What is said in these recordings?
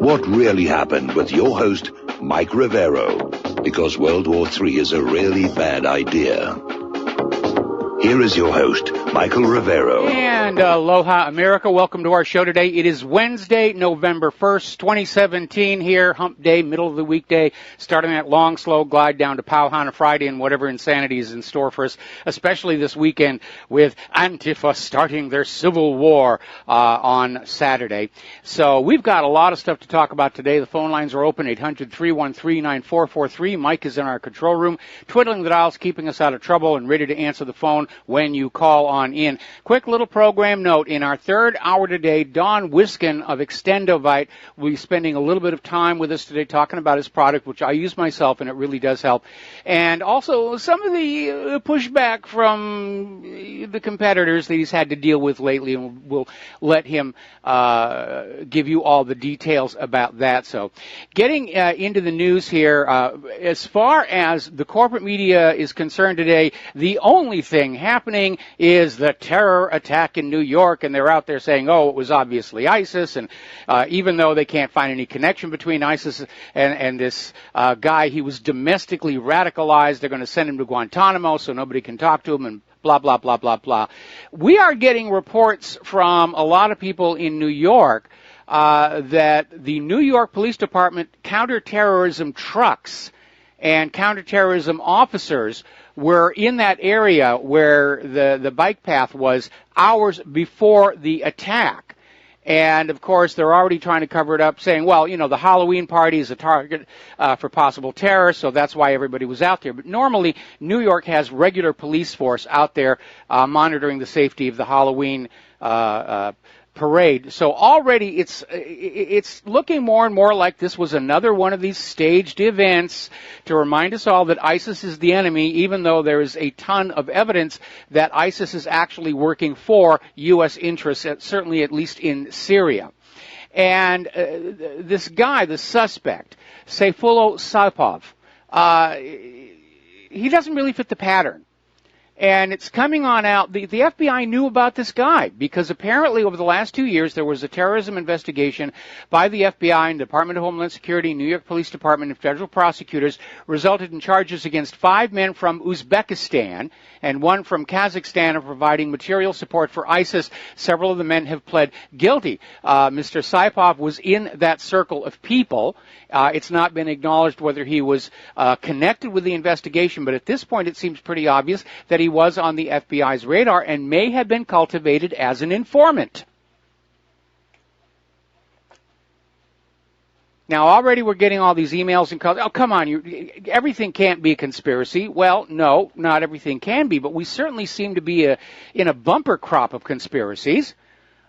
what really happened with your host, Mike Rivero, because World War III is a really bad idea. Here is your host, Michael Rivero. And aloha, America. Welcome to our show today. It is Wednesday, November 1st, 2017 here, hump day, middle of the weekday, starting that long, slow glide down to Pauhana Friday and whatever insanity is in store for us, especially this weekend with Antifa starting their civil war on Saturday. So we've got a lot of stuff to talk about today. The phone lines are open, 800-313-9443. Mike is in our control room, twiddling the dials, keeping us out of trouble, and ready to answer the phone when you call on in. Quick little program note. In our third hour today, Don Wiskin of Extendovite will be spending a little bit of time with us today talking about his product, which I use myself, and it really does help. And also some of the pushback from the competitors that he's had to deal with lately, and we'll let him give you all the details about that. So getting into the news here, as far as the corporate media is concerned today, the only thing happening is the terror attack in New York, and they're out there saying, oh, it was obviously ISIS, and even though they can't find any connection between ISIS and this guy, he was domestically radicalized, they're going to send him to Guantanamo so nobody can talk to him, and blah, blah, blah, blah, blah. We are getting reports from a lot of people in New York that the New York Police Department counterterrorism trucks and counterterrorism officers were in that area where the bike path was hours before the attack. And, of course, they're already trying to cover it up, saying, well, you know, the Halloween party is a target for possible terrorists, so that's why everybody was out there. But normally, New York has regular police force out there monitoring the safety of the Halloween parade. So already it's looking more and more like this was another one of these staged events to remind us all that ISIS is the enemy, even though there is a ton of evidence that ISIS is actually working for U.S. interests, certainly at least in Syria. And this guy, the suspect, Sayfullo Saipov, he doesn't really fit the pattern. And it's coming on out, the FBI knew about this guy because apparently over the last 2 years there was a terrorism investigation by the FBI and Department of Homeland Security, New York Police Department, and federal prosecutors resulted in charges against 5 men from Uzbekistan and 1 from Kazakhstan of providing material support for ISIS. Several of the men have pled guilty. Mr. Saipov was in that circle of people. It's not been acknowledged whether he was connected with the investigation, but at this point it seems pretty obvious that he was on the FBI's radar and may have been cultivated as an informant. Now, already we're getting all these emails and calls. Oh, come on, everything can't be a conspiracy. Well, no, not everything can be, but we certainly seem to be in a bumper crop of conspiracies.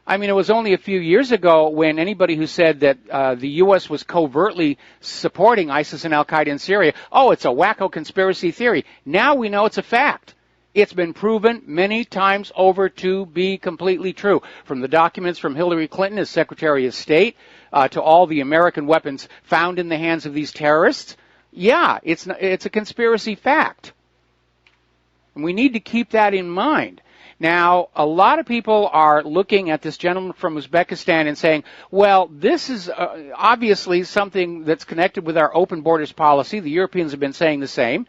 I mean, it was only a few years ago when anybody who said that the U.S. was covertly supporting ISIS and Al-Qaeda in Syria, oh, it's a wacko conspiracy theory. Now we know it's a fact. It's been proven many times over to be completely true. From the documents from Hillary Clinton as Secretary of State to all the American weapons found in the hands of these terrorists, yeah, it's a conspiracy fact. And we need to keep that in mind. Now, a lot of people are looking at this gentleman from Uzbekistan and saying, well, this is obviously something that's connected with our open borders policy. The Europeans have been saying the same.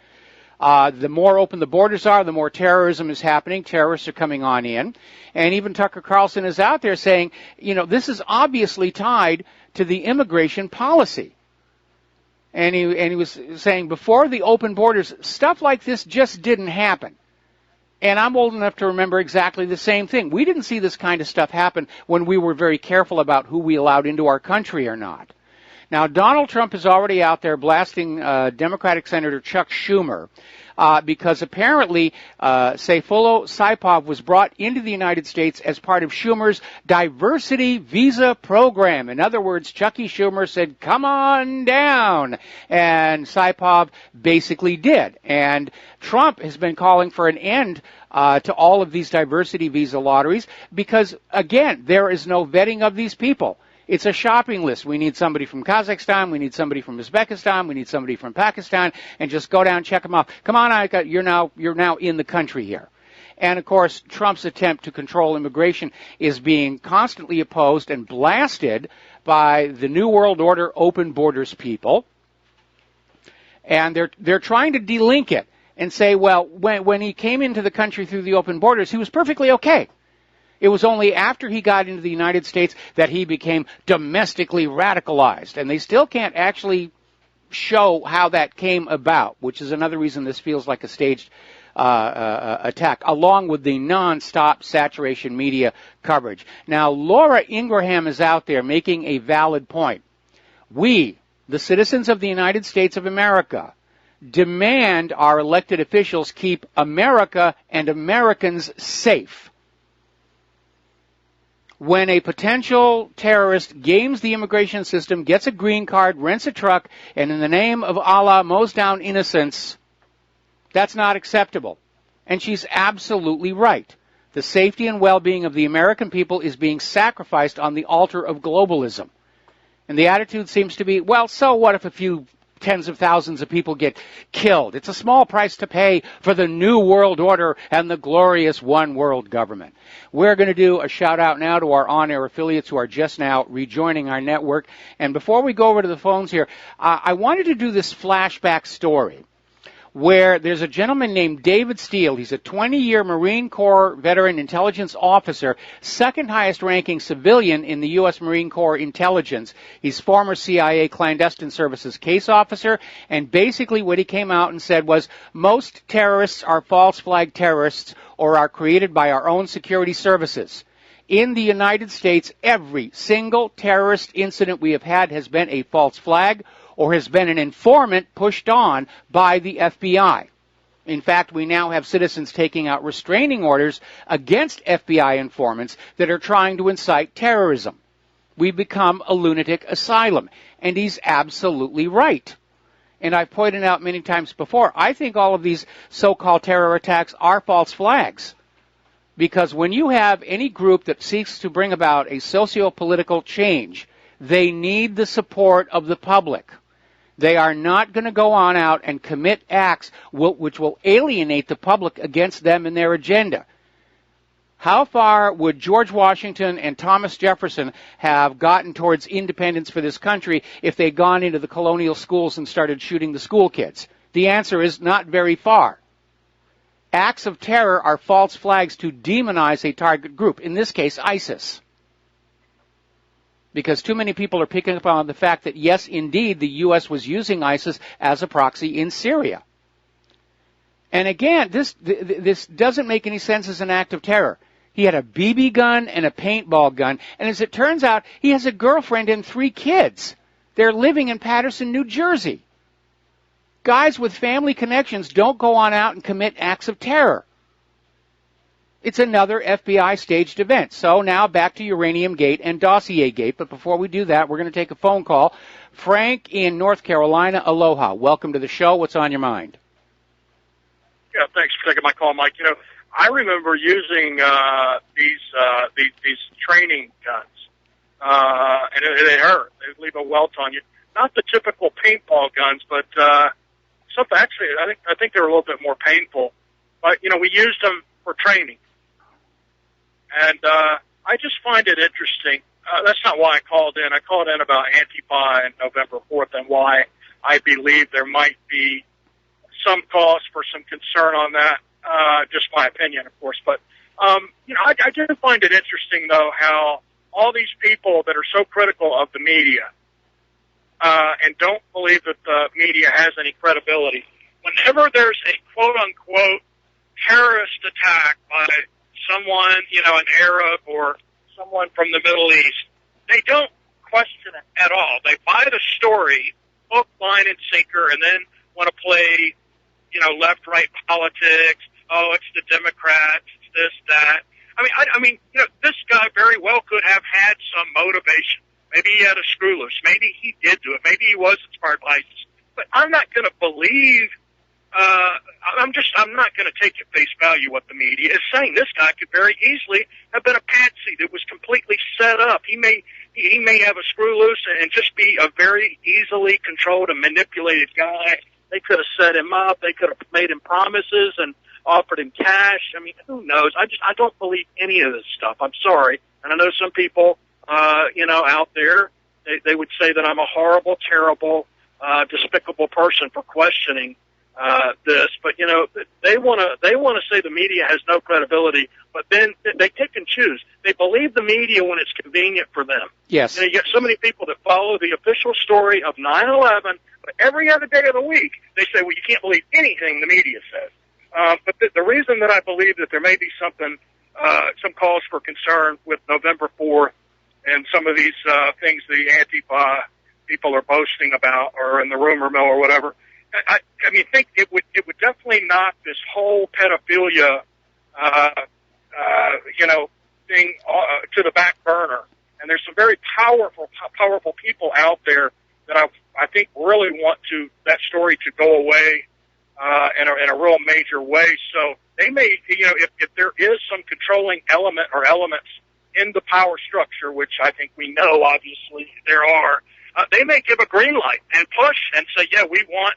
The more open the borders are, the more terrorism is happening. Terrorists are coming on in. And even Tucker Carlson is out there saying, you know, this is obviously tied to the immigration policy. And he was saying before the open borders, stuff like this just didn't happen. And I'm old enough to remember exactly the same thing. We didn't see this kind of stuff happen when we were very careful about who we allowed into our country or not. Now, Donald Trump is already out there blasting Democratic Senator Chuck Schumer because apparently Sayfullo Saipov was brought into the United States as part of Schumer's diversity visa program. In other words, Chucky Schumer said, come on down, and Saipov basically did. And Trump has been calling for an end to all of these diversity visa lotteries because, again, there is no vetting of these people. It's a shopping list. We need somebody from Kazakhstan. We need somebody from Uzbekistan. We need somebody from Pakistan, and just go down and check them off. Come on, you're now in the country here. And, of course, Trump's attempt to control immigration is being constantly opposed and blasted by the New World Order open borders people. And they're trying to delink it and say, well, when he came into the country through the open borders, he was perfectly okay. It was only after he got into the United States that he became domestically radicalized. And they still can't actually show how that came about, which is another reason this feels like a staged attack, along with the non-stop saturation media coverage. Now, Laura Ingraham is out there making a valid point. We, the citizens of the United States of America, demand our elected officials keep America and Americans safe. When a potential terrorist games the immigration system, gets a green card, rents a truck, and in the name of Allah mows down innocents, that's not acceptable. And she's absolutely right. The safety and well-being of the American people is being sacrificed on the altar of globalism. And the attitude seems to be, well, so what if a few tens of thousands of people get killed? It's a small price to pay for the New World Order and the glorious one world government. We're going to do a shout out now to our on-air affiliates who are just now rejoining our network. And before we go over to the phones here, I wanted to do this flashback story where there's a gentleman named David Steele. He's a 20-year Marine Corps veteran intelligence officer, second highest ranking civilian in the U.S. Marine Corps intelligence. He's former CIA clandestine services case officer, and basically what he came out and said was most terrorists are false flag terrorists or are created by our own security services. In the United States, every single terrorist incident we have had has been a false flag or has been an informant pushed on by the FBI. In fact, we now have citizens taking out restraining orders against FBI informants that are trying to incite terrorism. We become a lunatic asylum, and he's absolutely right. And I've pointed out many times before, I think all of these so-called terror attacks are false flags. Because when you have any group that seeks to bring about a socio-political change, they need the support of the public. They are not going to go on out and commit acts which will alienate the public against them and their agenda. How far would George Washington and Thomas Jefferson have gotten towards independence for this country if they'd gone into the colonial schools and started shooting the school kids? The answer is not very far. Acts of terror are false flags to demonize a target group, in this case, ISIS. Because too many people are picking up on the fact that, yes, indeed, the U.S. was using ISIS as a proxy in Syria. And again, this doesn't make any sense as an act of terror. He had a BB gun and a paintball gun, and as it turns out, he has a girlfriend and 3 kids. They're living in Paterson, New Jersey. Guys with family connections don't go on out and commit acts of terror. It's another FBI staged event. So now back to Uranium Gate and Dossier Gate. But before we do that, we're going to take a phone call. Frank in North Carolina, aloha. Welcome to the show. What's on your mind? Yeah, thanks for taking my call, Mike. You know, I remember using these training guns, and they hurt. They leave a welt on you. Not the typical paintball guns, but something. Actually, I think they were a little bit more painful. But you know, we used them for training. And I just find it interesting. That's not why I called in. I called in about Antifa and November 4th and why I believe there might be some cause for some concern on that. Just my opinion, of course. But, you know, I do find it interesting, though, how all these people that are so critical of the media and don't believe that the media has any credibility, whenever there's a quote-unquote terrorist attack by someone, you know, an Arab or someone from the Middle East, they don't question it at all. They buy the story, hook, line, and sinker, and then want to play, you know, left-right politics. Oh, it's the Democrats, it's this, that. I mean, you know, this guy very well could have had some motivation. Maybe he had a screw loose. Maybe he did do it. Maybe he was inspired by ISIS. But I'm not going to believe. I'm not going to take at face value what the media is saying. This guy could very easily have been a patsy that was completely set up. He may have a screw loose and just be a very easily controlled and manipulated guy. They could have set him up. They could have made him promises and, offered him cash. I mean, who knows? I don't believe any of this stuff. I'm sorry. And I know some people, out there, they would say that I'm a horrible, terrible, despicable person for questioning this, but they want to say the media has no credibility, but then they pick and choose. They believe the media when it's convenient for them. Yes. You get so many people that follow the official story of 9/11, but every other day of the week they say, well, you can't believe anything the media says. But the reason that I believe that there may be something, some cause for concern with November 4th and some of these things the Antifa people are boasting about, or in the rumor mill or whatever. I think it would definitely knock this whole pedophilia, thing to the back burner. And there's some very powerful people out there that I think really want that story to go away in a real major way. So they may, if there is some controlling element or elements in the power structure, which I think we know obviously there are, they may give a green light and push and say, yeah, we want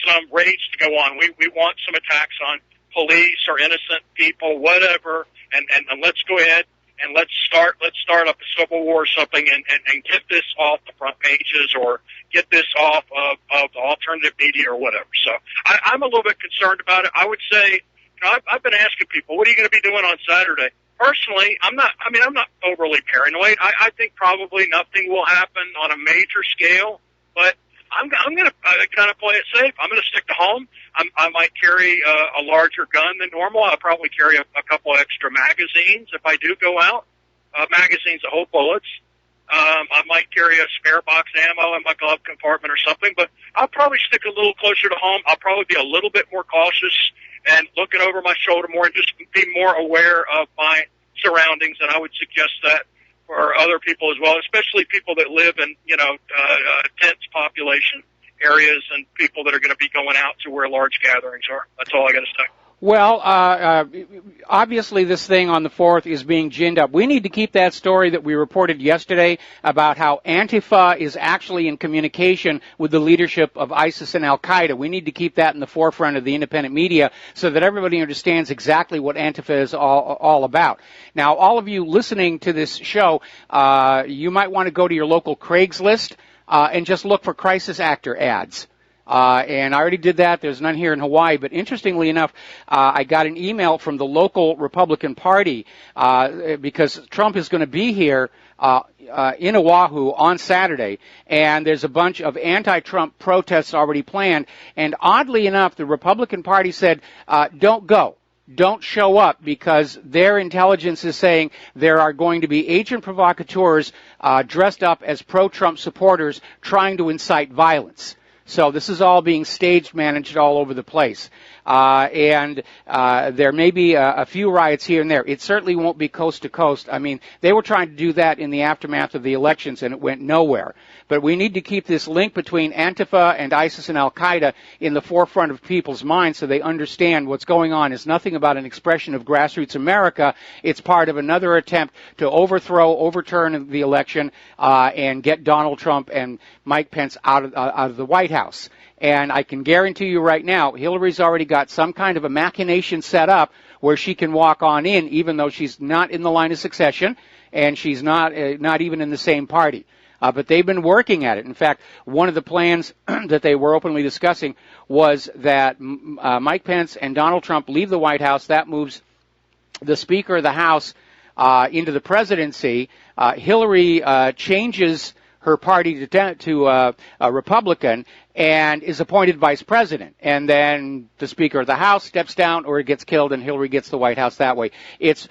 some raids to go on. We want some attacks on police or innocent people, whatever, and let's go ahead and let's start up a civil war or something and get this off the front pages or get this off of the alternative media or whatever. So I'm a little bit concerned about it. I would say, I've been asking people, what are you going to be doing on Saturday? Personally, I'm not overly paranoid. I think probably nothing will happen on a major scale, but I'm going to kind of play it safe. I'm going to stick to home. I might carry a larger gun than normal. I'll probably carry a couple extra magazines if I do go out, magazines that hold bullets. I might carry a spare box ammo in my glove compartment or something, but I'll probably stick a little closer to home. I'll probably be a little bit more cautious and looking over my shoulder more and just be more aware of my surroundings, and I would suggest that for other people as well, especially people that live in, dense population areas and people that are going to be going out to where large gatherings are. That's all I got to say. Well, obviously this thing on the 4th is being ginned up. We need to keep that story that we reported yesterday about how Antifa is actually in communication with the leadership of ISIS and Al-Qaeda. We need to keep that in the forefront of the independent media so that everybody understands exactly what Antifa is all about. Now, all of you listening to this show, you might want to go to your local Craigslist and just look for crisis actor ads. And I already did that. There's none here in Hawaii. But interestingly enough, I got an email from the local Republican Party because Trump is going to be here in Oahu on Saturday, and there's a bunch of anti-Trump protests already planned. And oddly enough, the Republican Party said, don't go. Don't show up, because their intelligence is saying there are going to be agent provocateurs dressed up as pro-Trump supporters trying to incite violence. So this is all being staged, managed all over the place. And there may be a few riots here and there. It certainly won't be coast to coast. I mean, they were trying to do that in the aftermath of the elections, and it went nowhere. But we need to keep this link between Antifa and ISIS and Al-Qaeda in the forefront of people's minds so they understand what's going on is nothing about an expression of grassroots America. It's part of another attempt to overturn the election and get Donald Trump and Mike Pence out of the White House. And I can guarantee you right now, Hillary's already got some kind of a machination set up where she can walk on in, even though she's not in the line of succession and she's not even in the same party. But they've been working at it. In fact, one of the plans that they were openly discussing was that Mike Pence and Donald Trump leave the White House. That moves the Speaker of the House into the presidency. Hillary changes her party to a Republican and is appointed vice president. And then the Speaker of the House steps down or gets killed and Hillary gets the White House that way. It's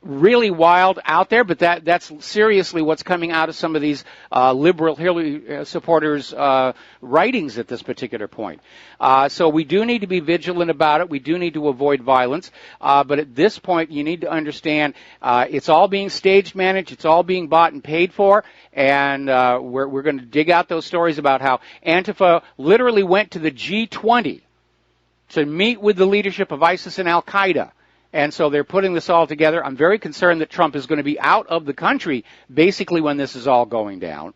really wild out there, but that's seriously what's coming out of some of these liberal Hillary supporters' writings at this particular point. So we do need to be vigilant about it. We do need to avoid violence. But at this point, you need to understand it's all being staged, managed. It's all being bought and paid for. And we're going to dig out those stories about how Antifa literally went to the G20 to meet with the leadership of ISIS and Al-Qaeda. And so they're putting this all together. I'm very concerned that Trump is going to be out of the country basically when this is all going down.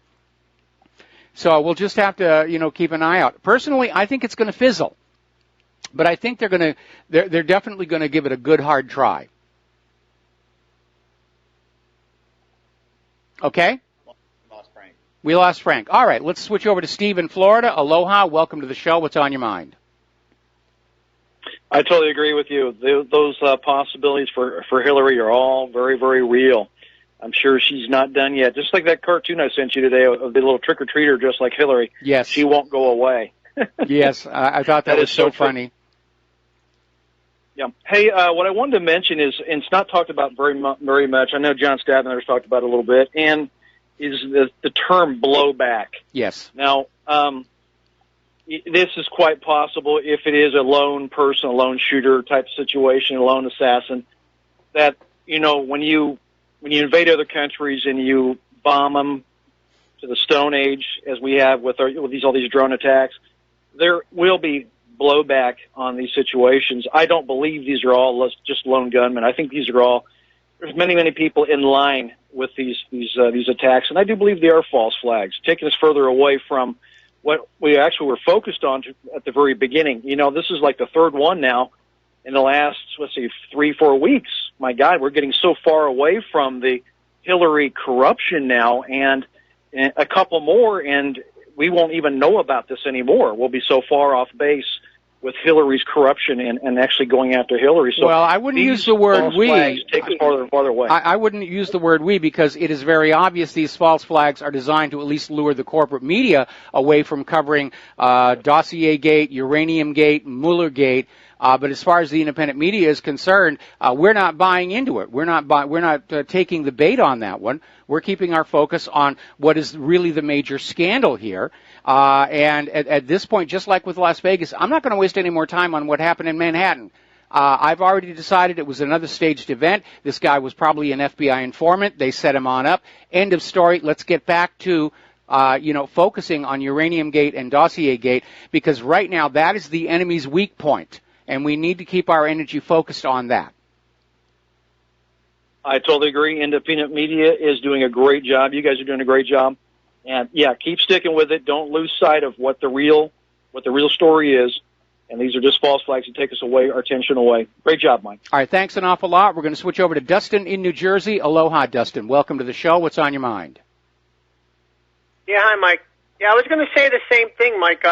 So we'll just have to, keep an eye out. Personally, I think it's going to fizzle. But I think they're definitely going to give it a good hard try. Okay? We lost Frank. All right, let's switch over to Steve in Florida. Aloha, welcome to the show. What's on your mind? I totally agree with you. Those possibilities for Hillary are all very, very real. I'm sure she's not done yet. Just like that cartoon I sent you today of the little trick-or-treater just like Hillary. Yes. She won't go away. Yes, I thought that was so funny. Yeah. Hey, what I wanted to mention is, and it's not talked about very much. I know John Stadner's talked about it a little bit, and is the term blowback. Yes. Now, this is quite possible if it is a lone person, a lone shooter type situation, a lone assassin, that, when you invade other countries and you bomb them to the Stone Age, as we have with all these drone attacks, there will be blowback on these situations. I don't believe these are all just lone gunmen. I think these are all, there's many, many people in line with these attacks, and I do believe they are false flags, taking us further away from what we actually were focused on at the very beginning. This is like the third one now in the last, 3-4 weeks. My God, we're getting so far away from the Hillary corruption now, and a couple more, and we won't even know about this anymore. We'll be so far off base with Hillary's corruption and actually going after Hillary. So well, I wouldn't use the word we. Take us farther and farther away. I wouldn't use the word we because it is very obvious these false flags are designed to at least lure the corporate media away from covering Dossier Gate, Uranium Gate, Mueller Gate. But as far as the independent media is concerned, we're not buying into it. We're not taking the bait on that one. We're keeping our focus on what is really the major scandal here. And at this point, just like with Las Vegas, I'm not going to waste any more time on what happened in Manhattan. I've already decided it was another staged event. This guy was probably an FBI informant. They set him on up. End of story. Let's get back to focusing on Uranium Gate and Dossier Gate, because right now that is the enemy's weak point. And we need to keep our energy focused on that. I totally agree. Independent media is doing a great job. You guys are doing a great job. And, yeah, keep sticking with it. Don't lose sight of what the real story is. And these are just false flags to take our attention away. Great job, Mike. All right, thanks an awful lot. We're going to switch over to Dustin in New Jersey. Aloha, Dustin. Welcome to the show. What's on your mind? Yeah, hi, Mike. Yeah, I was going to say the same thing, Mike.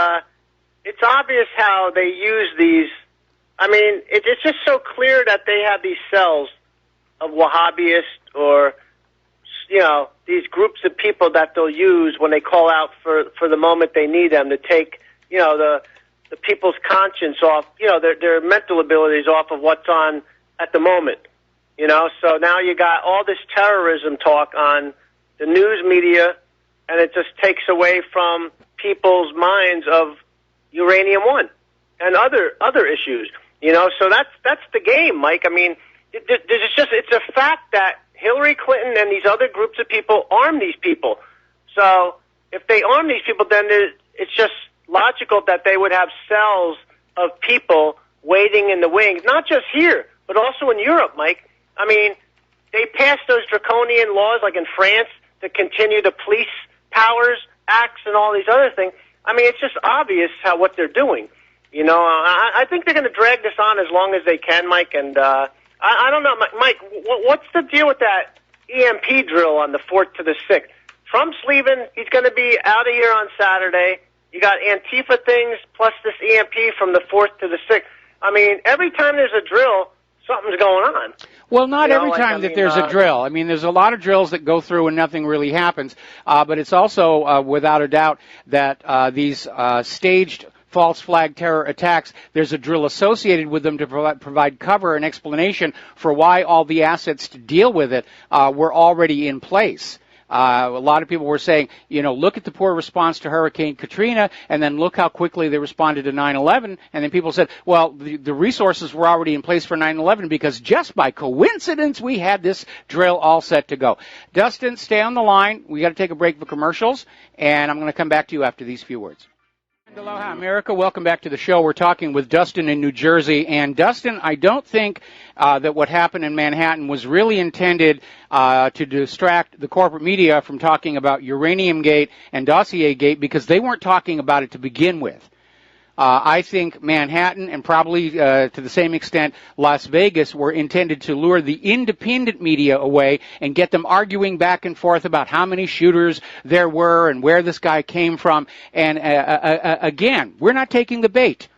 It's obvious how they use these. I mean, it's just so clear that they have these cells of Wahhabists or, these groups of people that they'll use when they call out for the moment they need them to take, the people's conscience off, their mental abilities off of what's on at the moment, So now you got all this terrorism talk on the news media, and it just takes away from people's minds of Uranium One and other issues. So that's the game, Mike. I mean, it's a fact that Hillary Clinton and these other groups of people arm these people. So if they arm these people, then it's just logical that they would have cells of people waiting in the wings, not just here, but also in Europe, Mike. I mean, they passed those draconian laws, like in France, to continue the police powers acts and all these other things. I mean, it's just obvious what they're doing. I think they're going to drag this on as long as they can, Mike. And I don't know, Mike, what's the deal with that EMP drill on the 4th to the 6th? Trump's leaving. He's going to be out of here on Saturday. You got Antifa things plus this EMP from the 4th to the 6th. I mean, every time there's a drill, something's going on. Well, not every time that there's a drill. I mean, there's a lot of drills that go through and nothing really happens. But it's also, without a doubt, that these staged false flag terror attacks, there's a drill associated with them to provide cover and explanation for why all the assets to deal with it were already in place. A lot of people were saying, look at the poor response to Hurricane Katrina, and then look how quickly they responded to 9/11. And then people said, well, the resources were already in place for 9/11 because just by coincidence we had this drill all set to go. Dustin, stay on the line. We got to take a break for commercials, and I'm going to come back to you after these few words. Aloha, America. Welcome back to the show. We're talking with Dustin in New Jersey. And Dustin, I don't think that what happened in Manhattan was really intended to distract the corporate media from talking about Uranium Gate and Dossier Gate because they weren't talking about it to begin with. I think Manhattan and probably to the same extent Las Vegas were intended to lure the independent media away and get them arguing back and forth about how many shooters there were and where this guy came from. And again, we're not taking the bait.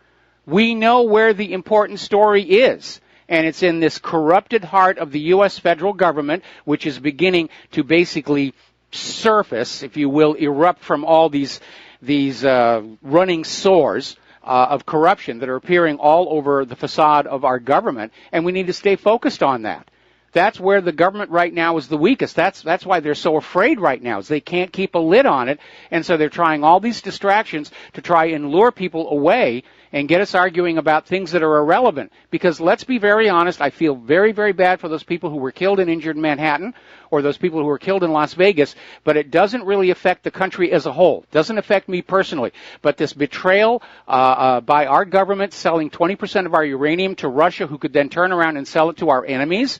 We know where the important story is. And it's in this corrupted heart of the U.S. federal government, which is beginning to basically surface, if you will, erupt from all these running sores of corruption that are appearing all over the facade of our government, and we need to stay focused on that. That's where the government right now is the weakest. That's why they're so afraid right now, is they can't keep a lid on it, and so they're trying all these distractions to try and lure people away and get us arguing about things that are irrelevant. Because let's be very honest, I feel very, very bad for those people who were killed and injured in Manhattan or those people who were killed in Las Vegas, but it doesn't really affect the country as a whole. It doesn't affect me personally. But this betrayal by our government selling 20% of our uranium to Russia, who could then turn around and sell it to our enemies,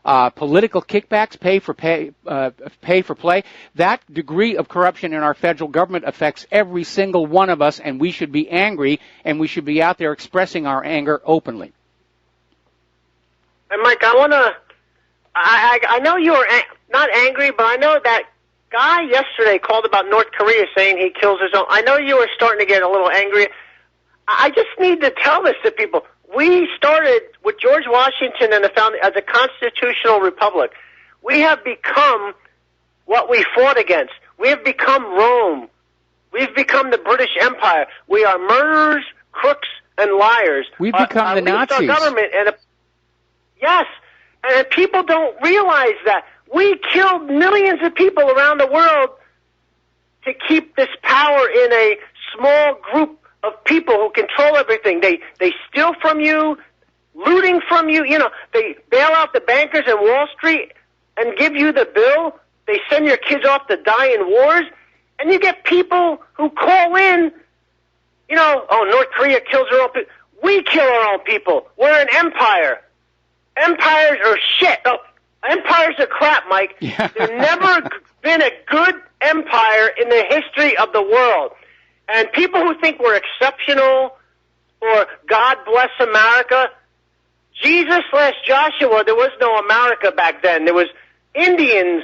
political kickbacks, pay for play. That degree of corruption in our federal government affects every single one of us, and we should be angry, and we should be out there expressing our anger openly. And Mike, I know you were not angry, but I know that guy yesterday called about North Korea saying he kills his own. I know you were starting to get a little angry. I just need to tell this to people. We started with George Washington and the founding as a constitutional republic. We have become what we fought against. We have become Rome. We've become the British Empire. We are murderers, crooks, and liars. We've become the Nazis. Our government yes, and people don't realize that. We killed millions of people around the world to keep this power in a small group of people who control everything. They steal from you, looting from you. You know, they bail out the bankers in Wall Street and give you the bill. They send your kids off to die in wars. And you get people who call in, you know, oh, North Korea kills their own people. We kill our own people. We're an empire. Empires are shit. Oh, empires are crap, Mike. Yeah. There's never been a good empire in the history of the world. And people who think we're exceptional or God bless America, Jesus/Joshua, there was no America back then. There was Indians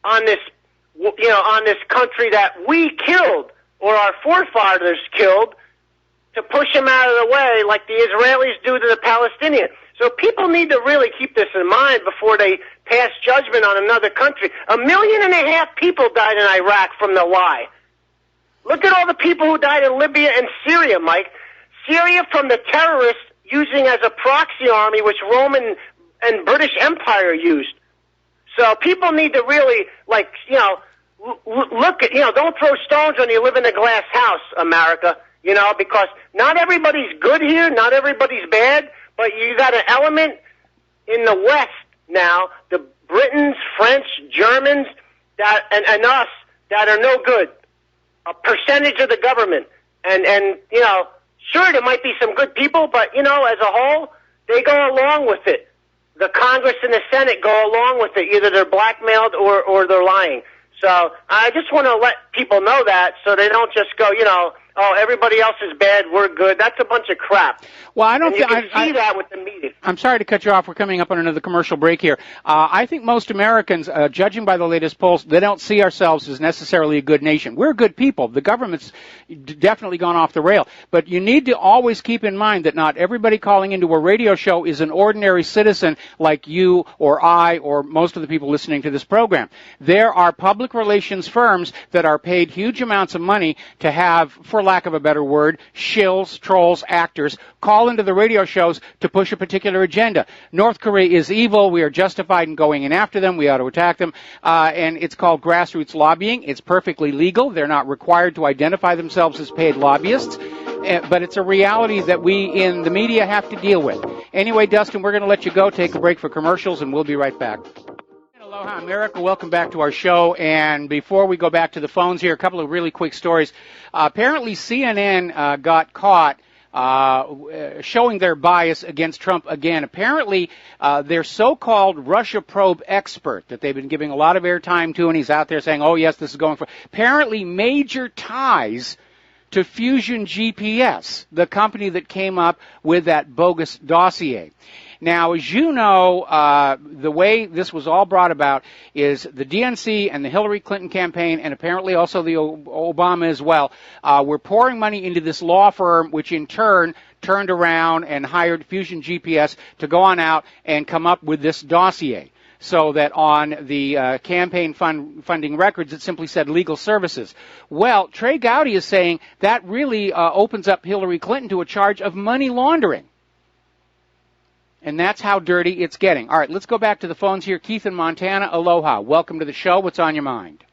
on this, you know, on this country that we killed or our forefathers killed to push them out of the way like the Israelis do to the Palestinians. So people need to really keep this in mind before they pass judgment on another country. 1.5 million people died in Iraq from the lie. Look at all the people who died in Libya and Syria, Mike. Syria from the terrorists using as a proxy army, which Roman and British Empire used. So people need to really, like, you know, look at, you know, don't throw stones when you live in a glass house, America, you know, because not everybody's good here, not everybody's bad, but you got an element in the West now, the Britons, French, Germans, that and us that are no good. A percentage of the government. And you know, sure, there might be some good people, but, you know, as a whole, they go along with it. The Congress and the Senate go along with it. Either they're blackmailed or they're lying. So I just want to let people know that so they don't just go, you know, oh, everybody else is bad, we're good. That's a bunch of crap. Well, I don't think you can see that with the media. I'm sorry to cut you off. We're coming up on another commercial break here. I think most Americans, judging by the latest polls, they don't see ourselves as necessarily a good nation. We're good people. The government's definitely gone off the rail. But you need to always keep in mind that not everybody calling into a radio show is an ordinary citizen like you or I or most of the people listening to this program. There are public relations firms that are paid huge amounts of money to have, for lack of a better word, shills, trolls, actors call into the radio shows to push a particular agenda. North Korea is evil. We are justified in going in after them. We ought to attack them. And it's called grassroots lobbying. It's perfectly legal. They're not required to identify themselves as paid lobbyists. But it's a reality that we in the media have to deal with. Anyway, Dustin, we're going to let you go, take a break for commercials, and we'll be right back. Aloha, America. Welcome back to our show. And before we go back to the phones here, a couple of really quick stories. Apparently, CNN got caught showing their bias against Trump again. Apparently, their so-called Russia probe expert that they've been giving a lot of airtime to, and he's out there saying, oh, yes, this is going for... Apparently, major ties to Fusion GPS, the company that came up with that bogus dossier. Now, as you know, the way this was all brought about is the DNC and the Hillary Clinton campaign, and apparently also the Obama as well, were pouring money into this law firm, which in turn turned around and hired Fusion GPS to go on out and come up with this dossier. So that on the campaign funding records, it simply said legal services. Well, Trey Gowdy is saying that really opens up Hillary Clinton to a charge of money laundering. And that's how dirty it's getting. All right, let's go back to the phones here. Keith in Montana, aloha. Welcome to the show. What's on your mind?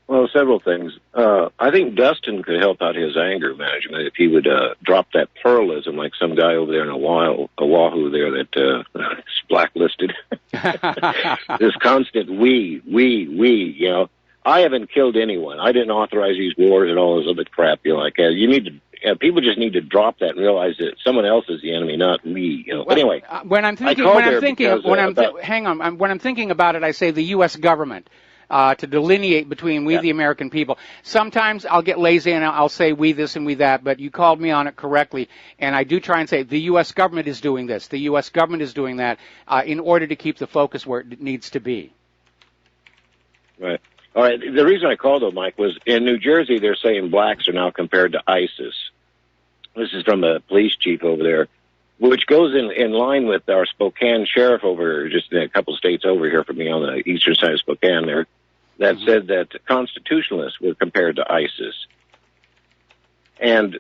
Well, several things. I think Dustin could help out his anger management if he would drop that pluralism like some guy over there in Oahu there that is blacklisted. This constant we, you know. I haven't killed anyone. I didn't authorize these wars and all this other crap. You know, like you need to. People just need to drop that and realize that someone else is the enemy, not we. You know. Well, anyway, when I'm thinking about it, I say the U.S. government. To delineate between we, the American people. Sometimes I'll get lazy and I'll say we this and we that, but you called me on it correctly, and I do try and say the U.S. government is doing this, the U.S. government is doing that, in order to keep the focus where it needs to be. Right. All right. The reason I called, though, Mike, was in New Jersey they're saying blacks are now compared to ISIS. This is from a police chief over there, which goes in line with our Spokane sheriff over just a couple states over here from me on the eastern side of Spokane there, that said that constitutionalists were compared to ISIS. And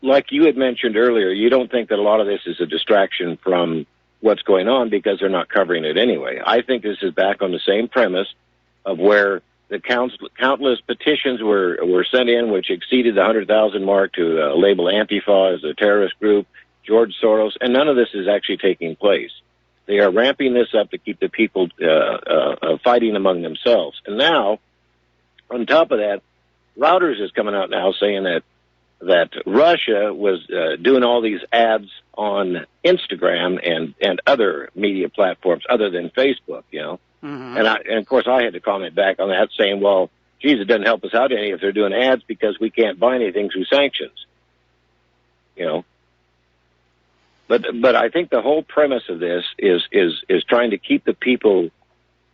like you had mentioned earlier, you don't think that a lot of this is a distraction from what's going on because they're not covering it anyway. I think this is back on the same premise of where the countless petitions were sent in, which exceeded the 100,000 mark to label Antifa as a terrorist group, George Soros, and none of this is actually taking place. They are ramping this up to keep the people fighting among themselves. And now, on top of that, Reuters is coming out now saying that Russia was doing all these ads on Instagram and other media platforms other than Facebook, you know. Mm-hmm. And of course, I had to comment back on that, saying, well, geez, it doesn't help us out any if they're doing ads because we can't buy anything through sanctions, you know. But I think the whole premise of this is trying to keep the people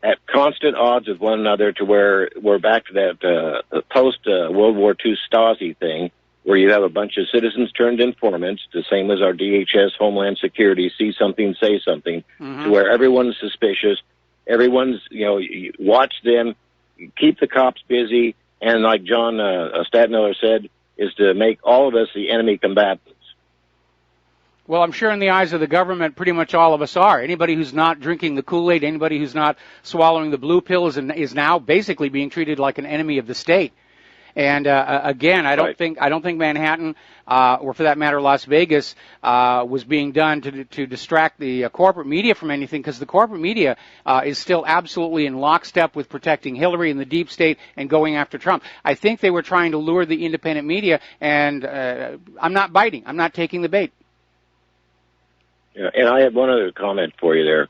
at constant odds with one another to where we're back to that post World War II Stasi thing, where you have a bunch of citizens turned informants, the same as our DHS, Homeland Security, see something, say something, to where everyone's suspicious, everyone's, you know, you watch them, keep the cops busy, and like John Stadtmiller said, is to make all of us the enemy combatants. Well, I'm sure in the eyes of the government, pretty much all of us are. Anybody who's not drinking the Kool-Aid, anybody who's not swallowing the blue pill is now basically being treated like an enemy of the state. And again, I don't think Manhattan, or for that matter, Las Vegas, was being done to distract the corporate media from anything, because the corporate media is still absolutely in lockstep with protecting Hillary and the deep state and going after Trump. I think they were trying to lure the independent media, and I'm not biting. I'm not taking the bait. Yeah, and I had one other comment for you there.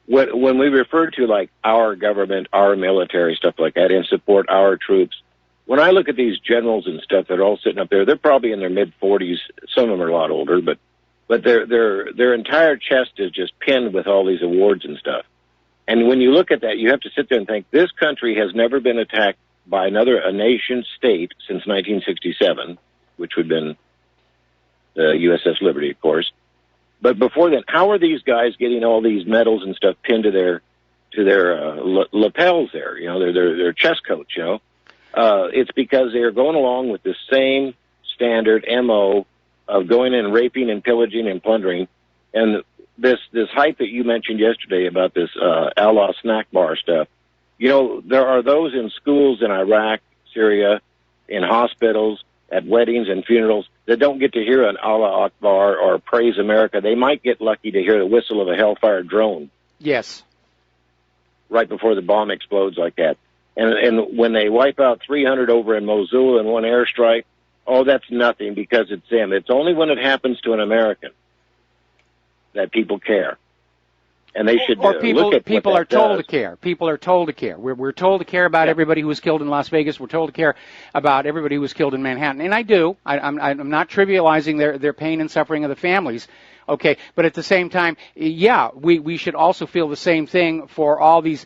When we refer to like our government, our military, stuff like that, and support our troops, when I look at these generals and stuff that are all sitting up there, they're probably in their mid-40s. Some of them are a lot older, but their entire chest is just pinned with all these awards and stuff. And when you look at that, you have to sit there and think, this country has never been attacked by a nation state since 1967, which would have been the USS Liberty, of course. But before then, how are these guys getting all these medals and stuff pinned to their lapels there? You know, their chest coats. You know, it's because they are going along with the same standard MO of going in and raping and pillaging and plundering. And this hype that you mentioned yesterday about this Allah snack bar stuff. You know, there are those in schools in Iraq, Syria, in hospitals, at weddings and funerals that don't get to hear an Allah Akbar or Praise America. They might get lucky to hear the whistle of a Hellfire drone. Yes. Right before the bomb explodes like that. And when they wipe out 300 over in Mosul in one airstrike, oh, that's nothing because it's them. It's only when it happens to an American that people care. and they should or people look at people what are that told does. to care. People are told to care. We're told to care about everybody who was killed in Las Vegas. We're told to care about everybody who was killed in Manhattan, and I do. I'm not trivializing their pain and suffering of the families. Okay, but at the same time, yeah, we should also feel the same thing for all these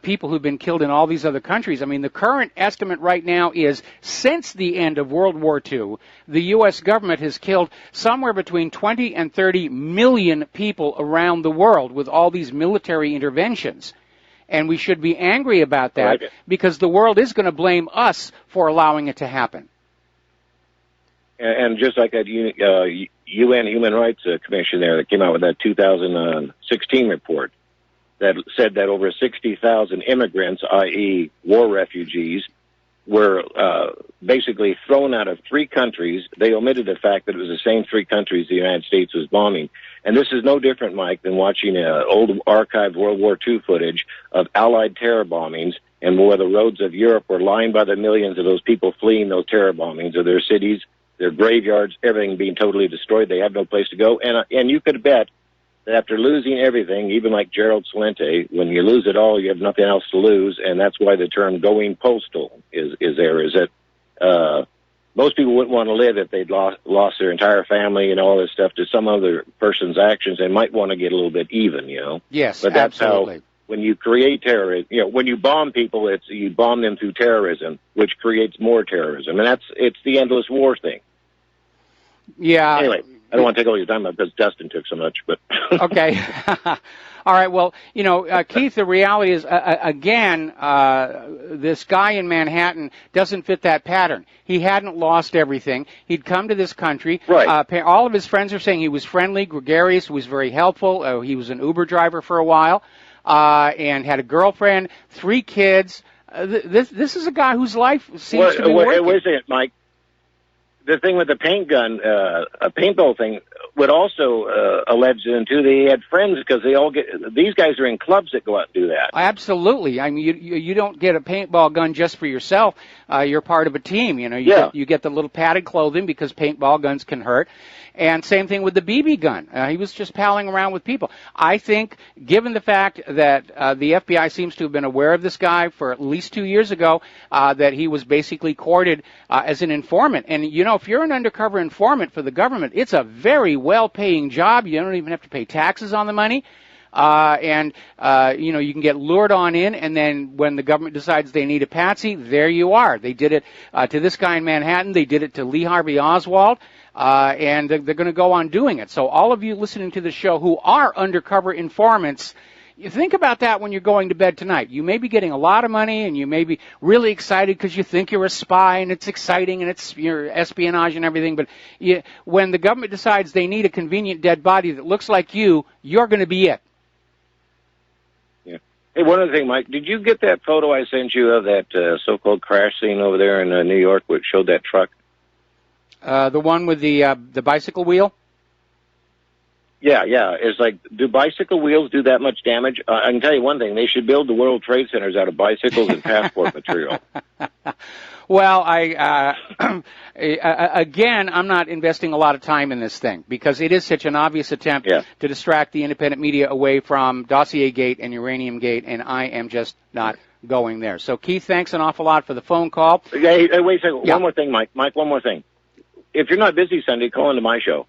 people who've been killed in all these other countries. I mean, the current estimate right now is since the end of World War II, the U.S. government has killed somewhere between 20 and 30 million people around the world with all these military interventions. And we should be angry about that because the world is going to blame us for allowing it to happen. And just like that UN Human Rights Commission there that came out with that 2016 report that said that over 60,000 immigrants, i.e. war refugees, were basically thrown out of 3 countries. They omitted the fact that it was the same 3 countries the United States was bombing. And this is no different, Mike, than watching old archived World War II footage of Allied terror bombings and where the roads of Europe were lined by the millions of those people fleeing those terror bombings of their cities, their graveyards, everything being totally destroyed. They have no place to go. And you could bet that after losing everything, even like Gerald Celente, when you lose it all, you have nothing else to lose. And that's why the term going postal is there, is that most people wouldn't want to live if they'd lost their entire family and all this stuff to some other person's actions. They might want to get a little bit even, you know. Yes, but that's absolutely. How, when you create terrorism, you know, when you bomb people, you bomb them through terrorism, which creates more terrorism. And it's the endless war thing. Yeah. Anyway, I don't want to take all your time because Dustin took so much, but okay. All right. Well, you know, Keith, the reality is, again, this guy in Manhattan doesn't fit that pattern. He hadn't lost everything. He'd come to this country. Right. All of his friends are saying he was friendly, gregarious, was very helpful. He was an Uber driver for a while, and had a girlfriend, 3 kids. This is a guy whose life seems to be working. Wait a second, Mike. The thing with the paint gun, a paintball thing, would also allege them too. They had friends because these guys are in clubs that go out and do that. Absolutely. I mean, you don't get a paintball gun just for yourself. You're part of a team. You know, you get the little padded clothing because paintball guns can hurt. And same thing with the BB gun. He was just palling around with people. I think, given the fact that the FBI seems to have been aware of this guy for at least 2 years ago, that he was basically courted as an informant. And, you know, if you're an undercover informant for the government, it's a very well-paying job. You don't even have to pay taxes on the money. You know, you can get lured on in, and then when the government decides they need a patsy, there you are. They did it to this guy in Manhattan. They did it to Lee Harvey Oswald. And they're going to go on doing it. So all of you listening to the show who are undercover informants, you think about that when you're going to bed tonight. You may be getting a lot of money, and you may be really excited because you think you're a spy, and it's exciting, and it's your espionage and everything. But when the government decides they need a convenient dead body that looks like you're going to be it. Yeah. Hey, one other thing, Mike. Did you get that photo I sent you of that so-called crash scene over there in New York, which showed that truck? The one with the bicycle wheel? Yeah. It's like, do bicycle wheels do that much damage? I can tell you one thing. They should build the World Trade Centers out of bicycles and passport material. Well, again, I'm not investing a lot of time in this thing because it is such an obvious attempt to distract the independent media away from Dossier Gate and Uranium Gate, and I am just not going there. So, Keith, thanks an awful lot for the phone call. Hey, wait a second. Yeah. One more thing, Mike. Mike, one more thing. If you're not busy Sunday, call into my show.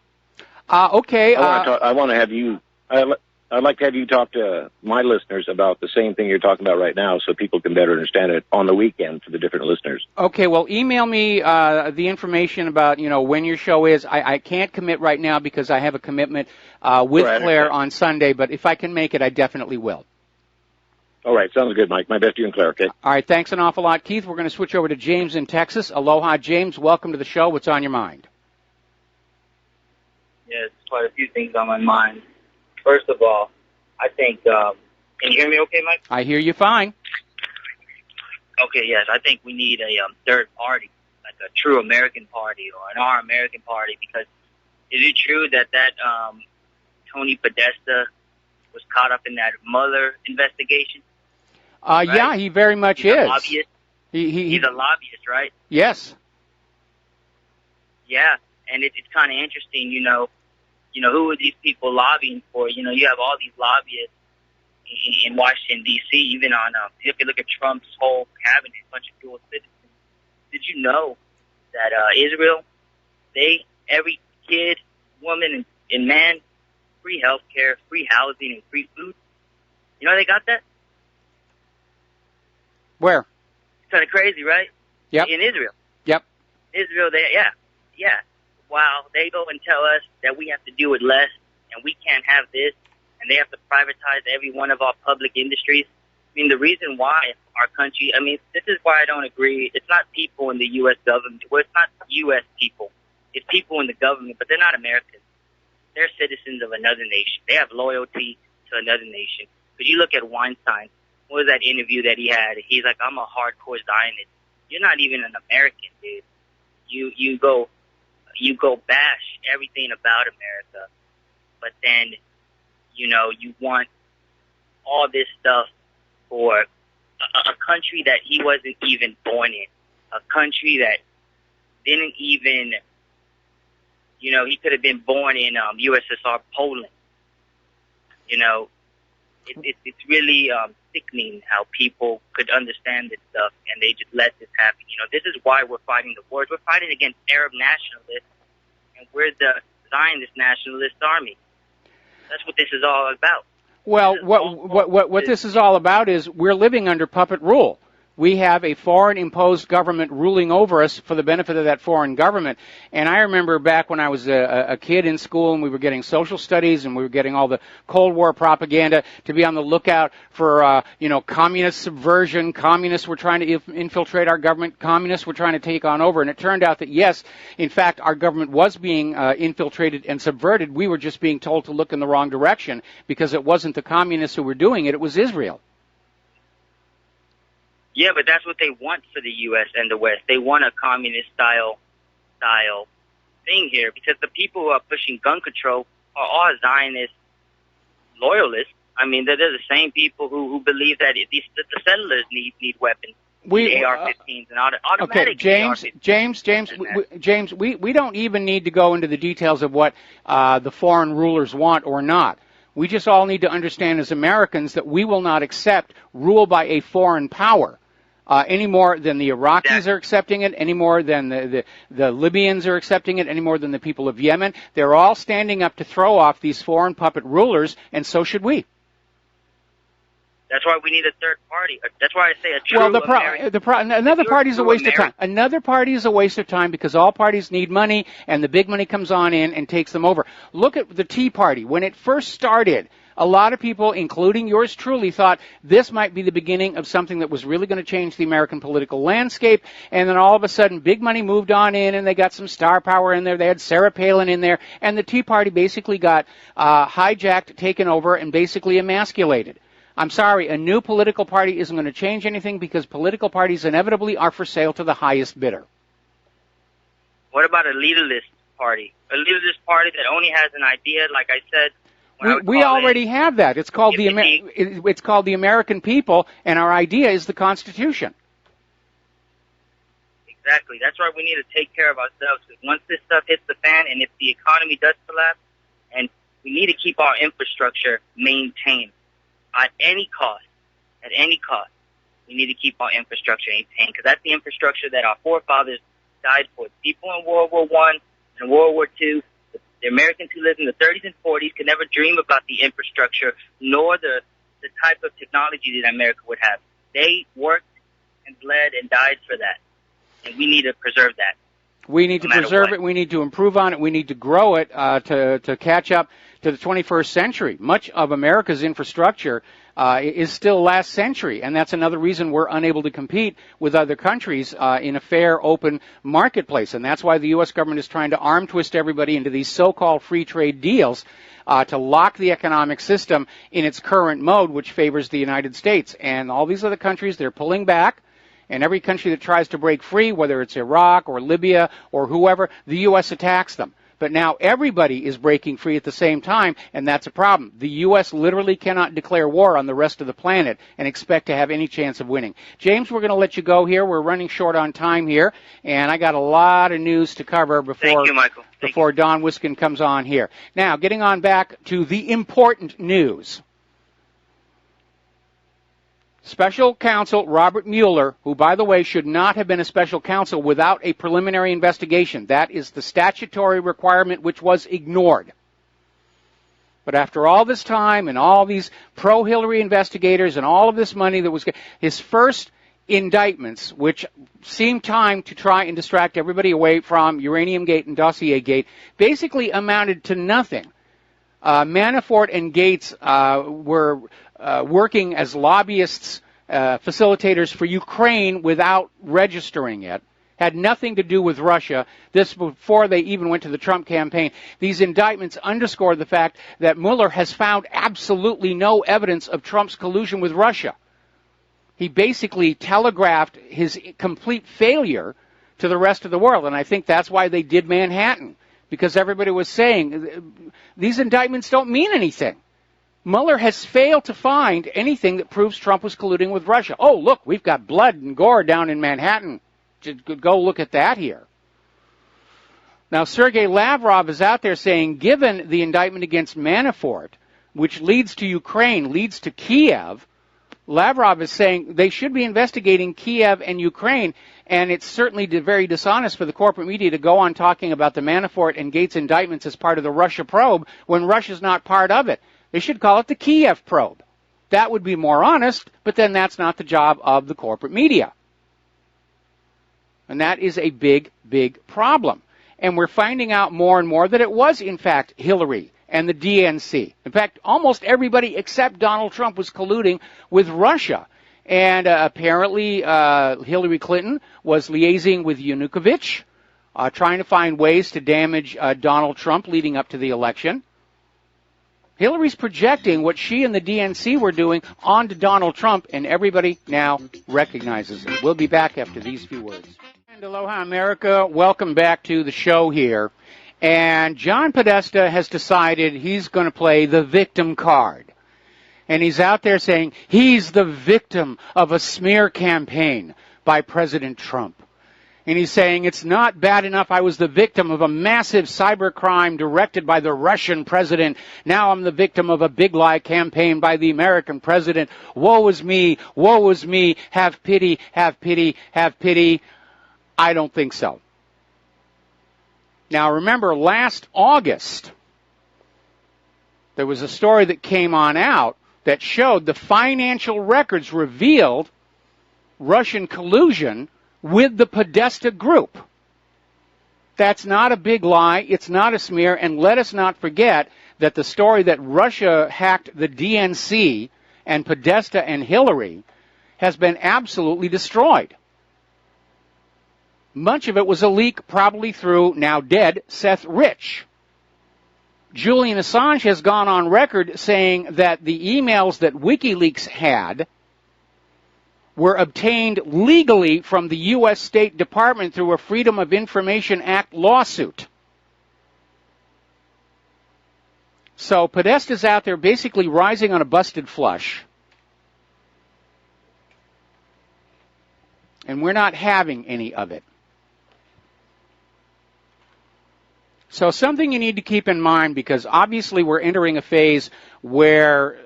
Okay. I want to have you. I'd like to have you talk to my listeners about the same thing you're talking about right now, so people can better understand it on the weekend for the different listeners. Okay. Well, email me the information about when your show is. I can't commit right now because I have a commitment with Claire on Sunday. But if I can make it, I definitely will. All right, sounds good, Mike. My best to you and Claire, okay? All right, thanks an awful lot, Keith. We're going to switch over to James in Texas. Aloha, James. Welcome to the show. What's on your mind? Yes, quite a few things on my mind. First of all, I think, can you hear me okay, Mike? I hear you fine. Okay, yes, I think we need a third party, like a true American party or an Our American party, because is it true that Tony Podesta was caught up in that Mueller investigation? Right? Yeah, he very much He's is. A lobbyist. He's a lobbyist, right? Yes. Yeah, and it's kind of interesting, who are these people lobbying for? You have all these lobbyists in Washington, D.C., even on, if you look at Trump's whole cabinet, a bunch of dual citizens. Did you know that Israel, every kid, woman, and man, free health care, free housing, and free food? You know they got that? Where? It's kind of crazy, right? Yep. In Israel. Yep. Israel, yeah. Wow, they go and tell us that we have to do it less, and we can't have this, and they have to privatize every one of our public industries. I mean, the reason why our country, this is why I don't agree. It's not people in the U.S. government. Well, it's not U.S. people. It's people in the government, but they're not Americans. They're citizens of another nation. They have loyalty to another nation. But you look at Weinstein. What was that interview that he had? He's like, I'm a hardcore Zionist. You're not even an American, dude. You go bash everything about America, but then, you want all this stuff for a country that he wasn't even born in, a country that didn't even, he could have been born in USSR Poland. It's really sickening how people could understand this stuff and they just let this happen. This is why we're fighting the wars. We're fighting against Arab nationalists, and we're the Zionist nationalist army. That's what this is all about. Well, what this is all about is we're living under puppet rule. We have a foreign-imposed government ruling over us for the benefit of that foreign government. And I remember back when I was a kid in school and we were getting social studies and we were getting all the Cold War propaganda to be on the lookout for, communist subversion. Communists were trying to infiltrate our government. Communists were trying to take on over. And it turned out that, yes, in fact, our government was being infiltrated and subverted. We were just being told to look in the wrong direction because it wasn't the communists who were doing it. It was Israel. Yeah, but that's what they want for the U.S. and the West. They want a communist-style thing here because the people who are pushing gun control are all Zionist loyalists. They're the same people who believe that the settlers need weapons. AR-15s and automatic. Okay, James, we don't even need to go into the details of what the foreign rulers want or not. We just all need to understand as Americans that we will not accept rule by a foreign power. Any more than the Iraqis are accepting it, any more than the Libyans are accepting it, any more than the people of Yemen. They're all standing up to throw off these foreign puppet rulers, and so should we. That's why we need a third party. That's why I say a true another party is a waste of time. Another party is a waste of time because all parties need money, and the big money comes on in and takes them over. Look at the Tea Party. When it first started, a lot of people, including yours truly, thought this might be the beginning of something that was really going to change the American political landscape. And then all of a sudden, big money moved on in, and they got some star power in there. They had Sarah Palin in there. And the Tea Party basically got hijacked, taken over, and basically emasculated. I'm sorry, a new political party isn't going to change anything because political parties inevitably are for sale to the highest bidder. What about a leaderless party? A leaderless party that only has an idea, like I said. We already have that. It's called it's called the American people, and our idea is the Constitution. Exactly. That's why we need to take care of ourselves. Because once this stuff hits the fan, and if the economy does collapse, and we need to keep our infrastructure maintained at any cost. At any cost, we need to keep our infrastructure maintained because that's the infrastructure that our forefathers died for. People in World War I and World War II. The Americans who lived in the 30s and 40s could never dream about the infrastructure nor the type of technology that America would have. They worked and bled and died for that, and we need to preserve that. We need to preserve it. We need to improve on it. We need to grow it to catch up to the 21st century. Much of America's infrastructure is still last century, and that's another reason we're unable to compete with other countries in a fair, open marketplace. And that's why the U.S. government is trying to arm twist everybody into these so-called free trade deals to lock the economic system in its current mode, which favors the United States. And all these other countries, they're pulling back. And every country that tries to break free, whether it's Iraq or Libya or whoever, the U.S. attacks them. But now everybody is breaking free at the same time, and that's a problem. The U.S. literally cannot declare war on the rest of the planet and expect to have any chance of winning. James, we're going to let you go here. We're running short on time here, and I got a lot of news to cover before Don Wiskin comes on here. Now, getting on back to the important news. Special counsel Robert Mueller, who, by the way, should not have been a special counsel without a preliminary investigation. That is the statutory requirement which was ignored. But after all this time and all these pro-Hillary investigators and all of this money that was, his first indictments, which seemed time to try and distract everybody away from Uranium Gate and Dossier Gate, basically amounted to nothing. Manafort and Gates were working as lobbyists, facilitators for Ukraine without registering it. Had nothing to do with Russia. This before they even went to the Trump campaign. These indictments underscore the fact that Mueller has found absolutely no evidence of Trump's collusion with Russia. He basically telegraphed his complete failure to the rest of the world, and I think that's why they did Manhattan, because everybody was saying these indictments don't mean anything. Mueller has failed to find anything that proves Trump was colluding with Russia. Oh, look, we've got blood and gore down in Manhattan. Go look at that here. Now, Sergei Lavrov is out there saying, given the indictment against Manafort, which leads to Ukraine, leads to Kiev, Lavrov is saying they should be investigating Kiev and Ukraine, and it's certainly very dishonest for the corporate media to go on talking about the Manafort and Gates indictments as part of the Russia probe when Russia's not part of it. They should call it the Kiev probe. That would be more honest, but then that's not the job of the corporate media. And that is a big, big problem. And we're finding out more and more that it was, in fact, Hillary and the DNC. In fact, almost everybody except Donald Trump was colluding with Russia. And apparently Hillary Clinton was liaising with Yanukovych, trying to find ways to damage Donald Trump leading up to the election. Hillary's projecting what she and the DNC were doing onto Donald Trump, and everybody now recognizes it. We'll be back after these few words. And aloha, America. Welcome back to the show here. And John Podesta has decided he's going to play the victim card. And he's out there saying he's the victim of a smear campaign by President Trump. And he's saying it's not bad enough I was the victim of a massive cybercrime directed by the Russian president. Now I'm the victim of a big lie campaign by the American president. Woe is me, woe is me, have pity, have pity, have pity. I don't think so. Now remember, last August, there was a story that came on out that showed the financial records revealed Russian collusion with the Podesta group. That's not a big lie. It's not a smear. And let us not forget that the story that Russia hacked the DNC and Podesta and Hillary has been absolutely destroyed. Much of it was a leak, probably through now dead Seth Rich. Julian Assange has gone on record saying that the emails that WikiLeaks had were obtained legally from the U.S. State Department through a Freedom of Information Act lawsuit. So Podesta's out there basically rising on a busted flush. And we're not having any of it. So something you need to keep in mind, because obviously we're entering a phase where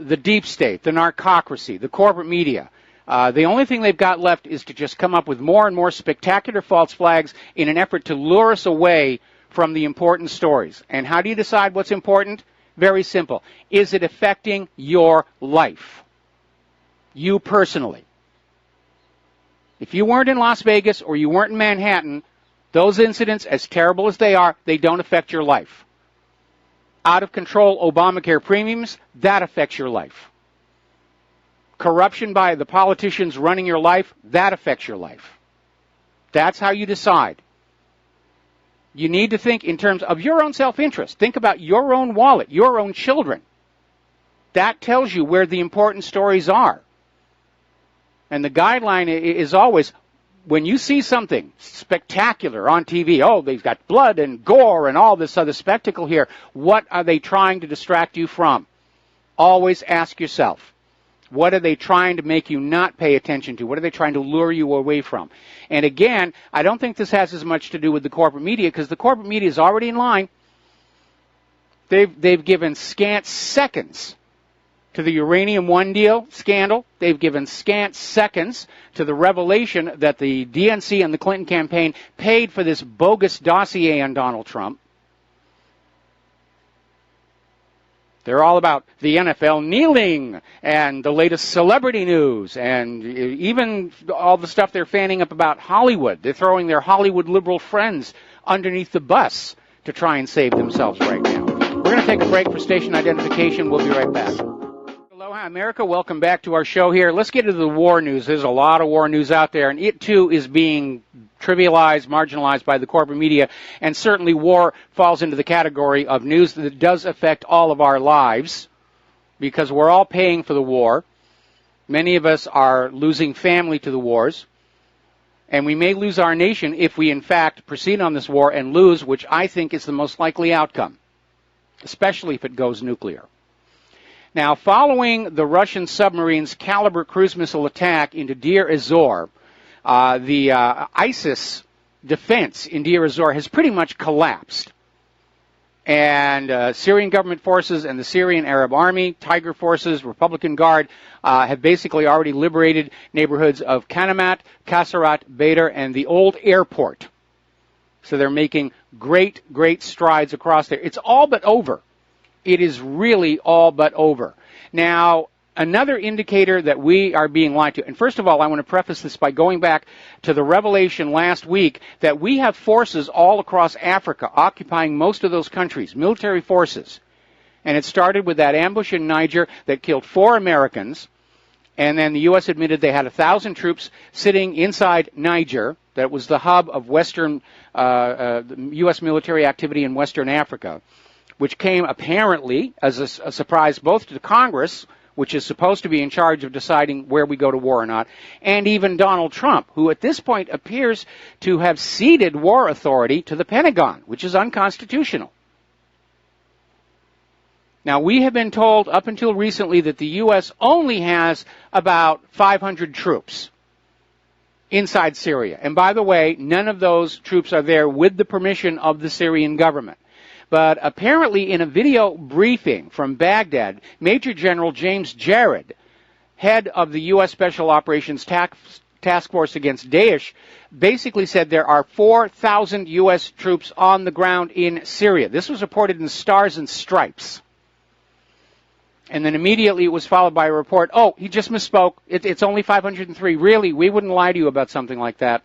the deep state, the narcocracy, the corporate media, the only thing they've got left is to just come up with more and more spectacular false flags in an effort to lure us away from the important stories. And how do you decide what's important? Very simple. Is it affecting your life? You personally. If you weren't in Las Vegas or you weren't in Manhattan, those incidents, as terrible as they are, they don't affect your life. Out of control Obamacare premiums, that affects your life. Corruption by the politicians running your life, that affects your life. That's how you decide. You need to think in terms of your own self-interest. Think about your own wallet, your own children. That tells you where the important stories are. And the guideline is always, when you see something spectacular on TV, oh, they've got blood and gore and all this other spectacle here, what are they trying to distract you from? Always ask yourself, what are they trying to make you not pay attention to? What are they trying to lure you away from? And again, I don't think this has as much to do with the corporate media, because the corporate media is already in line. They've given scant seconds to the Uranium One deal scandal. They've given scant seconds to the revelation that the DNC and the Clinton campaign paid for this bogus dossier on Donald Trump. They're all about the NFL kneeling and the latest celebrity news and even all the stuff they're fanning up about Hollywood. They're throwing their Hollywood liberal friends underneath the bus to try and save themselves right now. We're going to take a break for station identification. We'll be right back. Aloha, America. Welcome back to our show here. Let's get into the war news. There's a lot of war news out there, and it, too, is being trivialized, marginalized by the corporate media, and certainly war falls into the category of news that does affect all of our lives because we're all paying for the war. Many of us are losing family to the wars, and we may lose our nation if we, in fact, proceed on this war and lose, which I think is the most likely outcome, especially if it goes nuclear. Now, following the Russian submarine's Caliber cruise missile attack into Deir ez-Zor, the ISIS defense in Deir ez-Zor has pretty much collapsed. And Syrian government forces and the Syrian Arab Army, Tiger forces, Republican Guard, have basically already liberated neighborhoods of Kanamat, Kasarat, Badr, and the old airport. So they're making great, great strides across there. It's all but over. It is really all but over. Now, another indicator that we are being lied to, and first of all, I want to preface this by going back to the revelation last week that we have forces all across Africa occupying most of those countries, military forces. And it started with that ambush in Niger that killed 4 Americans, and then the U.S. admitted they had 1,000 troops sitting inside Niger. That was the hub of Western U.S. military activity in Western Africa, which came apparently as a surprise both to Congress, which is supposed to be in charge of deciding where we go to war or not, and even Donald Trump, who at this point appears to have ceded war authority to the Pentagon, which is unconstitutional. Now, we have been told up until recently that the U.S. only has about 500 troops inside Syria. And by the way, none of those troops are there with the permission of the Syrian government. But apparently in a video briefing from Baghdad, Major General James Jared, head of the U.S. Special Operations Task Force against Daesh, basically said there are 4,000 U.S. troops on the ground in Syria. This was reported in Stars and Stripes. And then immediately it was followed by a report, oh, he just misspoke. It's only 503. Really, we wouldn't lie to you about something like that.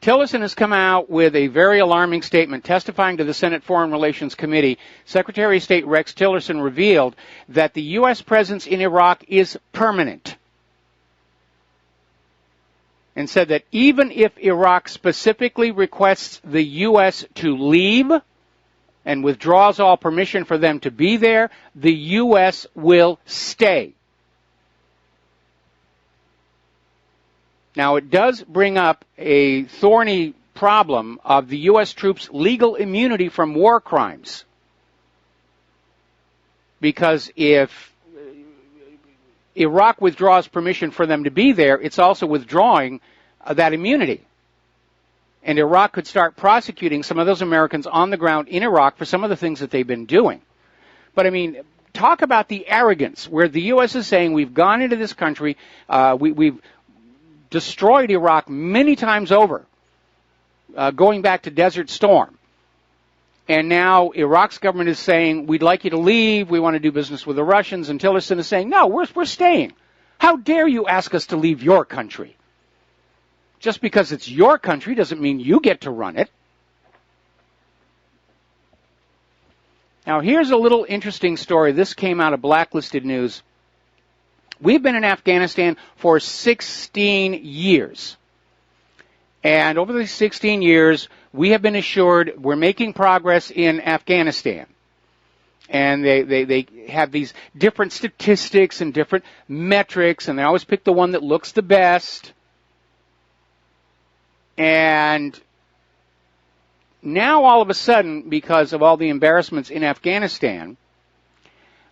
Tillerson has come out with a very alarming statement testifying to the Senate Foreign Relations Committee. Secretary of State Rex Tillerson revealed that the U.S. presence in Iraq is permanent and said that even if Iraq specifically requests the U.S. to leave and withdraws all permission for them to be there, the U.S. will stay. Now, it does bring up a thorny problem of the U.S. troops' legal immunity from war crimes. Because if Iraq withdraws permission for them to be there, it's also withdrawing that immunity. And Iraq could start prosecuting some of those Americans on the ground in Iraq for some of the things that they've been doing. But, I mean, talk about the arrogance where the U.S. is saying we've gone into this country, we've destroyed Iraq many times over, going back to Desert Storm. And now Iraq's government is saying, we'd like you to leave, we want to do business with the Russians, and Tillerson is saying, no, we're staying. How dare you ask us to leave your country? Just because it's your country doesn't mean you get to run it. Now, here's a little interesting story. This came out of Blacklisted News. We've been in Afghanistan for 16 years. And over these 16 years, we have been assured we're making progress in Afghanistan. And they have these different statistics and different metrics, and they always pick the one that looks the best. And now all of a sudden, because of all the embarrassments in Afghanistan,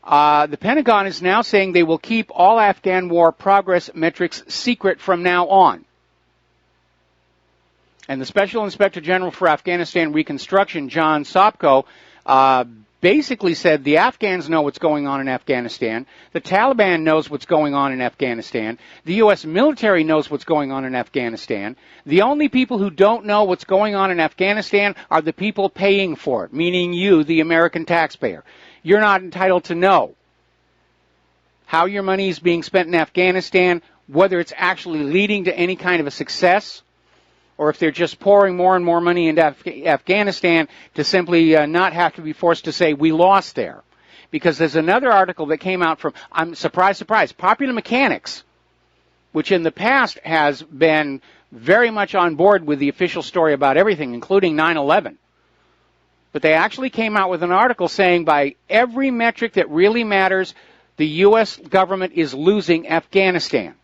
the Pentagon is now saying they will keep all Afghan war progress metrics secret from now on. And the Special Inspector General for Afghanistan Reconstruction, John Sopko, basically said the Afghans know what's going on in Afghanistan, the Taliban knows what's going on in Afghanistan, the U.S. military knows what's going on in Afghanistan. The only people who don't know what's going on in Afghanistan are the people paying for it, meaning you, the American taxpayer. You're not entitled to know how your money is being spent in Afghanistan, whether it's actually leading to any kind of a success, or if they're just pouring more and more money into Afghanistan to simply not have to be forced to say, we lost there. Because there's another article that came out from, surprise, Popular Mechanics, which in the past has been very much on board with the official story about everything, including 9/11. But they actually came out with an article saying by every metric that really matters, the U.S. government is losing Afghanistan.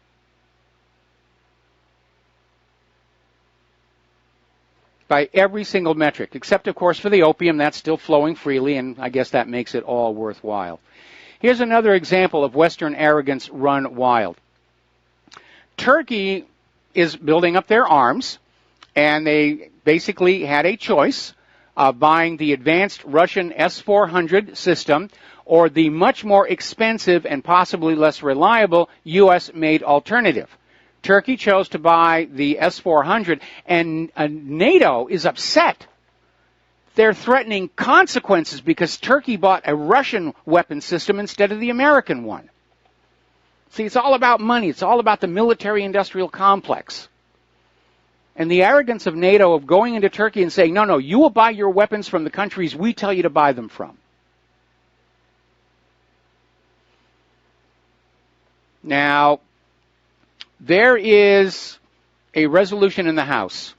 By every single metric, except, of course, for the opium. That's still flowing freely, and I guess that makes it all worthwhile. Here's another example of Western arrogance run wild. Turkey is building up their arms, and they basically had a choice of buying the advanced Russian S-400 system or the much more expensive and possibly less reliable U.S.-made alternative. Turkey chose to buy the S-400, and NATO is upset. They're threatening consequences because Turkey bought a Russian weapon system instead of the American one. See, it's all about money. It's all about the military-industrial complex. And the arrogance of NATO of going into Turkey and saying, no, you will buy your weapons from the countries we tell you to buy them from. Now, there is a resolution in the House,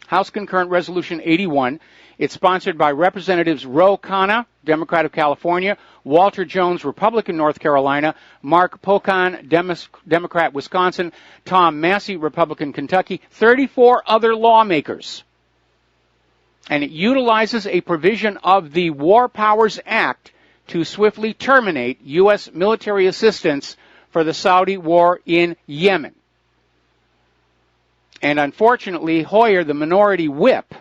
House Concurrent Resolution 81. It's sponsored by Representatives Ro Khanna, Democrat of California, Walter Jones, Republican, North Carolina, Mark Pocan, Democrat, Wisconsin, Tom Massey, Republican, Kentucky, 34 other lawmakers. And it utilizes a provision of the War Powers Act to swiftly terminate U.S. military assistance for the Saudi war in Yemen. And unfortunately, Hoyer, the minority whip,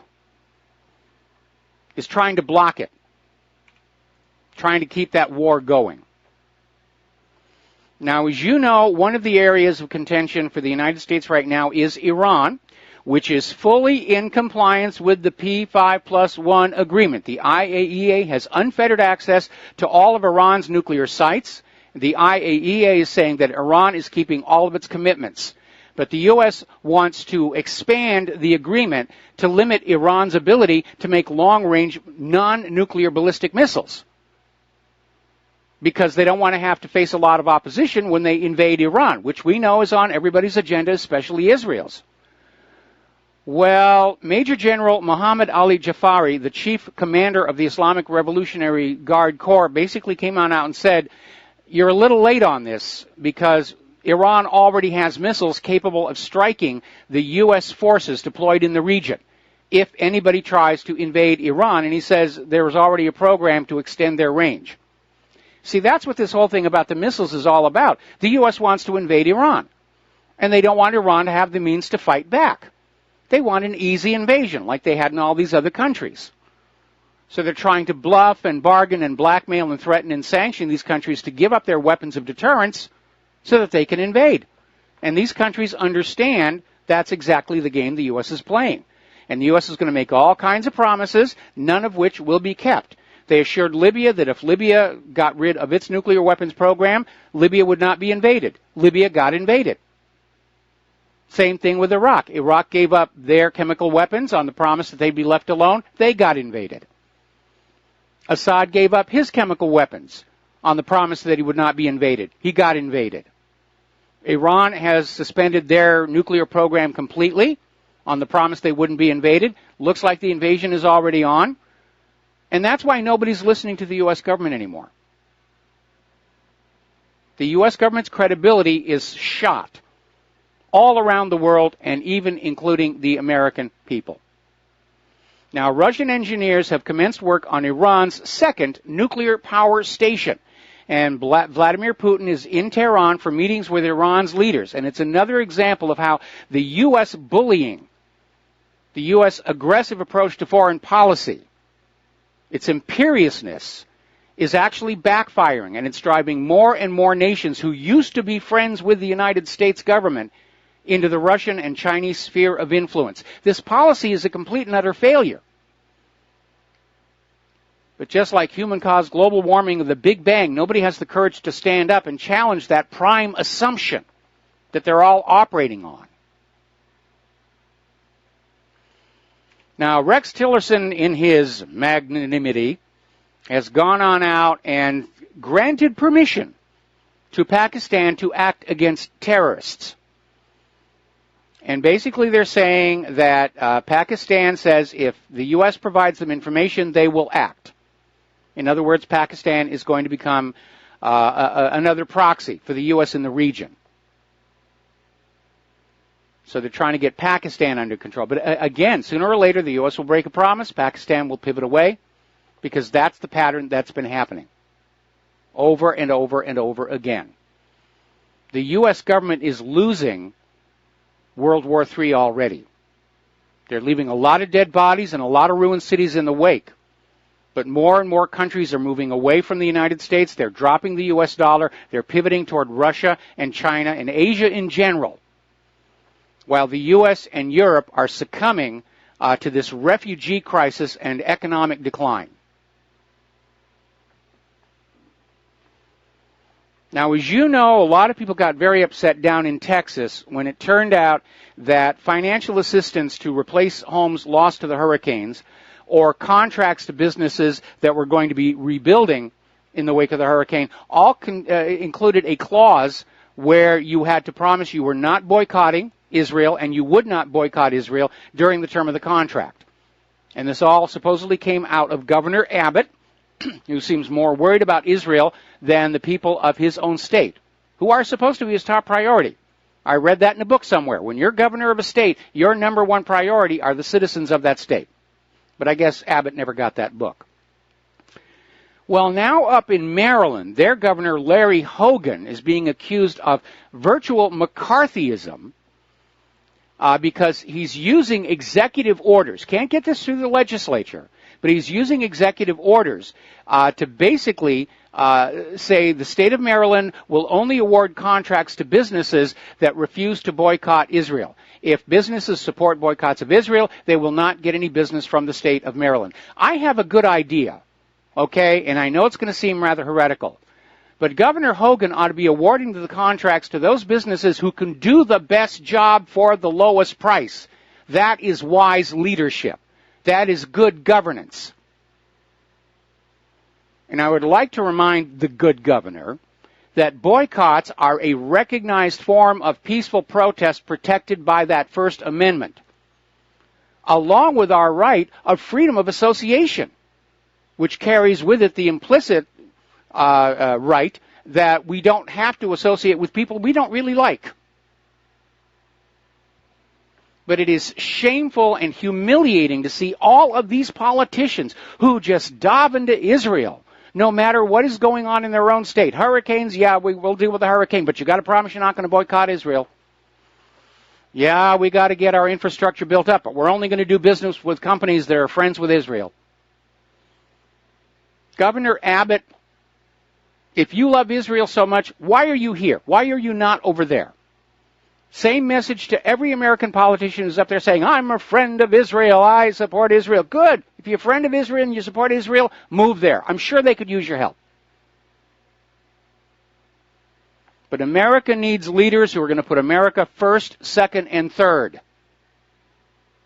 is trying to block it, trying to keep that war going. Now, as you know, one of the areas of contention for the United States right now is Iran, which is fully in compliance with the P5+1 agreement. The IAEA has unfettered access to all of Iran's nuclear sites. The IAEA is saying that Iran is keeping all of its commitments. But the U.S. wants to expand the agreement to limit Iran's ability to make long-range non-nuclear ballistic missiles, because they don't want to have to face a lot of opposition when they invade Iran, which we know is on everybody's agenda, especially Israel's. Well, Major General Muhammad Ali Jafari, the chief commander of the Islamic Revolutionary Guard Corps, basically came on out and said, you're a little late on this because Iran already has missiles capable of striking the U.S. forces deployed in the region if anybody tries to invade Iran. And he says there is already a program to extend their range. See, that's what this whole thing about the missiles is all about. The U.S. wants to invade Iran, and they don't want Iran to have the means to fight back. They want an easy invasion like they had in all these other countries. So they're trying to bluff and bargain and blackmail and threaten and sanction these countries to give up their weapons of deterrence so that they can invade. And these countries understand that's exactly the game the U.S. is playing. And the U.S. is going to make all kinds of promises, none of which will be kept. They assured Libya that if Libya got rid of its nuclear weapons program, Libya would not be invaded. Libya got invaded. Same thing with Iraq. Iraq gave up their chemical weapons on the promise that they'd be left alone. They got invaded. Assad gave up his chemical weapons on the promise that he would not be invaded. He got invaded. Iran has suspended their nuclear program completely on the promise they wouldn't be invaded. Looks like the invasion is already on. And that's why nobody's listening to the U.S. government anymore. The U.S. government's credibility is shot all around the world, and even including the American people. Now, Russian engineers have commenced work on Iran's second nuclear power station. And Vladimir Putin is in Tehran for meetings with Iran's leaders. And it's another example of how the U.S. bullying, the U.S. aggressive approach to foreign policy, its imperiousness, is actually backfiring, and it's driving more and more nations who used to be friends with the United States government into the Russian and Chinese sphere of influence. This policy is a complete and utter failure. But just like human-caused global warming of the Big Bang, nobody has the courage to stand up and challenge that prime assumption that they're all operating on. Now, Rex Tillerson, in his magnanimity, has gone on out and granted permission to Pakistan to act against terrorists. And basically they're saying that Pakistan says if the U.S. provides them information, they will act. In other words, Pakistan is going to become another proxy for the U.S. in the region. So they're trying to get Pakistan under control. But again, sooner or later, the U.S. will break a promise. Pakistan will pivot away, because that's the pattern that's been happening over and over and over again. The U.S. government is losing World War III already. They're leaving a lot of dead bodies and a lot of ruined cities in the wake. But more and more countries are moving away from the United States. They're dropping the U.S. dollar. They're pivoting toward Russia and China and Asia in general, while the U.S. and Europe are succumbing to this refugee crisis and economic decline. Now, as you know, a lot of people got very upset down in Texas when it turned out that financial assistance to replace homes lost to the hurricanes, or contracts to businesses that were going to be rebuilding in the wake of the hurricane, all included a clause where you had to promise you were not boycotting Israel and you would not boycott Israel during the term of the contract. And this all supposedly came out of Governor Abbott, who seems more worried about Israel than the people of his own state, who are supposed to be his top priority. I read that in a book somewhere. When you're governor of a state, your number one priority are the citizens of that state. But I guess Abbott never got that book. Well, now up in Maryland, their governor, Larry Hogan, is being accused of virtual McCarthyism because he's using executive orders. Can't get this through the legislature, but he's using executive orders to basically say the state of Maryland will only award contracts to businesses that refuse to boycott Israel. If businesses support boycotts of Israel, they will not get any business from the state of Maryland. I have a good idea, okay, and I know it's going to seem rather heretical, but Governor Hogan ought to be awarding the contracts to those businesses who can do the best job for the lowest price. That is wise leadership. That is good governance. And I would like to remind the good governor that boycotts are a recognized form of peaceful protest protected by that First Amendment, along with our right of freedom of association, which carries with it the implicit right that we don't have to associate with people we don't really like. But it is shameful and humiliating to see all of these politicians who just dive into Israel, no matter what is going on in their own state. Hurricanes, yeah, we will deal with the hurricane, but you got to promise you're not going to boycott Israel. Yeah, we got to get our infrastructure built up, but we're only going to do business with companies that are friends with Israel. Governor Abbott, if you love Israel so much, why are you here? Why are you not over there? Same message to every American politician who's up there saying, I'm a friend of Israel, I support Israel. Good. If you're a friend of Israel and you support Israel, move there. I'm sure they could use your help. But America needs leaders who are going to put America first, second, and third.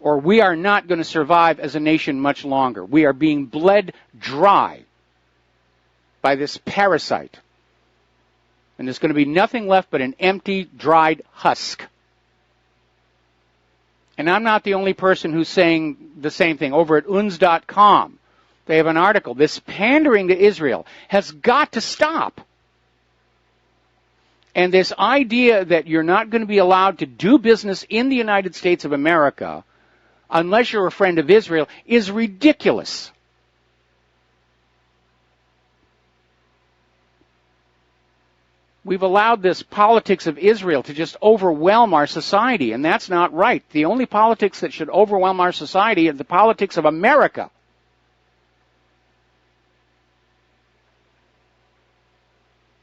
Or we are not going to survive as a nation much longer. We are being bled dry by this parasite. And there's going to be nothing left but an empty, dried husk. And I'm not the only person who's saying the same thing. Over at UNS.com, they have an article. This pandering to Israel has got to stop. And this idea that you're not going to be allowed to do business in the United States of America unless you're a friend of Israel is ridiculous. We've allowed this politics of Israel to just overwhelm our society, and that's not right. The only politics that should overwhelm our society are the politics of America.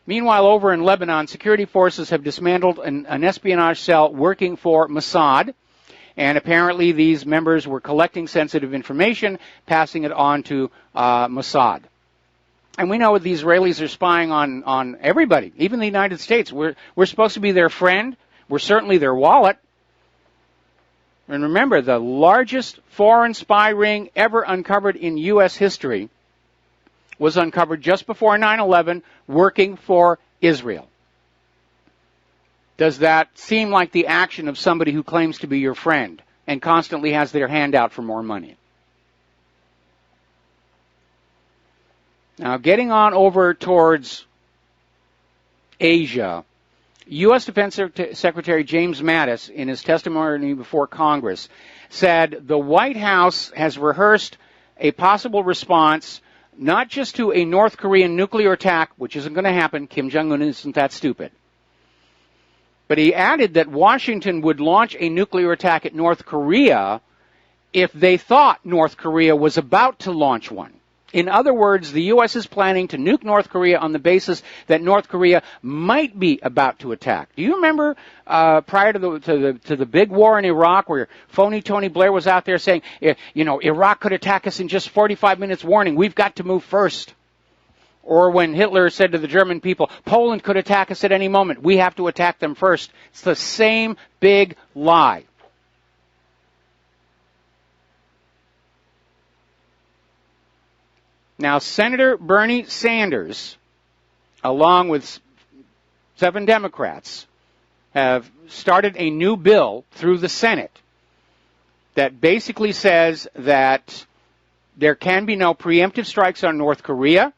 Meanwhile, over in Lebanon, security forces have dismantled an espionage cell working for Mossad, and apparently these members were collecting sensitive information, passing it on to Mossad. And we know the Israelis are spying on everybody, even the United States. We're supposed to be their friend. We're certainly their wallet. And remember, the largest foreign spy ring ever uncovered in U.S. history was uncovered just before 9/11, working for Israel. Does that seem like the action of somebody who claims to be your friend and constantly has their hand out for more money? Now, getting on over towards Asia, U.S. Defense Secretary James Mattis, in his testimony before Congress, said the White House has rehearsed a possible response not just to a North Korean nuclear attack, which isn't going to happen. Kim Jong-un isn't that stupid. But he added that Washington would launch a nuclear attack at North Korea if they thought North Korea was about to launch one. In other words, the U.S. is planning to nuke North Korea on the basis that North Korea might be about to attack. Do you remember prior to the big war in Iraq, where phony Tony Blair was out there saying, Iraq could attack us in just 45 minutes warning. We've got to move first. Or when Hitler said to the German people, Poland could attack us at any moment. We have to attack them first. It's the same big lie. Now, Senator Bernie Sanders, along with 7 Democrats, have started a new bill through the Senate that basically says that there can be no preemptive strikes on North Korea,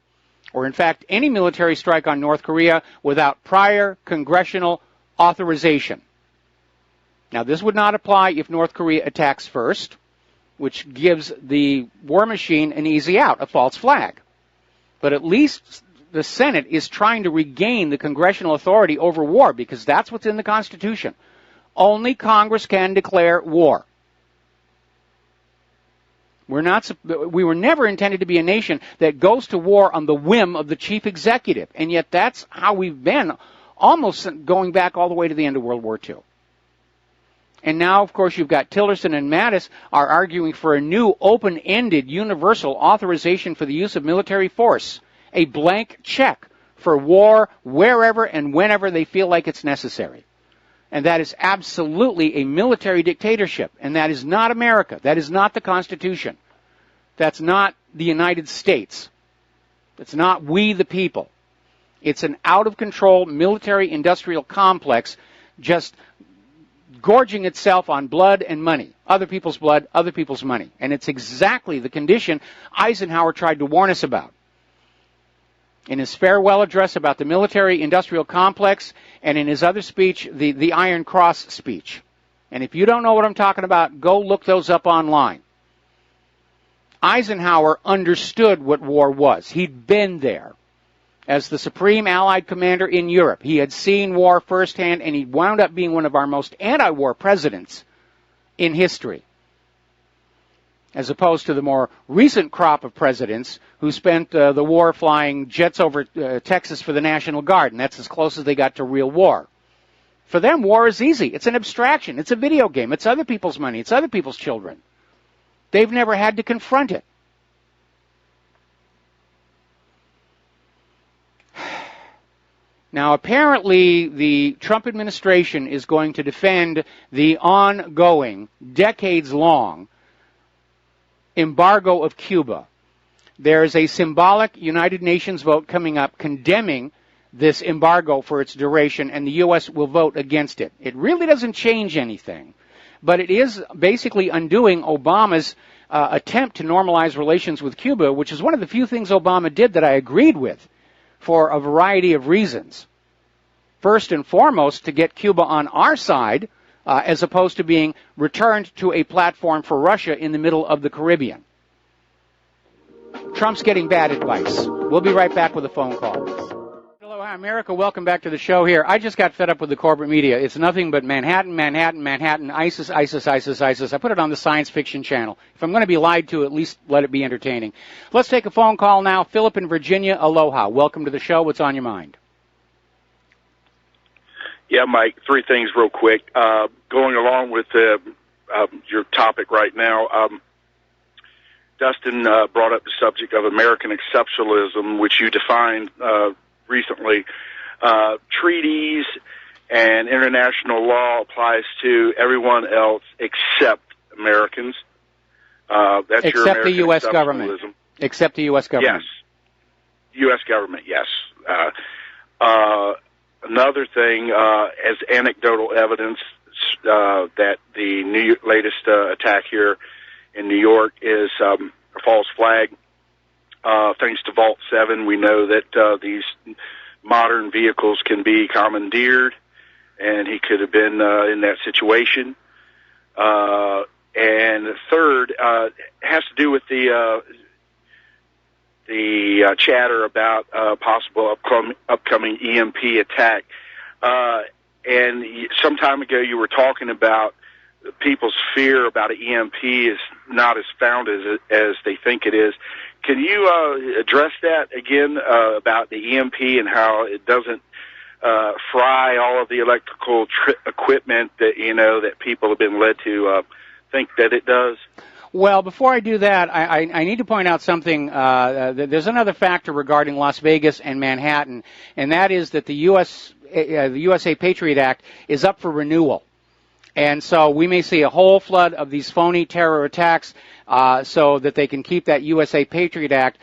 or in fact any military strike on North Korea without prior congressional authorization. Now, this would not apply if North Korea attacks first, which gives the war machine an easy out, a false flag. But at least the Senate is trying to regain the congressional authority over war, because that's what's in the Constitution. Only Congress can declare war. We were never intended to be a nation that goes to war on the whim of the chief executive, and yet that's how we've been, almost going back all the way to the end of World War II. And now, of course, you've got Tillerson and Mattis are arguing for a new open-ended universal authorization for the use of military force, a blank check for war wherever and whenever they feel like it's necessary. And that is absolutely a military dictatorship, and that is not America. That is not the Constitution. That's not the United States. That's not we the people. It's an out-of-control military-industrial complex just gorging itself on blood and money. Other people's blood, other people's money. And it's exactly the condition Eisenhower tried to warn us about in his farewell address about the military-industrial complex, and in his other speech, the Iron Cross speech. And if you don't know what I'm talking about, go look those up online. Eisenhower understood what war was. He'd been there. As the supreme Allied commander in Europe, he had seen war firsthand, and he wound up being one of our most anti-war presidents in history, as opposed to the more recent crop of presidents who spent the war flying jets over Texas for the National Guard, and that's as close as they got to real war. For them, war is easy. It's an abstraction. It's a video game. It's other people's money. It's other people's children. They've never had to confront it. Now, apparently, the Trump administration is going to defend the ongoing, decades-long embargo of Cuba. There is a symbolic United Nations vote coming up condemning this embargo for its duration, and the U.S. will vote against it. It really doesn't change anything, but it is basically undoing Obama's attempt to normalize relations with Cuba, which is one of the few things Obama did that I agreed with, for a variety of reasons. First and foremost, to get Cuba on our side, as opposed to being returned to a platform for Russia in the middle of the Caribbean. Trump's getting bad advice. We'll be right back with a phone call. Hello, hi, America. Welcome back to the show here. I just got fed up with the corporate media. It's nothing but Manhattan, Manhattan, Manhattan, ISIS, ISIS, ISIS, ISIS. I put it on the science fiction channel. If I'm going to be lied to, at least let it be entertaining. Let's take a phone call now. Philip in Virginia, aloha. Welcome to the show. What's on your mind? Yeah, Mike, three things real quick. Going along with your topic right now, Dustin brought up the subject of American exceptionalism, which you defined recently. Treaties and international law applies to everyone else except Americans. That's except your American the U.S. exceptionalism. government. Except the U.S. government. Yes. U.S. government, yes. Another thing, as anecdotal evidence, that the latest attack here in New York is a false flag. Thanks to Vault 7, we know that these modern vehicles can be commandeered, and he could have been in that situation. And the third has to do with the chatter about possible upcoming EMP attack. And some time ago you were talking about people's fear about an EMP is not as founded as they think it is. Can you address that again about the EMP and how it doesn't fry all of the electrical equipment that that people have been led to think that it does? Well, before I do that, I need to point out something. There's another factor regarding Las Vegas and Manhattan, and that is that the USA Patriot Act is up for renewal. And so we may see a whole flood of these phony terror attacks so that they can keep that USA Patriot Act,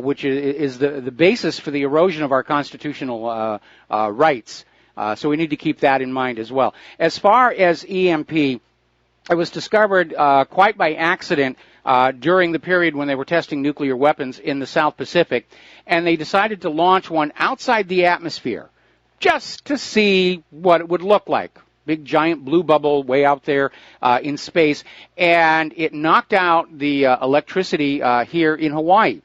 which is the basis for the erosion of our constitutional rights. So we need to keep that in mind as well. As far as EMP, it was discovered quite by accident during the period when they were testing nuclear weapons in the South Pacific, and they decided to launch one outside the atmosphere just to see what it would look like. Big giant blue bubble way out there in space, and it knocked out the electricity here in Hawaii.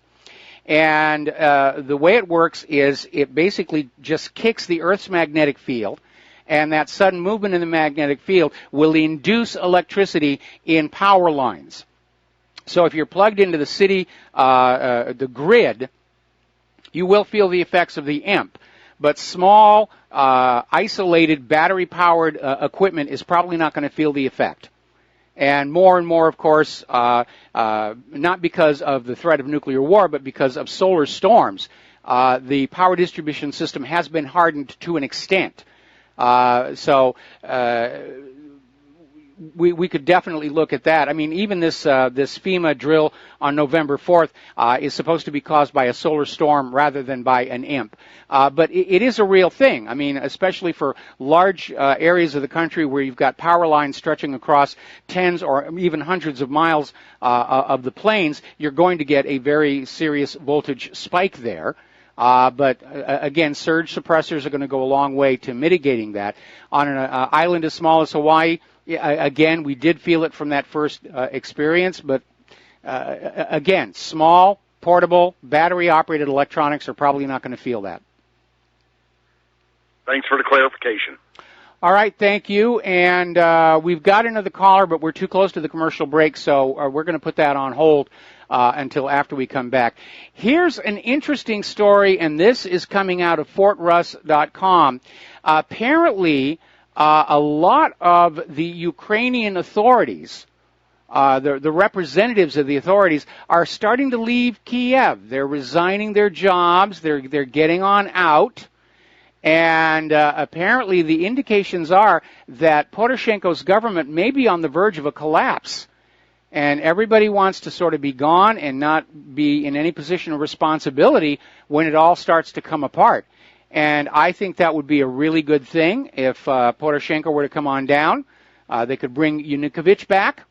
And the way it works is it basically just kicks the Earth's magnetic field, and that sudden movement in the magnetic field will induce electricity in power lines. So if you're plugged into the city, the grid, you will feel the effects of the EMP. But small, isolated, battery-powered equipment is probably not going to feel the effect. And more, of course, not because of the threat of nuclear war, but because of solar storms. The power distribution system has been hardened to an extent. So we could definitely look at that. I mean, even this FEMA drill on November 4th is supposed to be caused by a solar storm rather than by an EMP. But it is a real thing. I mean, especially for large areas of the country where you've got power lines stretching across tens or even hundreds of miles of the plains, you're going to get a very serious voltage spike there. But again, surge suppressors are going to go a long way to mitigating that. On an island as small as Hawaii, again, we did feel it from that first experience, but again, small, portable, battery-operated electronics are probably not going to feel that. Thanks for the clarification. All right, thank you. And we've got another caller, but we're too close to the commercial break, so we're going to put that on hold until after we come back. Here's an interesting story, and this is coming out of FortRuss.com. Apparently, a lot of the Ukrainian authorities, the representatives of the authorities, are starting to leave Kiev. They're resigning their jobs. They're getting on out. And apparently the indications are that Poroshenko's government may be on the verge of a collapse. And everybody wants to sort of be gone and not be in any position of responsibility when it all starts to come apart. And I think that would be a really good thing if Poroshenko were to come on down. They could bring Yanukovych back,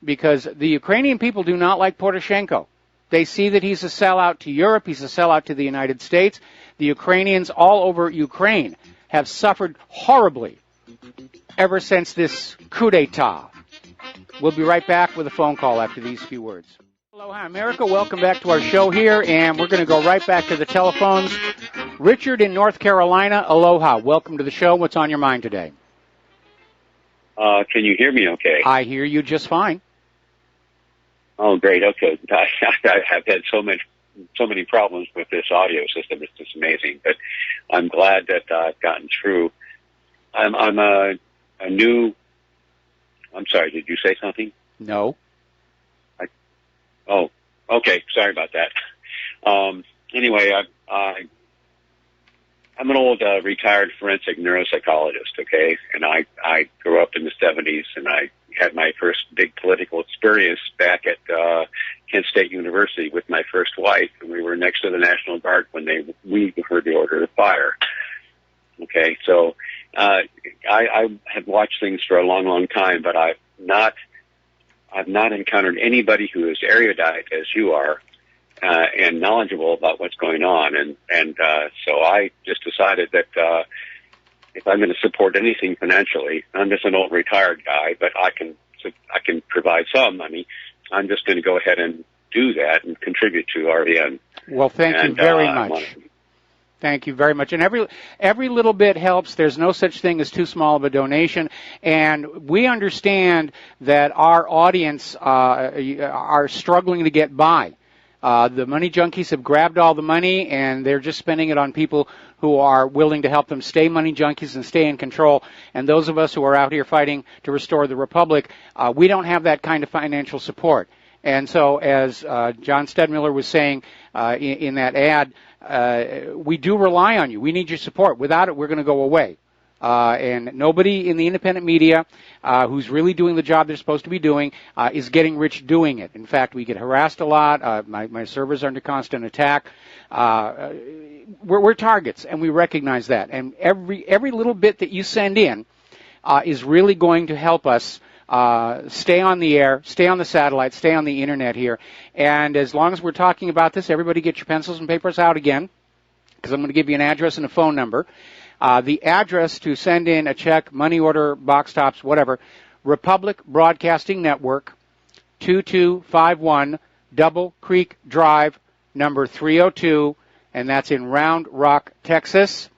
because the Ukrainian people do not like Poroshenko. They see that he's a sellout to Europe, he's a sellout to the United States. The Ukrainians all over Ukraine have suffered horribly ever since this coup d'etat. We'll be right back with a phone call after these few words. Aloha, America. Welcome back to our show here, and we're going to go right back to the telephones. Richard in North Carolina, aloha. Welcome to the show. What's on your mind today? Can you hear me okay? I hear you just fine. Oh, great. Okay. I have had so many problems with this audio system. It's just amazing. But I'm glad that I've gotten through. I'm a new. I'm sorry. Did you say something? No. Oh, okay. Sorry about that. Anyway, I'm an old retired forensic neuropsychologist. Okay, and I grew up in the '70s, and I had my first big political experience back at Kent State University with my first wife, and we were next to the National Guard when we heard the order to fire. Okay, so I have watched things for a long, long time, but I've not encountered anybody who is erudite as you are and knowledgeable about what's going on, and so I just decided that if I'm going to support anything financially, I'm just an old retired guy, but I can provide some money. I'm just going to go ahead and do that and contribute to RVN. Well, thank you very much. Thank you very much. And every little bit helps. There's no such thing as too small of a donation. And we understand that our audience are struggling to get by. The money junkies have grabbed all the money, and they're just spending it on people who are willing to help them stay money junkies and stay in control. And those of us who are out here fighting to restore the republic, we don't have that kind of financial support. And so, as John Stedmiller was saying in that ad, we do rely on you. We need your support. Without it, we're going to go away. And nobody in the independent media who's really doing the job they're supposed to be doing is getting rich doing it. In fact, we get harassed a lot. My servers are under constant attack. We're targets, and we recognize that. And every little bit that you send in is really going to help us stay on the air, stay on the satellite, stay on the internet here. And as long as we're talking about this, everybody get your pencils and papers out again, because I'm going to give you an address and a phone number. The address to send in a check, money order, box tops, whatever, Republic Broadcasting Network, 2251 Double Creek Drive, number 302, and that's in Round Rock, Texas.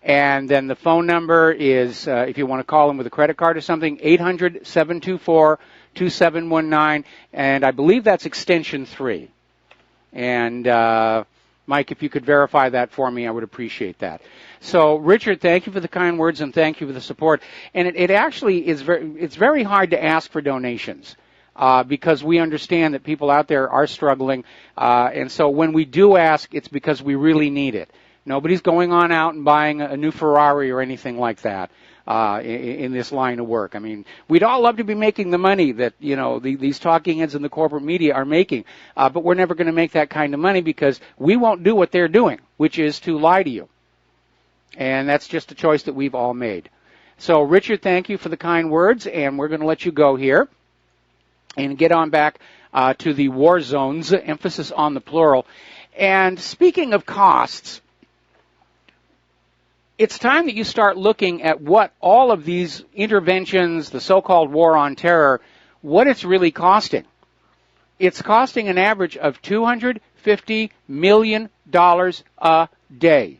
And then the phone number is, if you want to call them with a credit card or something, 800-724-2719, and I believe that's extension 3. And Mike, if you could verify that for me, I would appreciate that. So, Richard, thank you for the kind words and thank you for the support. And it actually is it's very hard to ask for donations because we understand that people out there are struggling. And so when we do ask, it's because we really need it. Nobody's going on out and buying a new Ferrari or anything like that in this line of work. I mean, we'd all love to be making the money that, these talking heads in the corporate media are making, but we're never going to make that kind of money because we won't do what they're doing, which is to lie to you. And that's just a choice that we've all made. So, Richard, thank you for the kind words, and we're going to let you go here and get on back to the war zones, emphasis on the plural. And speaking of costs, it's time that you start looking at what all of these interventions, the so-called war on terror, what it's really costing. It's costing an average of $250 million a day.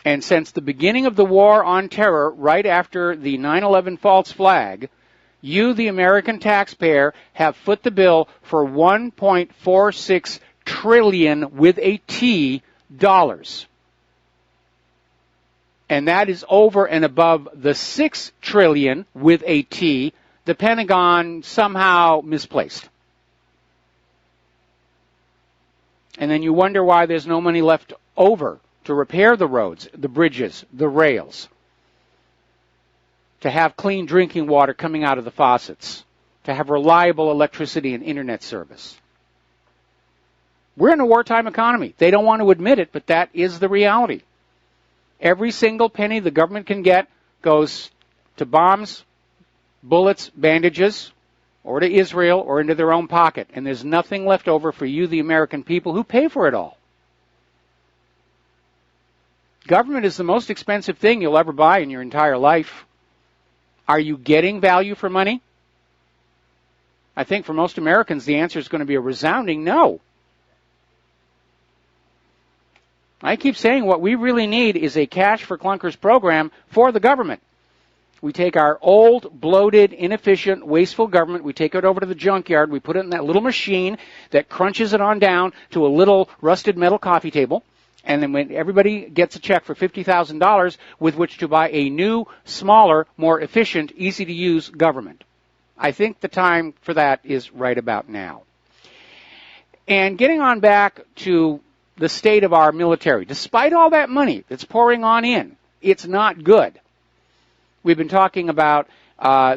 And since the beginning of the war on terror, right after the 9/11 false flag, you, the American taxpayer, have foot the bill for $1.46 trillion with a T dollars. And that is over and above the $6 trillion with a T the Pentagon somehow misplaced. And then you wonder why there's no money left over to repair the roads, the bridges, the rails, to have clean drinking water coming out of the faucets, to have reliable electricity and internet service. We're in a wartime economy. They don't want to admit it, but that is the reality. Every single penny the government can get goes to bombs, bullets, bandages, or to Israel, or into their own pocket. And there's nothing left over for you, the American people, who pay for it all. Government is the most expensive thing you'll ever buy in your entire life. Are you getting value for money? I think for most Americans, the answer is going to be a resounding no. I keep saying what we really need is a cash for clunkers program for the government. We take our old, bloated, inefficient, wasteful government, we take it over to the junkyard, we put it in that little machine that crunches it on down to a little rusted metal coffee table, And then when everybody gets a check for $50,000 with which to buy a new, smaller, more efficient, easy-to-use government. I think the time for that is right about now. And getting on back to the state of our military, despite all that money that's pouring on in, it's not good. We've been talking about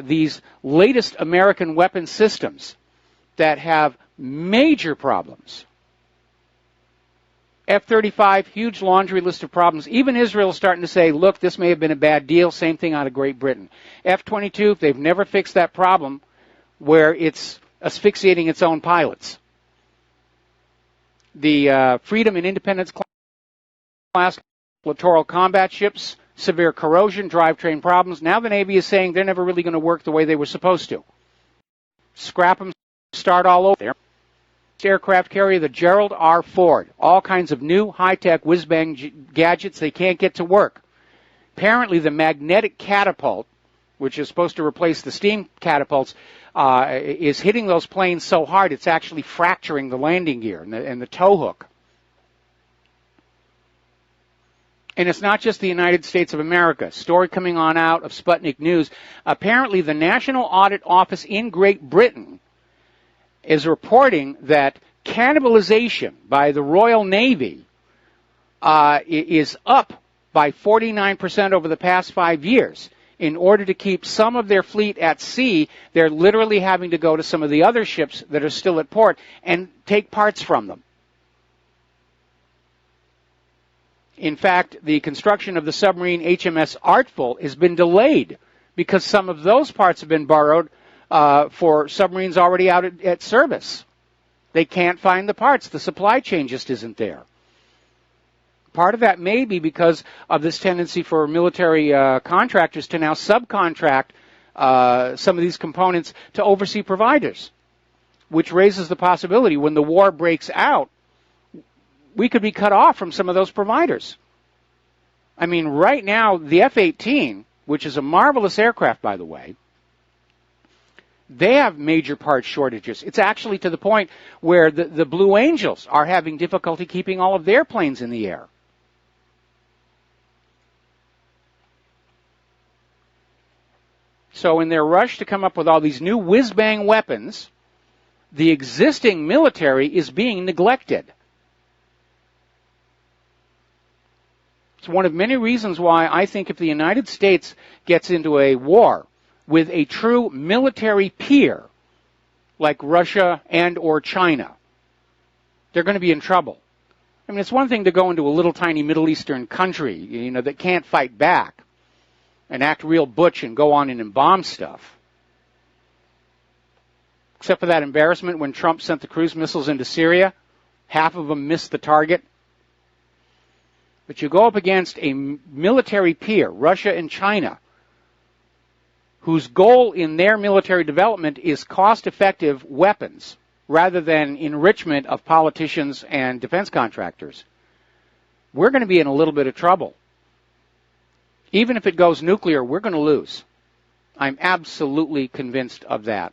these latest American weapon systems that have major problems. F-35, huge laundry list of problems. Even Israel is starting to say, look, this may have been a bad deal. Same thing out of Great Britain. F-22, they've never fixed that problem where it's asphyxiating its own pilots. The Freedom and Independence class littoral combat ships, severe corrosion, drivetrain problems. Now the Navy is saying they're never really going to work the way they were supposed to. Scrap them, start all over there. Aircraft carrier, the Gerald R. Ford. All kinds of new high-tech whiz-bang gadgets they can't get to work. Apparently the magnetic catapult, which is supposed to replace the steam catapults, is hitting those planes so hard it's actually fracturing the landing gear and the tow hook. And it's not just the United States of America. Story coming on out of Sputnik News. Apparently the National Audit Office in Great Britain is reporting that cannibalization by the Royal Navy is up by 49% over the past 5 years. In order to keep some of their fleet at sea, they're literally having to go to some of the other ships that are still at port and take parts from them. In fact, the construction of the submarine HMS Artful has been delayed because some of those parts have been borrowed for submarines already out at service. They can't find the parts. The supply chain just isn't there. Part of that may be because of this tendency for military contractors to now subcontract some of these components to overseas providers, which raises the possibility when the war breaks out, we could be cut off from some of those providers. I mean, right now, the F-18, which is a marvelous aircraft, by the way, they have major part shortages. It's actually to the point where the Blue Angels are having difficulty keeping all of their planes in the air. So in their rush to come up with all these new whiz-bang weapons, the existing military is being neglected. It's one of many reasons why I think if the United States gets into a war with a true military peer like Russia and or China, they're going to be in trouble. I mean, it's one thing to go into a little tiny Middle Eastern country, that can't fight back and act real butch and go on and bomb stuff. Except for that embarrassment when Trump sent the cruise missiles into Syria. Half of them missed the target. But you go up against a military peer, Russia and China, whose goal in their military development is cost-effective weapons rather than enrichment of politicians and defense contractors. We're going to be in a little bit of trouble. Even if it goes nuclear, we're going to lose. I'm absolutely convinced of that.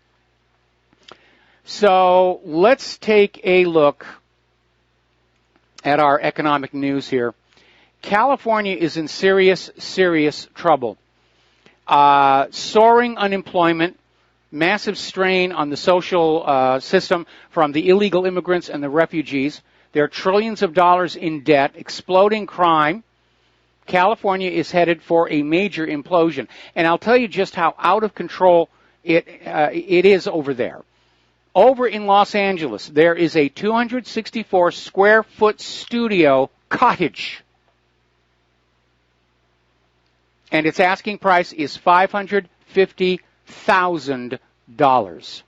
So let's take a look at our economic news here. California is in serious, serious trouble. Soaring unemployment, massive strain on the social system from the illegal immigrants and the refugees. There are trillions of dollars in debt, exploding crime. California is headed for a major implosion. And I'll tell you just how out of control it is over there. Over in Los Angeles, there is a 264 square foot studio cottage. And its asking price is $550,000.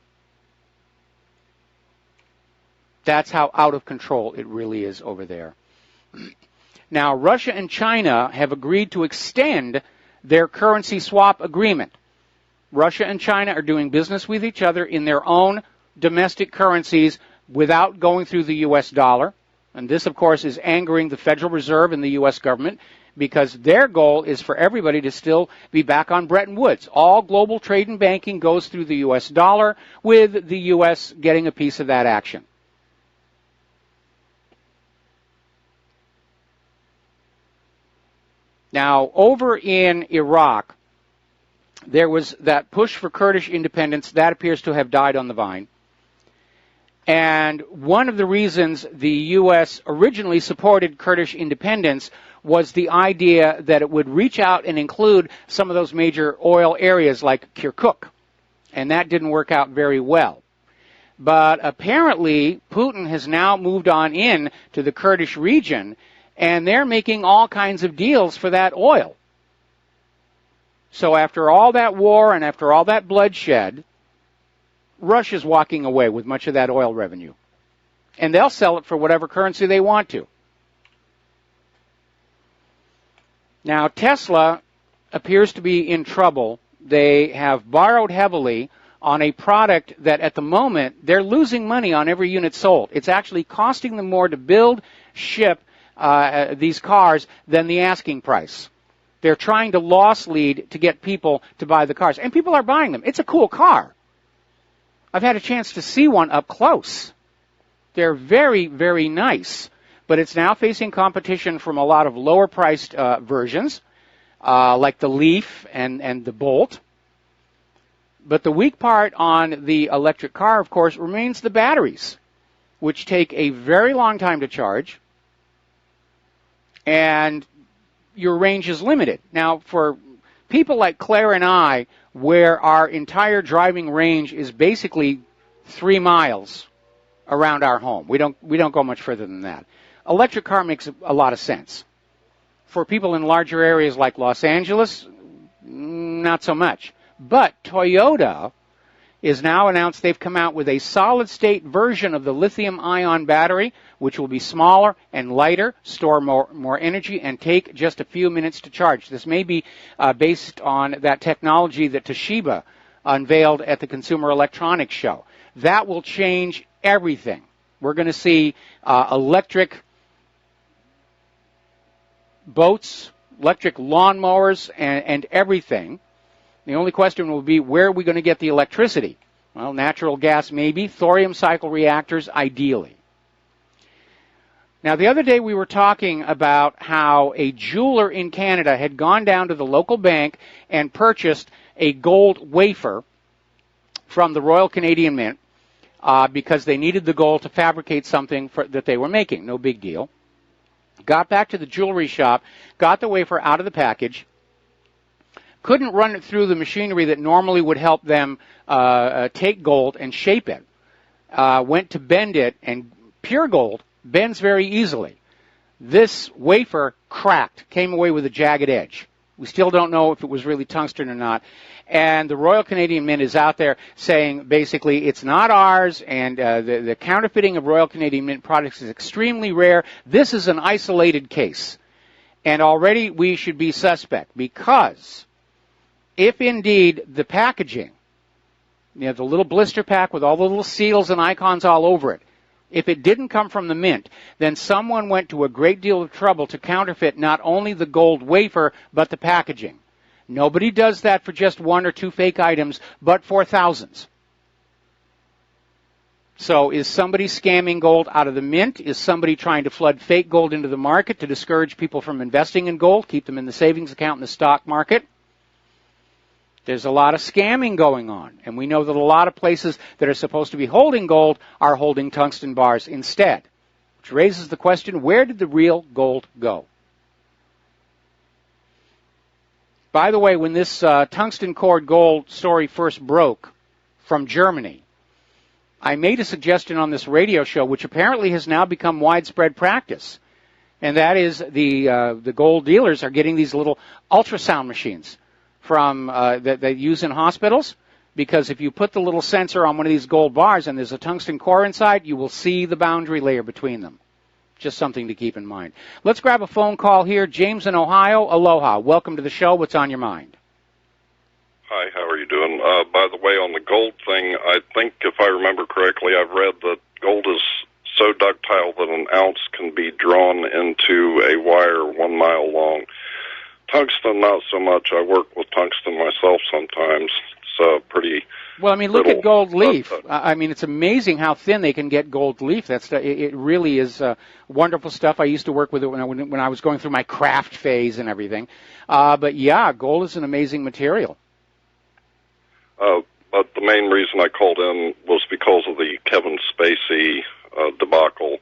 That's how out of control it really is over there. Now, Russia and China have agreed to extend their currency swap agreement. Russia and China are doing business with each other in their own domestic currencies without going through the U.S. dollar. And this, of course, is angering the Federal Reserve and the U.S. government because their goal is for everybody to still be back on Bretton Woods. All global trade and banking goes through the U.S. dollar, with the U.S. getting a piece of that action. Now, over in Iraq, there was that push for Kurdish independence. That appears to have died on the vine. And one of the reasons the U.S. originally supported Kurdish independence was the idea that it would reach out and include some of those major oil areas like Kirkuk. And that didn't work out very well. But apparently, Putin has now moved on in to the Kurdish region, and they're making all kinds of deals for that oil. So after all that war and after all that bloodshed, Russia's walking away with much of that oil revenue. And they'll sell it for whatever currency they want to. Now, Tesla appears to be in trouble. They have borrowed heavily on a product that at the moment they're losing money on every unit sold. It's actually costing them more to build, ship these cars than the asking price. They're trying to loss lead to get people to buy the cars. And people are buying them. It's a cool car. I've had a chance to see one up close. They're very, very nice. But it's now facing competition from a lot of lower-priced versions, like the Leaf and the Bolt. But the weak part on the electric car, of course, remains the batteries, which take a very long time to charge, and your range is limited. Now, for people like Claire and I, where our entire driving range is basically 3 miles around our home, we don't go much further than that. Electric car makes a lot of sense. For people in larger areas like Los Angeles, not so much. But Toyota is now announced they've come out with a solid-state version of the lithium-ion battery, which will be smaller and lighter, store more energy, and take just a few minutes to charge. This may be based on that technology that Toshiba unveiled at the Consumer Electronics Show. That will change everything. We're going to see electric boats, electric lawnmowers, and everything. The only question will be, where are we going to get the electricity? Well, natural gas maybe, thorium cycle reactors ideally. Now, the other day we were talking about how a jeweler in Canada had gone down to the local bank and purchased a gold wafer from the Royal Canadian Mint because they needed the gold to fabricate something that they were making. No big deal. Got back to the jewelry shop, got the wafer out of the package, couldn't run it through the machinery that normally would help them take gold and shape it. Went to bend it, and pure gold bends very easily. This wafer cracked, came away with a jagged edge. We still don't know if it was really tungsten or not. And the Royal Canadian Mint is out there saying basically it's not ours, and the counterfeiting of Royal Canadian Mint products is extremely rare. This is an isolated case. And already we should be suspect, because if indeed the packaging, the little blister pack with all the little seals and icons all over it, if it didn't come from the mint, then someone went to a great deal of trouble to counterfeit not only the gold wafer, but the packaging. Nobody does that for just 1 or 2 fake items, but for thousands. So is somebody scamming gold out of the mint? Is somebody trying to flood fake gold into the market to discourage people from investing in gold, keep them in the savings account in the stock market? There's a lot of scamming going on, and we know that a lot of places that are supposed to be holding gold are holding tungsten bars instead, which raises the question, where did the real gold go? By the way, when this tungsten cord gold story first broke from Germany, I made a suggestion on this radio show, which apparently has now become widespread practice, and that is the gold dealers are getting these little ultrasound machines from that they use in hospitals, because if you put the little sensor on one of these gold bars and there's a tungsten core inside, you will see the boundary layer between them. Just something to keep in mind. Let's grab a phone call here. James in Ohio. Aloha. Welcome to the show. What's on your mind? Hi, how are you doing? By the way, on the gold thing, I think if I remember correctly, I've read that gold is so ductile that an ounce can be drawn into a wire 1 mile long. Tungsten, not so much. I work with tungsten myself sometimes. It's pretty Well, I mean, look at gold leaf. I mean, it's amazing how thin they can get gold leaf. It really is wonderful stuff. I used to work with it when I was going through my craft phase and everything. But yeah, gold is an amazing material. But the main reason I called in was because of the Kevin Spacey debacle.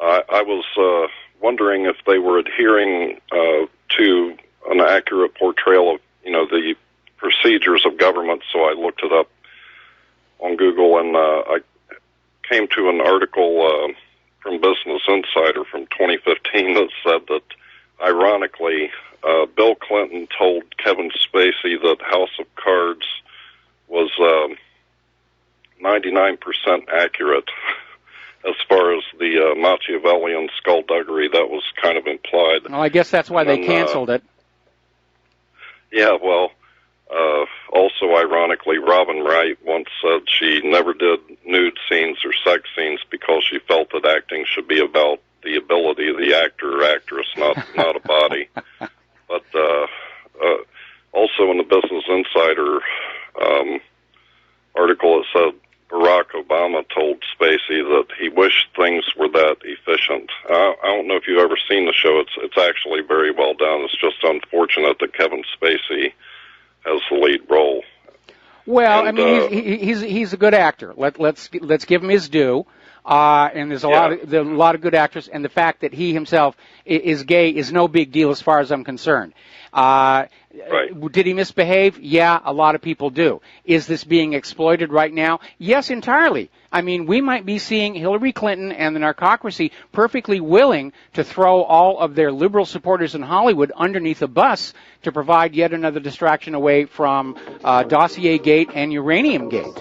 I was wondering if they were adhering to an accurate portrayal of, the procedures of government, so I looked it up on Google, and I came to an article from Business Insider from 2015 that said that, ironically, Bill Clinton told Kevin Spacey that House of Cards was 99% accurate as far as the Machiavellian skullduggery that was kind of implied. Well, I guess that's why they canceled it. Yeah, well, also ironically, Robin Wright once said she never did nude scenes or sex scenes because she felt that acting should be about the ability of the actor or actress, not a body. But also in the Business Insider article, it said Barack Obama told Spacey that he wished things were that efficient. I don't know if you've ever seen the show. It's actually very well done. It's just unfortunate that Kevin Spacey has the lead role. Well, I mean, he's a good actor. Let's give him his due. And there's a lot of good actors, and the fact that he himself is gay is no big deal as far as I'm concerned. Right. Did he misbehave? Yeah, a lot of people do. Is this being exploited right now? Yes, entirely. I mean, we might be seeing Hillary Clinton and the narcocracy perfectly willing to throw all of their liberal supporters in Hollywood underneath a bus to provide yet another distraction away from Dossier Gate and Uranium Gate.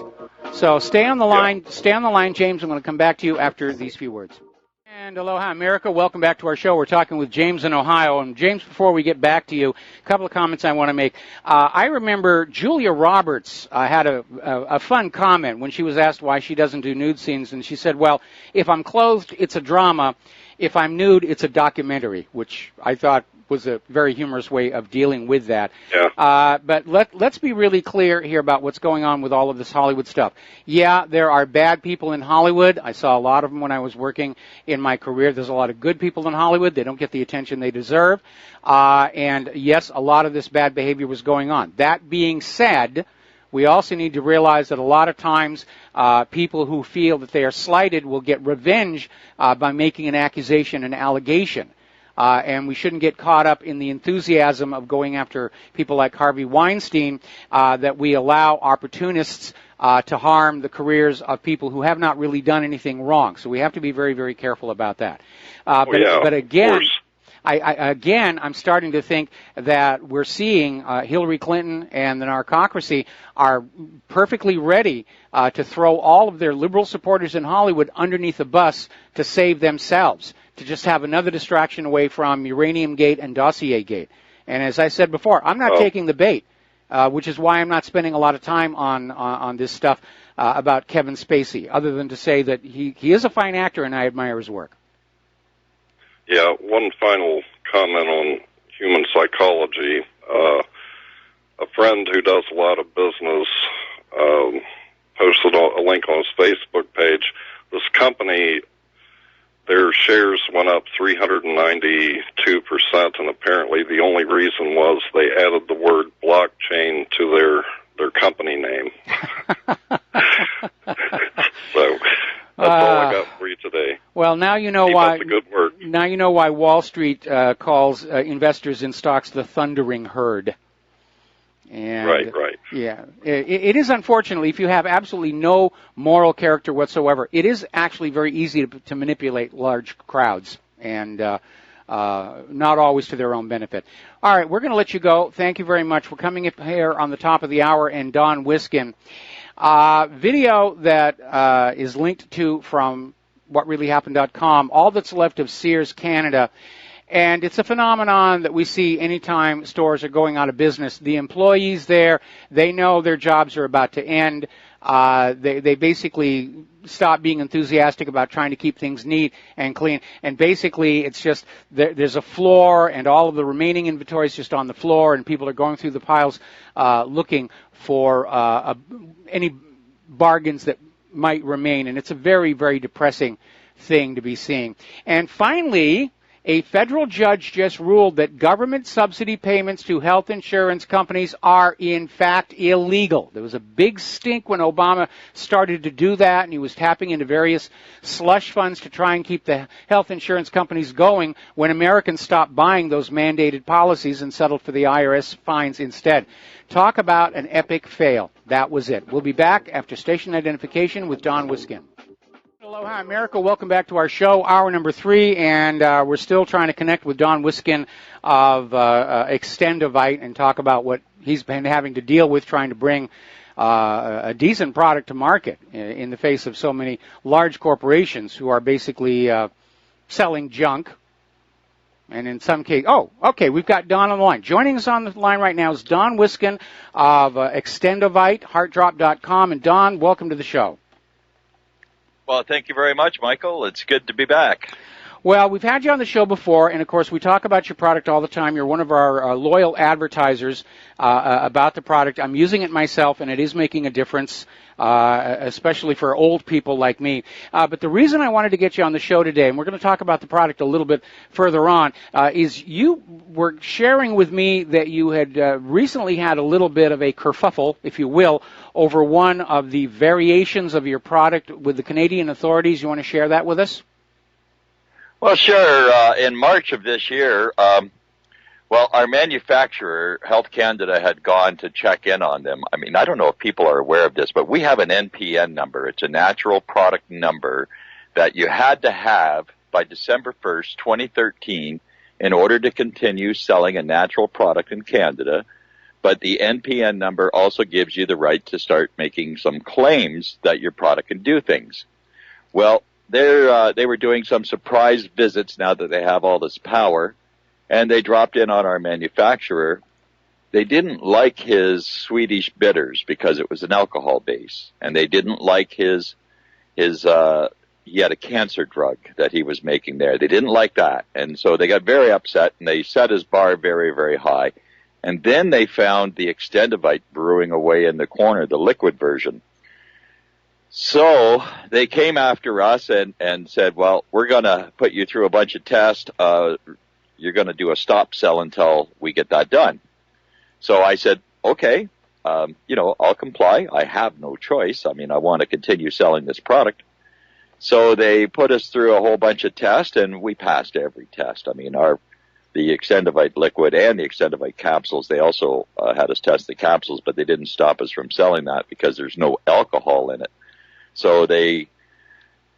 So stay on the line. Yeah. Stay on the line, James. I'm going to come back to you after these few words. And aloha, America. Welcome back to our show. We're talking with James in Ohio. And James, before we get back to you, a couple of comments I want to make. I remember Julia Roberts had a fun comment when she was asked why she doesn't do nude scenes. And she said, well, if I'm clothed, it's a drama. If I'm nude, it's a documentary, which I thought was a very humorous way of dealing with that. Yeah. But let's be really clear here about what's going on with all of this Hollywood stuff. Yeah, there are bad people in Hollywood. I saw a lot of them when I was working in my career. There's a lot of good people in Hollywood. They don't get the attention they deserve. And yes, a lot of this bad behavior was going on. That being said, we also need to realize that a lot of times people who feel that they are slighted will get revenge by making an accusation, an allegation. And we shouldn't get caught up in the enthusiasm of going after people like Harvey Weinstein, that we allow opportunists to harm the careers of people who have not really done anything wrong. So we have to be very, very careful about that. But again, I'm starting to think that we're seeing Hillary Clinton and the narcocracy are perfectly ready to throw all of their liberal supporters in Hollywood underneath a bus to save themselves, to just have another distraction away from Uranium Gate and Dossier Gate. And as I said before, I'm not taking the bait, which is why I'm not spending a lot of time on this stuff about Kevin Spacey, other than to say that he is a fine actor and I admire his work. Yeah, one final comment on human psychology. A friend who does a lot of business posted a link on his Facebook page. This company, their shares went up 392%, and apparently the only reason was they added the word blockchain to their company name. So that's all I got for you today. Well, now you know Keep why. up the good work. Now you know why Wall Street calls investors in stocks the thundering herd. And, right. Yeah, it is, unfortunately, if you have absolutely no moral character whatsoever, it is actually very easy to manipulate large crowds, and not always to their own benefit. All right, we're going to let you go. Thank you very much. We're coming up here on the top of the hour, and Don Wiskin. Video that is linked to from whatreallyhappened.com, all that's left of Sears Canada. And it's a phenomenon that we see anytime stores are going out of business. The employees there, they know their jobs are about to end. They basically stop being enthusiastic about trying to keep things neat and clean. And basically, it's just there's a floor, and all of the remaining inventory is just on the floor, and people are going through the piles looking for any bargains that might remain. And it's a very, very depressing thing to be seeing. And finally, a federal judge just ruled that government subsidy payments to health insurance companies are, in fact, illegal. There was a big stink when Obama started to do that, and he was tapping into various slush funds to try and keep the health insurance companies going when Americans stopped buying those mandated policies and settled for the IRS fines instead. Talk about an epic fail. That was it. We'll be back after station identification with Don Wiskin. Aloha, America. Welcome back to our show, hour number 3, and we're still trying to connect with Don Wiskin of Extendovite and talk about what he's been having to deal with trying to bring a decent product to market in the face of so many large corporations who are basically selling junk. And in some cases, okay, we've got Don on the line. Joining us on the line right now is Don Wiskin of Extendovite, heartdrop.com. And Don, welcome to the show. Well, thank you very much, Michael. It's good to be back. Well, we've had you on the show before, and of course, we talk about your product all the time. You're one of our loyal advertisers about the product. I'm using it myself, and it is making a difference, especially for old people like me. But the reason I wanted to get you on the show today, and we're going to talk about the product a little bit further on, is you were sharing with me that you had recently had a little bit of a kerfuffle, if you will, over one of the variations of your product with the Canadian authorities. You want to share that with us? Well, sure. In March of this year, our manufacturer, Health Canada, had gone to check in on them. I mean, I don't know if people are aware of this, but we have an NPN number. It's a natural product number that you had to have by December 1st, 2013, in order to continue selling a natural product in Canada. But the NPN number also gives you the right to start making some claims that your product can do things. Well, they were doing some surprise visits now that they have all this power, and they dropped in on our manufacturer. They didn't like his Swedish bitters because it was an alcohol base, and they didn't like he had a cancer drug that he was making there. They didn't like that, and so they got very upset, and they set his bar very, very high. And then they found the Extendovite brewing away in the corner, the liquid version. So they came after us and said, well, we're going to put you through a bunch of tests. You're going to do a stop sell until we get that done. So I said, okay, I'll comply. I have no choice. I mean, I want to continue selling this product. So they put us through a whole bunch of tests, and we passed every test. I mean, the Extendovite liquid and the Extendovite capsules, they also had us test the capsules, but they didn't stop us from selling that because there's no alcohol in it. So they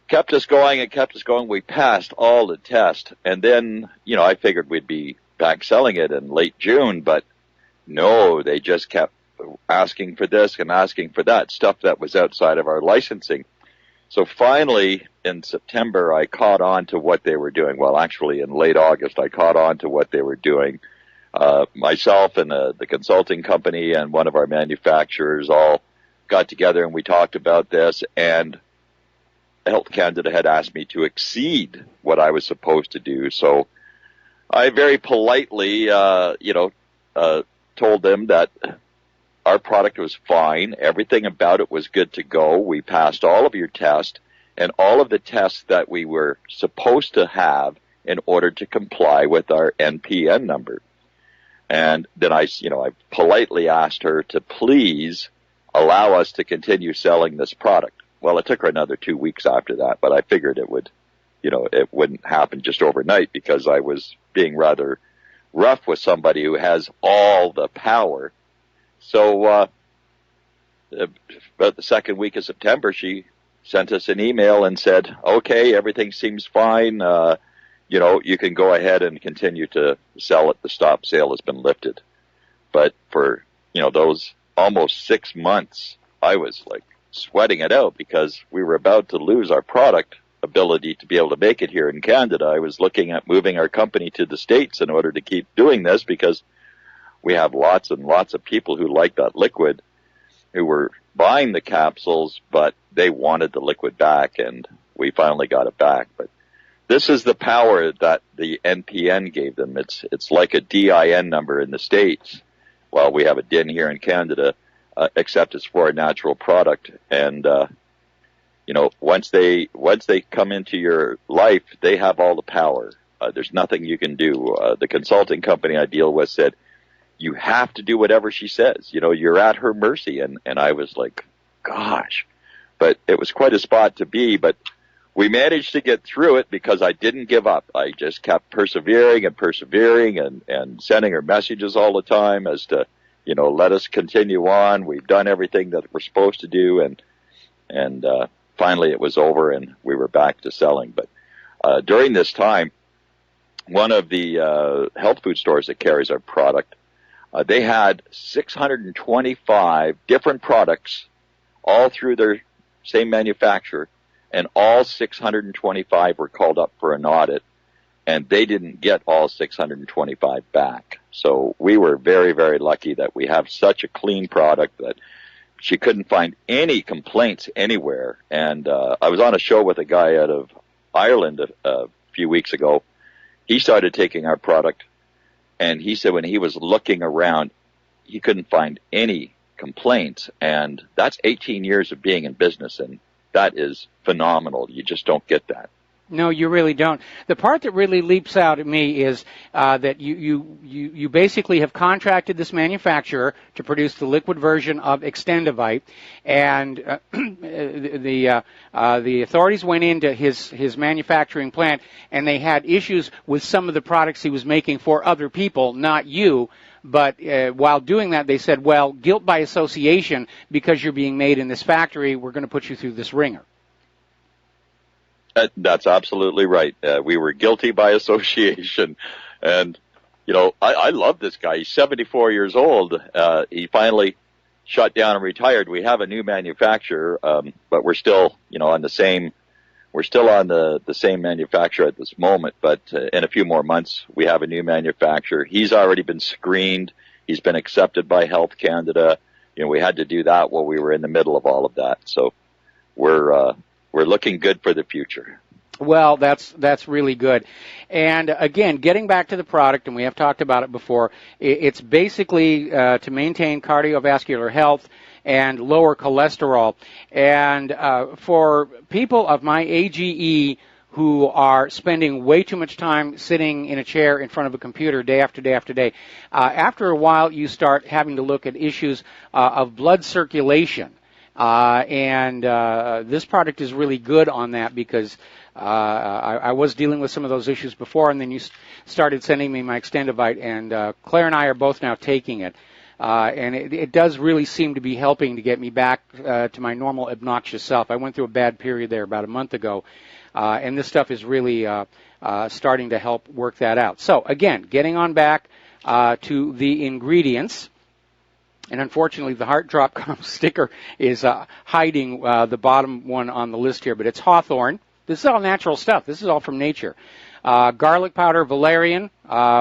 kept us going and kept us going. We passed all the tests. And then, I figured we'd be back selling it in late June, but no, they just kept asking for this and asking for that, stuff that was outside of our licensing. So finally, in September, I caught on to what they were doing. Well, actually, in late August, I caught on to what they were doing. Myself and the consulting company and one of our manufacturers all got together and we talked about this, and Health Canada had asked me to exceed what I was supposed to do. So I very politely, told them that our product was fine. Everything about it was good to go. We passed all of your tests and all of the tests that we were supposed to have in order to comply with our NPN number. And then I politely asked her to please allow us to continue selling this product. Well, it took her another 2 weeks after that, but I figured it wouldn't happen just overnight because I was being rather rough with somebody who has all the power. So about the second week of September, she sent us an email and said, okay, everything seems fine. You can go ahead and continue to sell it. The stop sale has been lifted. But for, those almost 6 months, I was like sweating it out because we were about to lose our product ability to be able to make it here in Canada. I was looking at moving our company to the States in order to keep doing this because we have lots and lots of people who like that liquid. who were buying the capsules, but they wanted the liquid back, and we finally got it back. But this is the power that the NPN gave them. It's like a DIN number in the States. Well, we have a DIN here in Canada, except it's for a natural product. And once they come into your life, they have all the power. There's nothing you can do. The consulting company I deal with said, you have to do whatever she says. You're at her mercy. And I was like, gosh. But it was quite a spot to be. But we managed to get through it because I didn't give up. I just kept persevering and sending her messages all the time as to, let us continue on. We've done everything that we're supposed to do. And finally it was over and we were back to selling. But during this time, one of the health food stores that carries our product, they had 625 different products all through their same manufacturer, and all 625 were called up for an audit, and they didn't get all 625 back. So we were very, very lucky that we have such a clean product that she couldn't find any complaints anywhere. And I was on a show with a guy out of Ireland a few weeks ago. He started taking our product, and he said when he was looking around, he couldn't find any complaints. And that's 18 years of being in business, and that is phenomenal. You just don't get that. No, you really don't. The part that really leaps out at me is that you basically have contracted this manufacturer to produce the liquid version of Extendivite, and the authorities went into his manufacturing plant, and they had issues with some of the products he was making for other people, not you. But while doing that, they said, well, guilt by association, because you're being made in this factory, we're going to put you through this ringer. That's absolutely right. We were guilty by association. And, I love this guy. He's 74 years old. He finally shut down and retired. We have a new manufacturer, but we're still, on the same manufacturer at this moment. But in a few more months, we have a new manufacturer. He's already been screened. He's been accepted by Health Canada. We had to do that while we were in the middle of all of that. So we're looking good for the future. Well, that's really good. And again, getting back to the product, and we have talked about it before, it's basically to maintain cardiovascular health and lower cholesterol. And for people of my AGE who are spending way too much time sitting in a chair in front of a computer day after day after day, after a while you start having to look at issues of blood circulation. And this product is really good on that because I was dealing with some of those issues before, and then you started sending me my Extendivite, and Claire and I are both now taking it. And it does really seem to be helping to get me back to my normal obnoxious self. I went through a bad period there about a month ago, and this stuff is really starting to help work that out. So, again, getting on back to the ingredients. And unfortunately, the Heart Drop sticker is hiding the bottom one on the list here, but it's hawthorn. This is all natural stuff. This is all from nature. Garlic powder, valerian,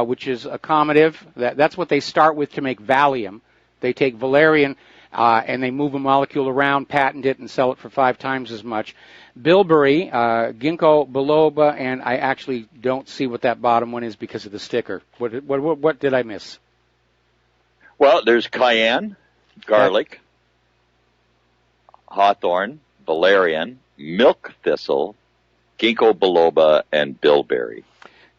which is a combative. That's what they start with to make Valium. They take valerian and they move a molecule around, patent it, and sell it for 5 times as much. Bilberry, ginkgo biloba, and I actually don't see what that bottom one is because of the sticker. What did I miss? Well, there's cayenne, garlic, hawthorn, valerian, milk thistle, ginkgo biloba, and bilberry.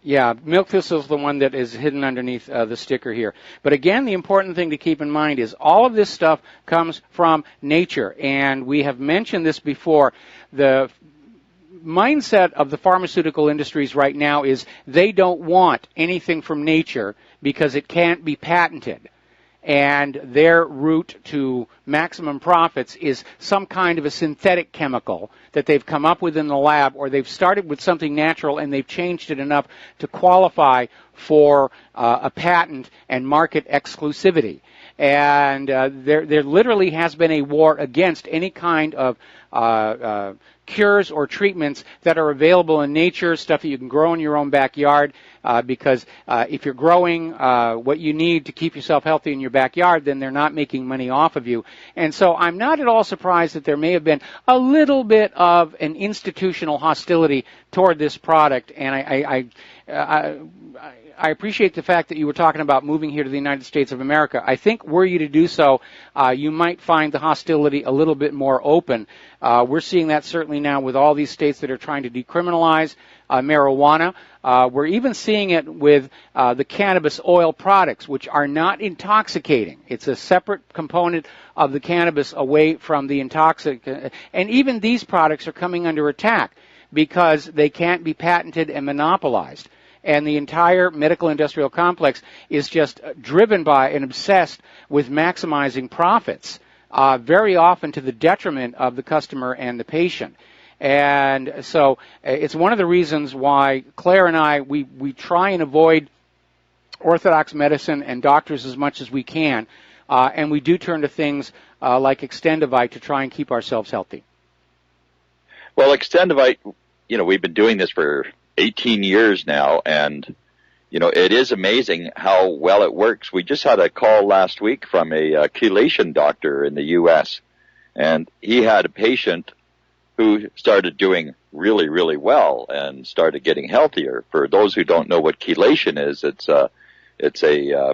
Yeah, milk thistle is the one that is hidden underneath the sticker here. But again, the important thing to keep in mind is all of this stuff comes from nature. And we have mentioned this before. The mindset of the pharmaceutical industries right now is they don't want anything from nature because it can't be patented. And their route to maximum profits is some kind of a synthetic chemical that they've come up with in the lab, or they've started with something natural and they've changed it enough to qualify for a patent and market exclusivity. And there literally has been a war against any kind of cures or treatments that are available in nature, stuff that you can grow in your own backyard, because if you're growing what you need to keep yourself healthy in your backyard, then they're not making money off of you. And so I'm not at all surprised that there may have been a little bit of an institutional hostility toward this product, and I appreciate the fact that you were talking about moving here to the United States of America. I think were you to do so, you might find the hostility a little bit more open. We're seeing that certainly now with all these states that are trying to decriminalize marijuana. We're even seeing it with the cannabis oil products, which are not intoxicating. It's a separate component of the cannabis away from the intoxicant. And even these products are coming under attack because they can't be patented and monopolized. And the entire medical industrial complex is just driven by and obsessed with maximizing profits, very often to the detriment of the customer and the patient. And so it's one of the reasons why Claire and I, we try and avoid orthodox medicine and doctors as much as we can, and we do turn to things like Extendivite to try and keep ourselves healthy. Well, Extendivite, we've been doing this for 18 years now, and it is amazing how well it works. We just had a call last week from a chelation doctor in the U.S., and he had a patient who started doing really, really well and started getting healthier. For those who don't know what chelation is, it's a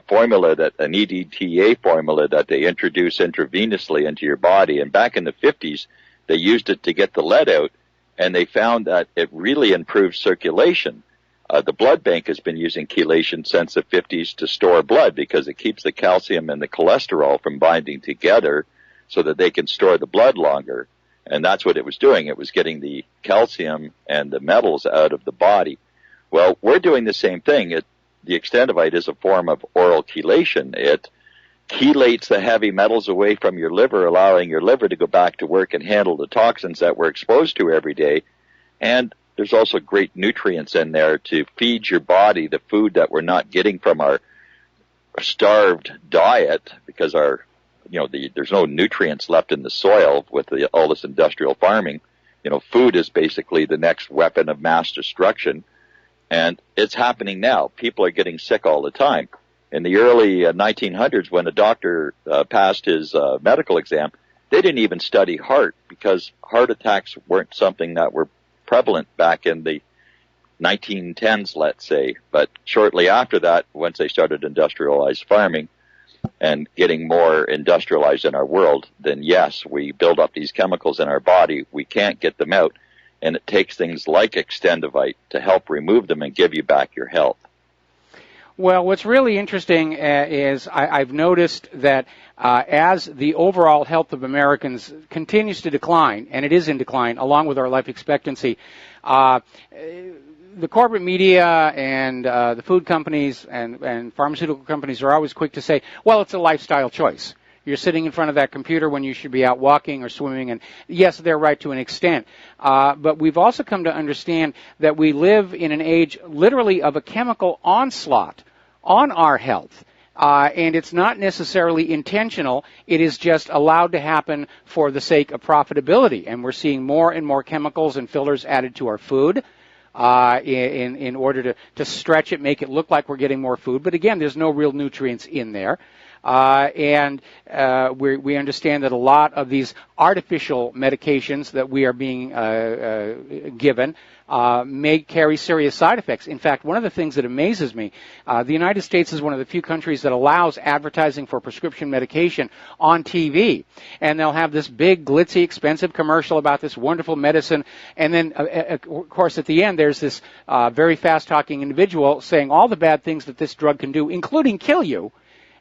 formula, an EDTA formula that they introduce intravenously into your body. And back in the 50s, they used it to get the lead out, and they found that it really improves circulation. The blood bank has been using chelation since the 50s to store blood because it keeps the calcium and the cholesterol from binding together so that they can store the blood longer. And that's what it was doing. It was getting the calcium and the metals out of the body. Well, we're doing the same thing. The Extendivite is a form of oral chelation. It chelates the heavy metals away from your liver, allowing your liver to go back to work and handle the toxins that we're exposed to every day. And there's also great nutrients in there to feed your body the food that we're not getting from our starved diet, because there's no nutrients left in the soil with all this industrial farming. Food is basically the next weapon of mass destruction, and it's happening now. People are getting sick all the time. In the early 1900s, when a doctor passed his medical exam, they didn't even study heart because heart attacks weren't something that were prevalent back in the 1910s, let's say. But shortly after that, once they started industrialized farming and getting more industrialized in our world, then yes, we build up these chemicals in our body. We can't get them out, and it takes things like Extendivite to help remove them and give you back your health. Well, what's really interesting is I've noticed that as the overall health of Americans continues to decline, and it is in decline along with our life expectancy, the corporate media and the food companies and pharmaceutical companies are always quick to say, well, it's a lifestyle choice. You're sitting in front of that computer when you should be out walking or swimming, and yes, they're right to an extent. But we've also come to understand that we live in an age literally of a chemical onslaught on our health. And it's not necessarily intentional. It is just allowed to happen for the sake of profitability. And we're seeing more and more chemicals and fillers added to our food in order to stretch it, make it look like we're getting more food. But again, there's no real nutrients in there. And we understand that a lot of these artificial medications that we are being given may carry serious side effects. In fact, one of the things that amazes me, the United States is one of the few countries that allows advertising for prescription medication on TV. And they'll have this big, glitzy, expensive commercial about this wonderful medicine. And then, of course, at the end, there's this very fast-talking individual saying all the bad things that this drug can do, including kill you.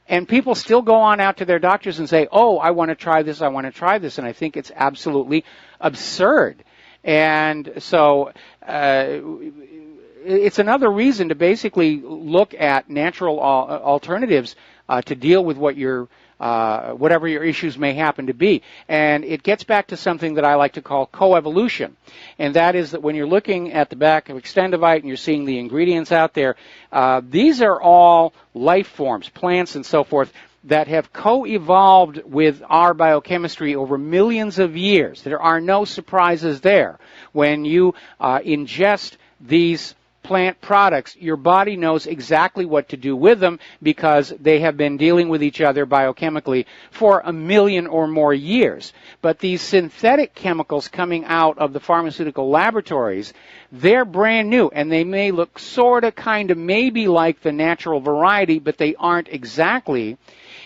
And people still go on out to their doctors and say, oh, I want to try this, I want to try this. And I think it's absolutely absurd. And so it's another reason to basically look at natural alternatives to deal with what whatever your issues may happen to be. And it gets back to something that I like to call coevolution. And that is that when you're looking at the back of Extendivite and you're seeing the ingredients out there, these are all life forms, plants and so forth, that have co-evolved with our biochemistry over millions of years. There are no surprises there. When you ingest these plant products, your body knows exactly what to do with them because they have been dealing with each other biochemically for 1 million or more years. But these synthetic chemicals coming out of the pharmaceutical laboratories, they're brand new, and they may look sort of, kind of, maybe like the natural variety, but they aren't exactly.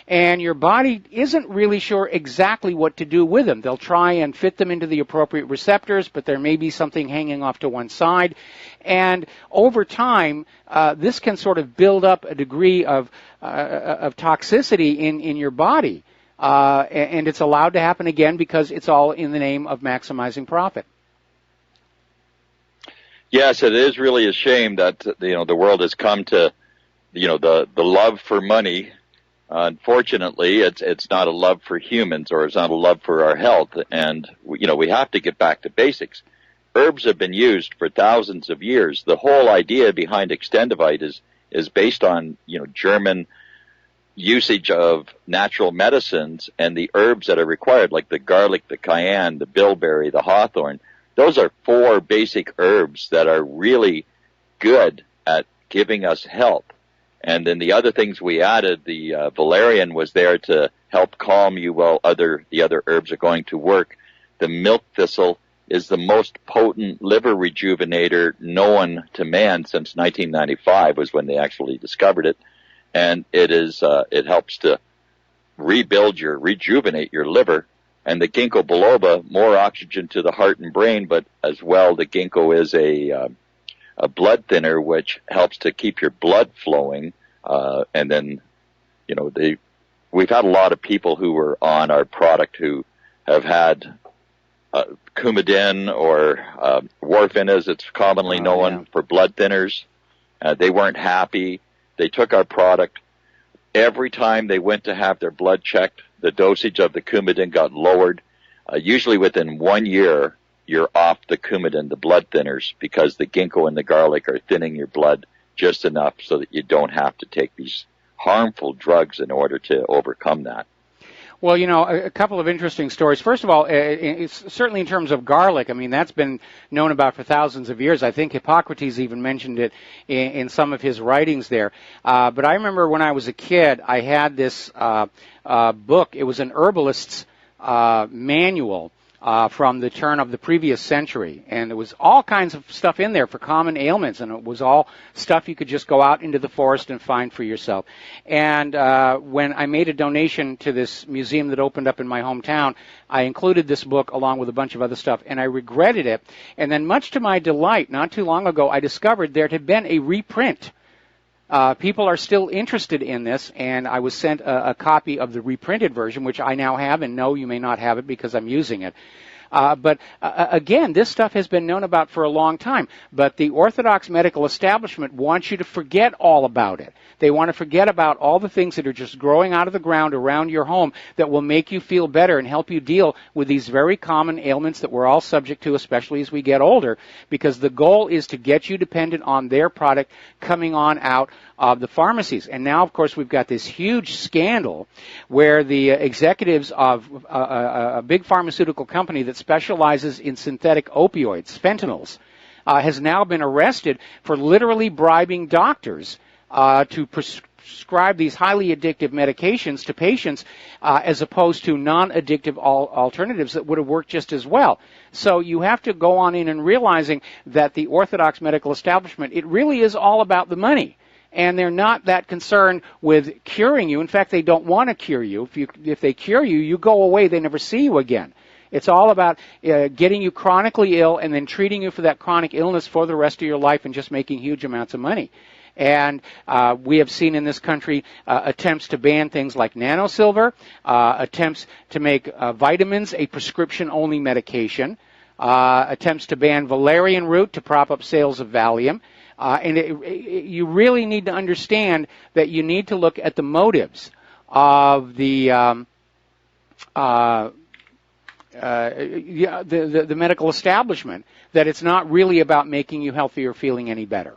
And your body isn't really sure exactly what to do with them. They'll try and fit them into the appropriate receptors, but there may be something hanging off to one side. And over time, this can sort of build up a degree of toxicity in your body. And it's allowed to happen again because it's all in the name of maximizing profit. Yes, it is really a shame that the world has come to the love for money. Unfortunately, it's not a love for humans, or it's not a love for our health, and we have to get back to basics. Herbs have been used for thousands of years. The whole idea behind Extendivite is based on German usage of natural medicines and the herbs that are required, like the garlic, the cayenne, the bilberry, the hawthorn. Those are 4 basic herbs that are really good at giving us help. And then the other things we added, the valerian was there to help calm you while the other herbs are going to work. The milk thistle is the most potent liver rejuvenator known to man since 1995 was when they actually discovered it. And it helps to rejuvenate your liver. And the ginkgo biloba, more oxygen to the heart and brain, but as well the ginkgo is a blood thinner, which helps to keep your blood flowing. And then, we've had a lot of people who were on our product who have had Coumadin or warfarin, as it's commonly known, for blood thinners. They weren't happy. They took our product. Every time they went to have their blood checked, the dosage of the Coumadin got lowered. Usually within 1 year, you're off the Coumadin, the blood thinners, because the ginkgo and the garlic are thinning your blood just enough so that you don't have to take these harmful drugs in order to overcome that. Well, a couple of interesting stories. First of all, it's certainly in terms of garlic, I mean, that's been known about for thousands of years. I think Hippocrates even mentioned it in some of his writings there. But I remember when I was a kid, I had this book. It was an herbalist's manual from the turn of the previous century. And there was all kinds of stuff in there for common ailments, and it was all stuff you could just go out into the forest and find for yourself. And when I made a donation to this museum that opened up in my hometown, I included this book along with a bunch of other stuff, and I regretted it. And then much to my delight, not too long ago, I discovered there had been a reprint. People are still interested in this, and I was sent a copy of the reprinted version, which I now have, and no, you may not have it because I'm using it. But again, this stuff has been known about for a long time, but the Orthodox medical establishment wants you to forget all about it. They want to forget about all the things that are just growing out of the ground around your home that will make you feel better and help you deal with these very common ailments that we're all subject to, especially as we get older, because the goal is to get you dependent on their product coming on out of the pharmacies. And now, of course, we've got this huge scandal where the executives of a big pharmaceutical company that specializes in synthetic opioids, fentanyls, has now been arrested for literally bribing doctors to prescribe these highly addictive medications to patients as opposed to non-addictive alternatives that would have worked just as well. So you have to go on in and realizing that the Orthodox medical establishment, it really is all about the money. And they're not that concerned with curing you. In fact, they don't want to cure you. If they cure you, you go away. They never see you again. It's all about getting you chronically ill and then treating you for that chronic illness for the rest of your life and just making huge amounts of money. And we have seen in this country attempts to ban things like nanosilver, attempts to make vitamins a prescription-only medication, attempts to ban valerian root to prop up sales of Valium. And you really need to understand that you need to look at the motives of the medical establishment, that it's not really about making you healthy or feeling any better.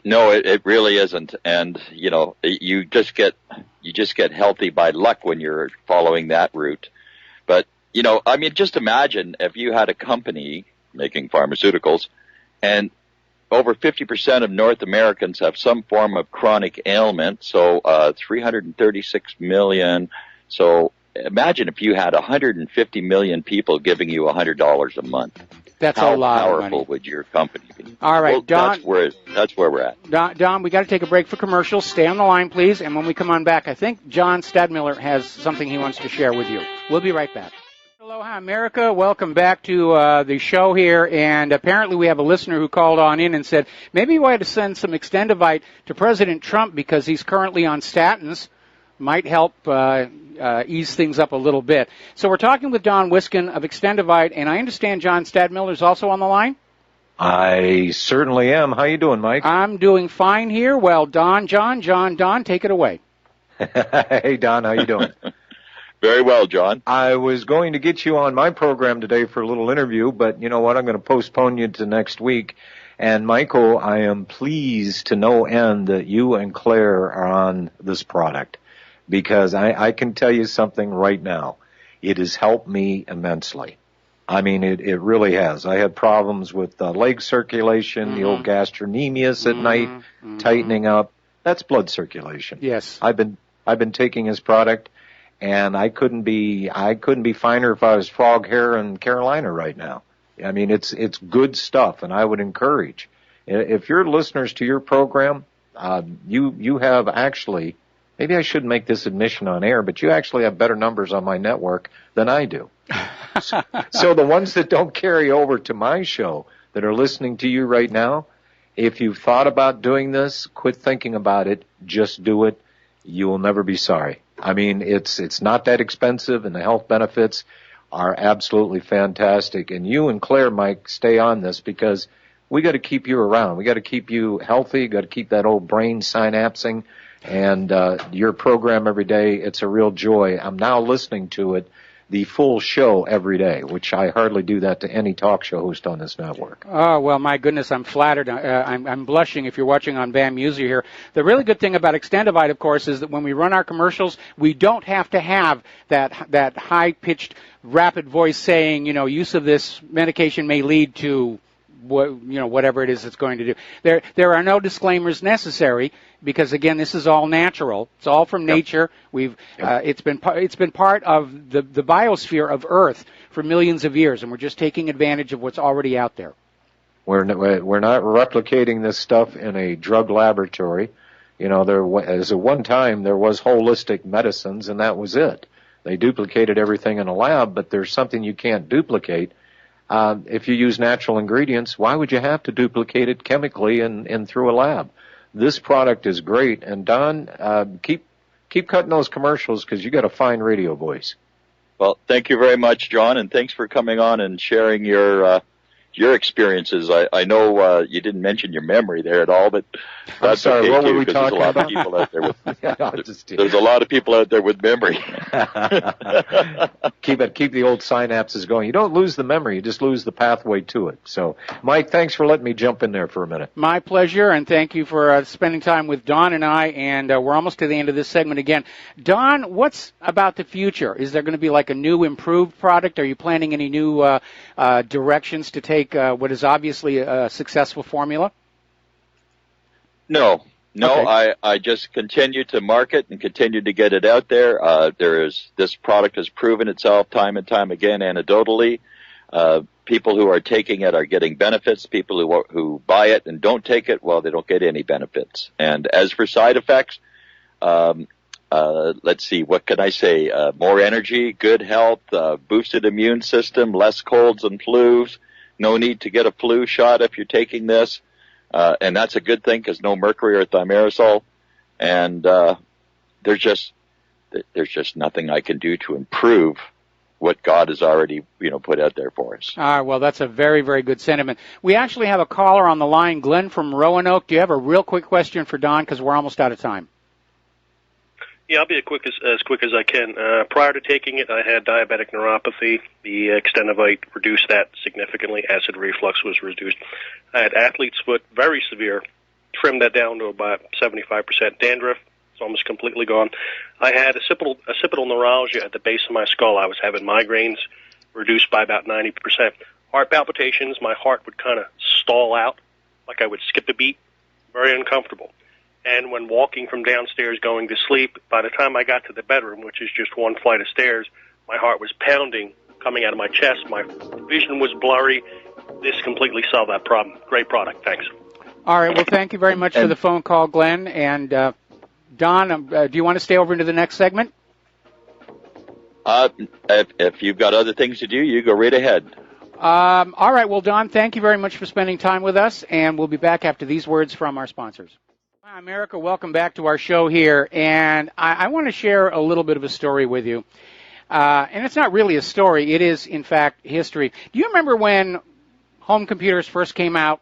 No, it really isn't. And, you just get healthy by luck when you're following that route. But, just imagine if you had a company making pharmaceuticals and over 50% of North Americans have some form of chronic ailment, so 336 million. So imagine if you had 150 million people giving you $100 a month. That's a lot of money. How powerful would your company be? All right, well, Don. That's where we're at. Don, we got to take a break for commercials. Stay on the line, please. And when we come on back, I think John Stadmiller has something he wants to share with you. We'll be right back. Aloha, America. Welcome back to the show here. And apparently we have a listener who called on in and said, maybe we ought to send some Extendivite to President Trump because he's currently on statins. Might help ease things up a little bit. So we're talking with Don Wiskin of Extendivite, and I understand John Stadmiller is also on the line? I certainly am. How you doing, Mike? I'm doing fine here. Well, Don, take it away. Hey, Don, how you doing? Very well, John. I was going to get you on my program today for a little interview, but you know what? I'm going to postpone you to next week. And, Michael, I am pleased to no end that you and Claire are on this product. Because I can tell you something right now. It has helped me immensely. I mean, it really has. I had problems with leg circulation, the old gastrocnemius at night, tightening up. That's blood circulation. Yes. I've been taking his product, and I couldn't be finer if I was frog hair in Carolina right now. I mean, it's good stuff, and I would encourage. If you're listeners to your program, you have actually. Maybe I shouldn't make this admission on air, but you actually have better numbers on my network than I do. So the ones that don't carry over to my show that are listening to you right now, if you've thought about doing this, quit thinking about it. Just do it. You will never be sorry. I mean, it's not that expensive, and the health benefits are absolutely fantastic. And you and Claire, Mike, stay on this because we got to keep you around. We got to keep you healthy. Got to keep that old brain synapsing. And your program every day, it's a real joy. I'm now listening to it, the full show every day, which I hardly do that to any talk show host on this network. Oh, well, my goodness, I'm flattered. I'm blushing if you're watching on BAM Music here. The really good thing about Extendivite, of course, is that when we run our commercials, we don't have to have that high-pitched, rapid voice saying, use of this medication may lead to whatever it is it's going to do. There are no disclaimers necessary because again, this is all natural. It's all from nature. It's been part of the biosphere of Earth for millions of years, and we're just taking advantage of what's already out there. We're not replicating this stuff in a drug laboratory. At one time there was holistic medicines, and that was it. They duplicated everything in a lab, but there's something you can't duplicate. If you use natural ingredients, why would you have to duplicate it chemically and through a lab? This product is great. And Don, keep cutting those commercials because you got a fine radio voice. Well, thank you very much, John, and thanks for coming on and sharing your experiences. I know you didn't mention your memory there at all, but that's sorry. Okay What were too, we talking there's a lot about? Of people out there with, there's a lot of people out there with memory. Keep the old synapses going. You don't lose the memory; you just lose the pathway to it. So, Mike, thanks for letting me jump in there for a minute. My pleasure, and thank you for spending time with Don and I. And we're almost to the end of this segment again. Don, what's about the future? Is there going to be like a new, improved product? Are you planning any new directions to take what is obviously a successful formula? No. Okay. I just continue to market and continue to get it out there. This product has proven itself time and time again anecdotally. People who are taking it are getting benefits. People who buy it and don't take it, well, they don't get any benefits. And as for side effects, let's see, what can I say? More energy, good health, boosted immune system, less colds and flus. No need to get a flu shot if you're taking this. And that's a good thing because no mercury or thimerosal. And there's just nothing I can do to improve what God has already put out there for us. Well, that's a very, very good sentiment. We actually have a caller on the line, Glenn from Roanoke. Do you have a real quick question for Don because we're almost out of time? Yeah, I'll be as quick as I can. Prior to taking it, I had diabetic neuropathy. The Extendivite reduced that significantly. Acid reflux was reduced. I had athlete's foot, very severe, trimmed that down to about 75% dandruff. It's almost completely gone. I had occipital neuralgia at the base of my skull. I was having migraines reduced by about 90%. Heart palpitations, my heart would kind of stall out, like I would skip a beat. Very uncomfortable. And when walking from downstairs going to sleep, by the time I got to the bedroom, which is just one flight of stairs, my heart was pounding coming out of my chest. My vision was blurry. This completely solved that problem. Great product. Thanks. All right. Well, thank you very much for the phone call, Glenn. And Don, do you want to stay over into the next segment? If you've got other things to do, you go right ahead. All right. Well, Don, thank you very much for spending time with us, and we'll be back after these words from our sponsors. Hi, America. Welcome back to our show here, and I want to share a little bit of a story with you. And it's not really a story. It is, in fact, history. Do you remember when home computers first came out,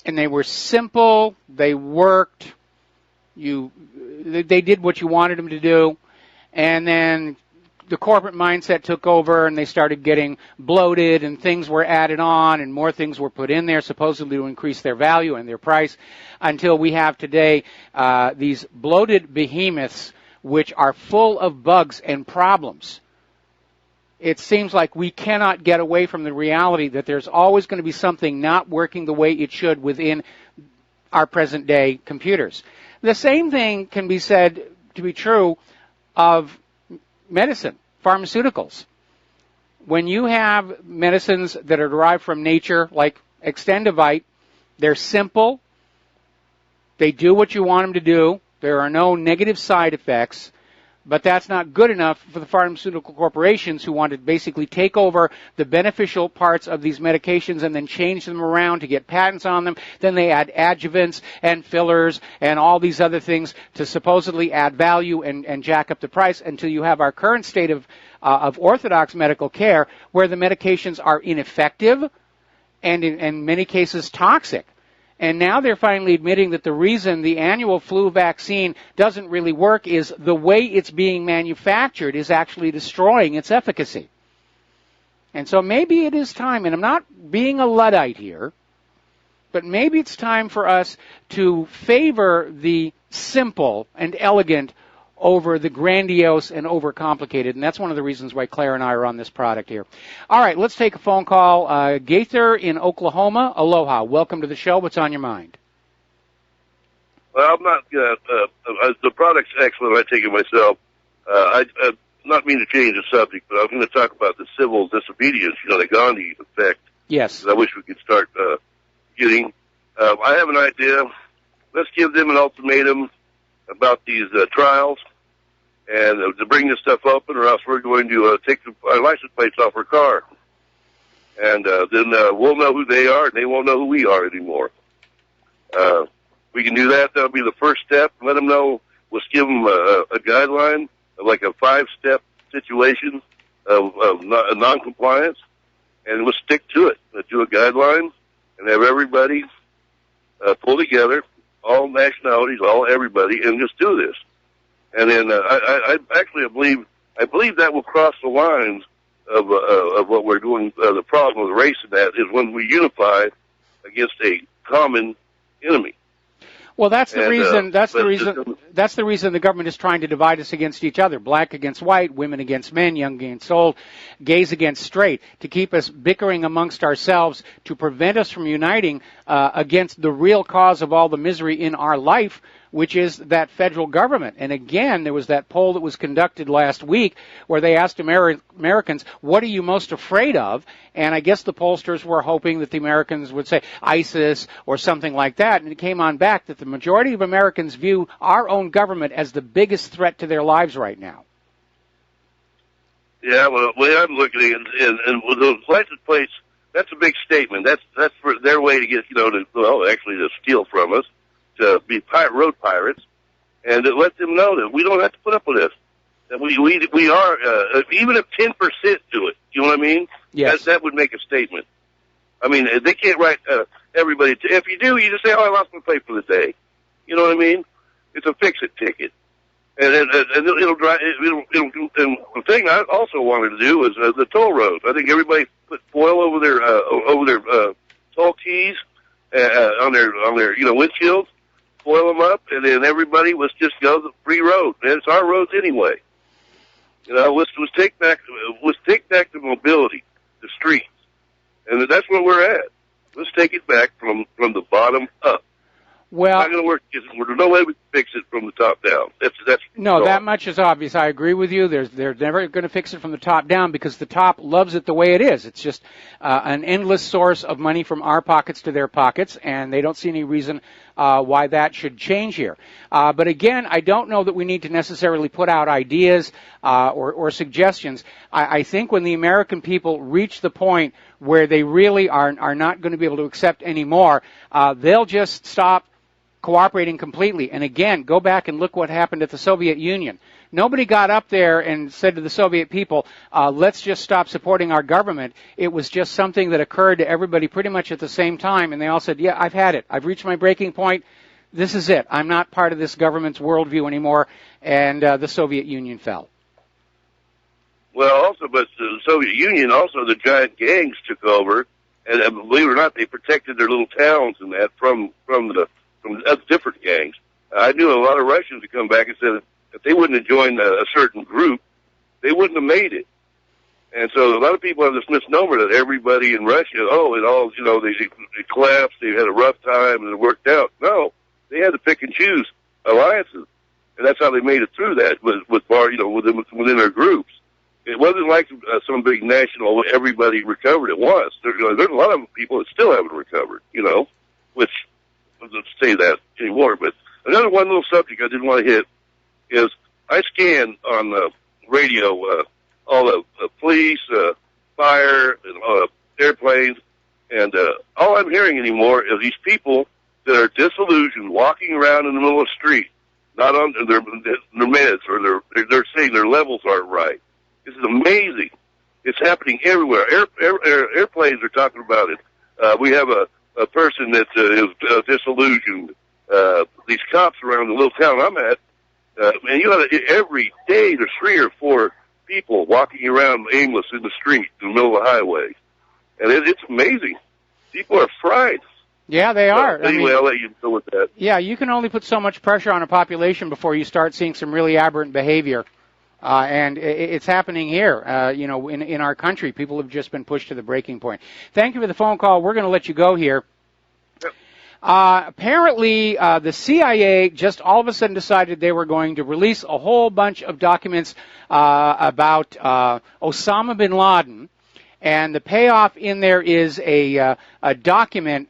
and they were simple, they worked, they did what you wanted them to do, and then the corporate mindset took over and they started getting bloated and things were added on and more things were put in there supposedly to increase their value and their price until we have today these bloated behemoths which are full of bugs and problems. It seems like we cannot get away from the reality that there's always going to be something not working the way it should within our present day computers. The same thing can be said to be true of medicine, pharmaceuticals. When you have medicines that are derived from nature, like Extendivite, they're simple, they do what you want them to do, there are no negative side effects, but that's not good enough for the pharmaceutical corporations who want to basically take over the beneficial parts of these medications and then change them around to get patents on them. Then they add adjuvants and fillers and all these other things to supposedly add value and jack up the price until you have our current state of orthodox medical care where the medications are ineffective and in many cases toxic. And now they're finally admitting that the reason the annual flu vaccine doesn't really work is the way it's being manufactured is actually destroying its efficacy. And so maybe it is time, and I'm not being a Luddite here, but maybe it's time for us to favor the simple and elegant over the grandiose and overcomplicated. And that's one of the reasons why Claire and I are on this product here. All right, let's take a phone call. Gaither in Oklahoma. Aloha. Welcome to the show. What's on your mind? Well, I'm not, the product's excellent. I take it myself. I not mean to change the subject, but I'm going to talk about the civil disobedience, the Gandhi effect. Yes. I wish we could start getting. I have an idea. Let's give them an ultimatum about these trials and to bring this stuff open, or else we're going to take our license plates off our car. And then we'll know who they are, and they won't know who we are anymore. We can do that. That'll be the first step. Let them know. Let's give them a guideline of like a 5-step situation of non-compliance, and we'll stick to it. Let's do a guideline and have everybody pull together, all nationalities, everybody, and just do this. And then I believe that will cross the lines of what we're doing. The problem with race in that is when we unify against a common enemy. Well, that's the reason. That's the reason the government is trying to divide us against each other: black against white, women against men, young against old, gays against straight, to keep us bickering amongst ourselves, to prevent us from uniting against the real cause of all the misery in our life, which is that federal government. And again, there was that poll that was conducted last week where they asked Americans, what are you most afraid of? And I guess the pollsters were hoping that the Americans would say ISIS or something like that. And it came on back that the majority of Americans view our own government as the biggest threat to their lives right now. Yeah, well, the way I'm looking at it, and with those license plates, that's a big statement. That's for their way to get, to steal from us, to be road pirates, and to let them know that we don't have to put up with this. That we are, even if 10% do it, you know what I mean? Yes. That would make a statement. I mean, they can't write everybody. If you do, you just say, I lost my plate for the day. You know what I mean? It's a fix-it ticket. And it'll drive. And the thing I also wanted to do is the toll roads. I think everybody put foil over their toll keys, on their windshields, foil them up, and then everybody was just go the free road. And it's our roads anyway. Let's take back the mobility, the streets, and that's where we're at. Let's take it back from the bottom up. Well, it's not going to work. There's no way we can fix it from the top down. That's no, wrong. that much is obvious. I agree with you. They're never going to fix it from the top down because the top loves it the way it is. It's just an endless source of money from our pockets to their pockets, and they don't see any reason why that should change here. But again, I don't know that we need to necessarily put out ideas or suggestions. I think when the American people reach the point where they really are not going to be able to accept anymore, they'll just stop cooperating completely. And again, go back and look what happened at the Soviet Union. Nobody got up there and said to the Soviet people, let's just stop supporting our government. It was just something that occurred to everybody pretty much at the same time, and they all said, yeah, I've had it. I've reached my breaking point. This is it. I'm not part of this government's worldview anymore, and the Soviet Union fell. Well, also, but the Soviet Union, also the giant gangs took over, and believe it or not, they protected their little towns and that from different gangs. I knew a lot of Russians who come back and said if they wouldn't have joined a certain group, they wouldn't have made it. And so a lot of people have this misnomer that everybody in Russia, they collapsed, they had a rough time, and it worked out. No, they had to pick and choose alliances, and that's how they made it through that within their groups. It wasn't like some big national, everybody recovered at once. There's a lot of people that still haven't recovered, which, let's say that anymore. But another one little subject I didn't want to hit is I scan on the radio all the police, fire, and airplanes, and all I'm hearing anymore is these people that are disillusioned walking around in the middle of the street, not on their meds, or they're saying their levels aren't right. This is amazing. It's happening everywhere. Airplanes are talking about it. We have a person that is disillusioned. These cops around the little town I'm at, and every day there's 3 or 4 people walking around aimless in the street in the middle of the highway. And it's amazing. People are fried. Yeah, they are. Anyway, I'll let you deal with that. Yeah, you can only put so much pressure on a population before you start seeing some really aberrant behavior. And it's happening here, in our country. People have just been pushed to the breaking point. Thank you for the phone call. We're going to let you go here. Yep. Apparently, the CIA just all of a sudden decided they were going to release a whole bunch of documents about Osama bin Laden. And the payoff in there is a document,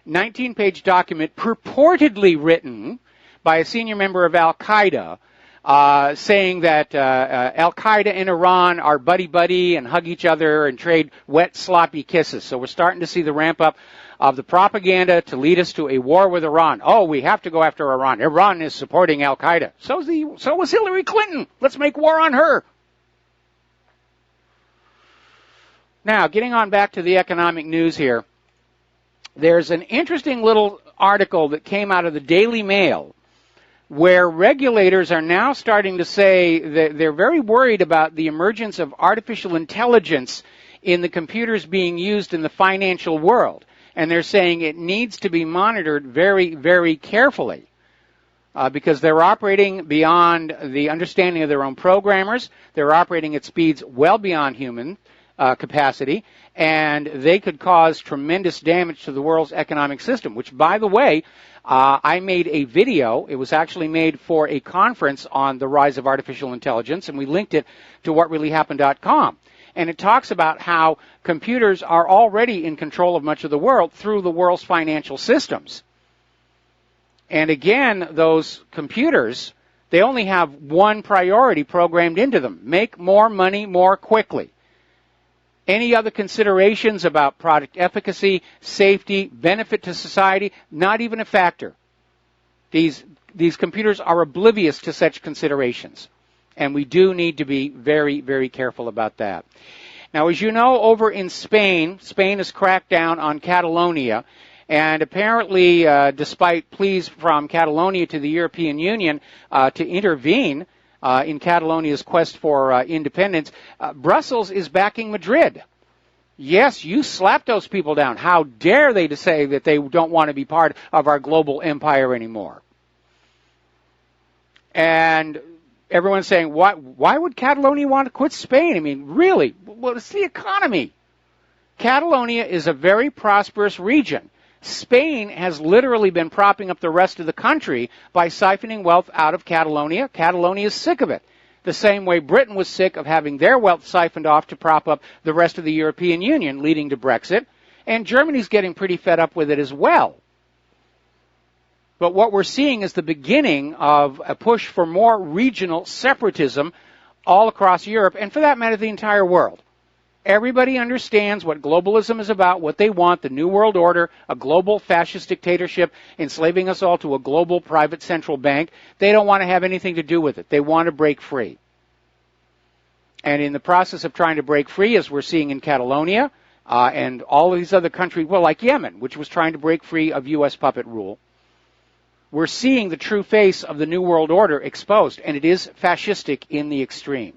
19-page document, purportedly written by a senior member of Al-Qaeda, saying that Al-Qaeda and Iran are buddy-buddy and hug each other and trade wet, sloppy kisses. So we're starting to see the ramp-up of the propaganda to lead us to a war with Iran. Oh, we have to go after Iran. Iran is supporting Al-Qaeda. So was Hillary Clinton. Let's make war on her. Now, getting on back to the economic news here, there's an interesting little article that came out of the Daily Mail where regulators are now starting to say that they're very worried about the emergence of artificial intelligence in the computers being used in the financial world. And they're saying it needs to be monitored very, very carefully because they're operating beyond the understanding of their own programmers. They're operating at speeds well beyond human capacity, and they could cause tremendous damage to the world's economic system, which, by the way, I made a video. It was actually made for a conference on the rise of artificial intelligence, and we linked it to whatreallyhappened.com. And it talks about how computers are already in control of much of the world through the world's financial systems. And again, those computers, they only have one priority programmed into them: make more money more quickly. Any other considerations about product efficacy, safety, benefit to society, not even a factor. These computers are oblivious to such considerations, and we do need to be very, very careful about that. Now, as you know, over in Spain has cracked down on Catalonia, and apparently, despite pleas from Catalonia to the European Union to intervene in Catalonia's quest for independence, Brussels is backing Madrid. Yes, you slapped those people down. How dare they to say that they don't want to be part of our global empire anymore? And everyone's saying, why would Catalonia want to quit Spain? I mean, really? Well, it's the economy. Catalonia is a very prosperous region. Spain has literally been propping up the rest of the country by siphoning wealth out of Catalonia. Catalonia is sick of it. The same way Britain was sick of having their wealth siphoned off to prop up the rest of the European Union, leading to Brexit. And Germany's getting pretty fed up with it as well. But what we're seeing is the beginning of a push for more regional separatism all across Europe, and for that matter, the entire world. Everybody understands what globalism is about, what they want, the New World Order, a global fascist dictatorship enslaving us all to a global private central bank. They don't want to have anything to do with it. They want to break free. And in the process of trying to break free, as we're seeing in Catalonia and all of these other countries, well, like Yemen, which was trying to break free of U.S. puppet rule, we're seeing the true face of the New World Order exposed, and it is fascistic in the extreme.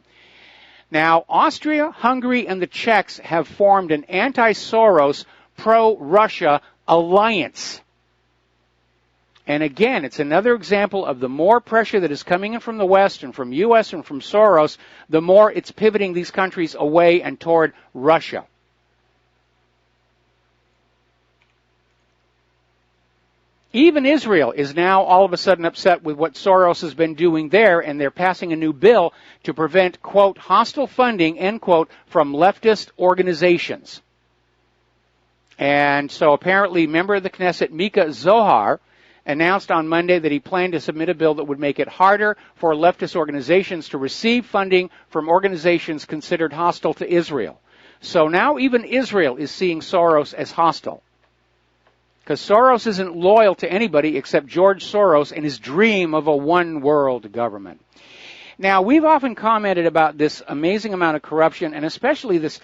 Now, Austria, Hungary, and the Czechs have formed an anti-Soros, pro-Russia alliance. And again, it's another example of the more pressure that is coming in from the West and from U.S. and from Soros, the more it's pivoting these countries away and toward Russia. Even Israel is now all of a sudden upset with what Soros has been doing there, and they're passing a new bill to prevent, quote, hostile funding, end quote, from leftist organizations. And so apparently member of the Knesset, Mika Zohar, announced on Monday that he planned to submit a bill that would make it harder for leftist organizations to receive funding from organizations considered hostile to Israel. So now even Israel is seeing Soros as hostile. Because Soros isn't loyal to anybody except George Soros and his dream of a one-world government. Now, we've often commented about this amazing amount of corruption, and especially this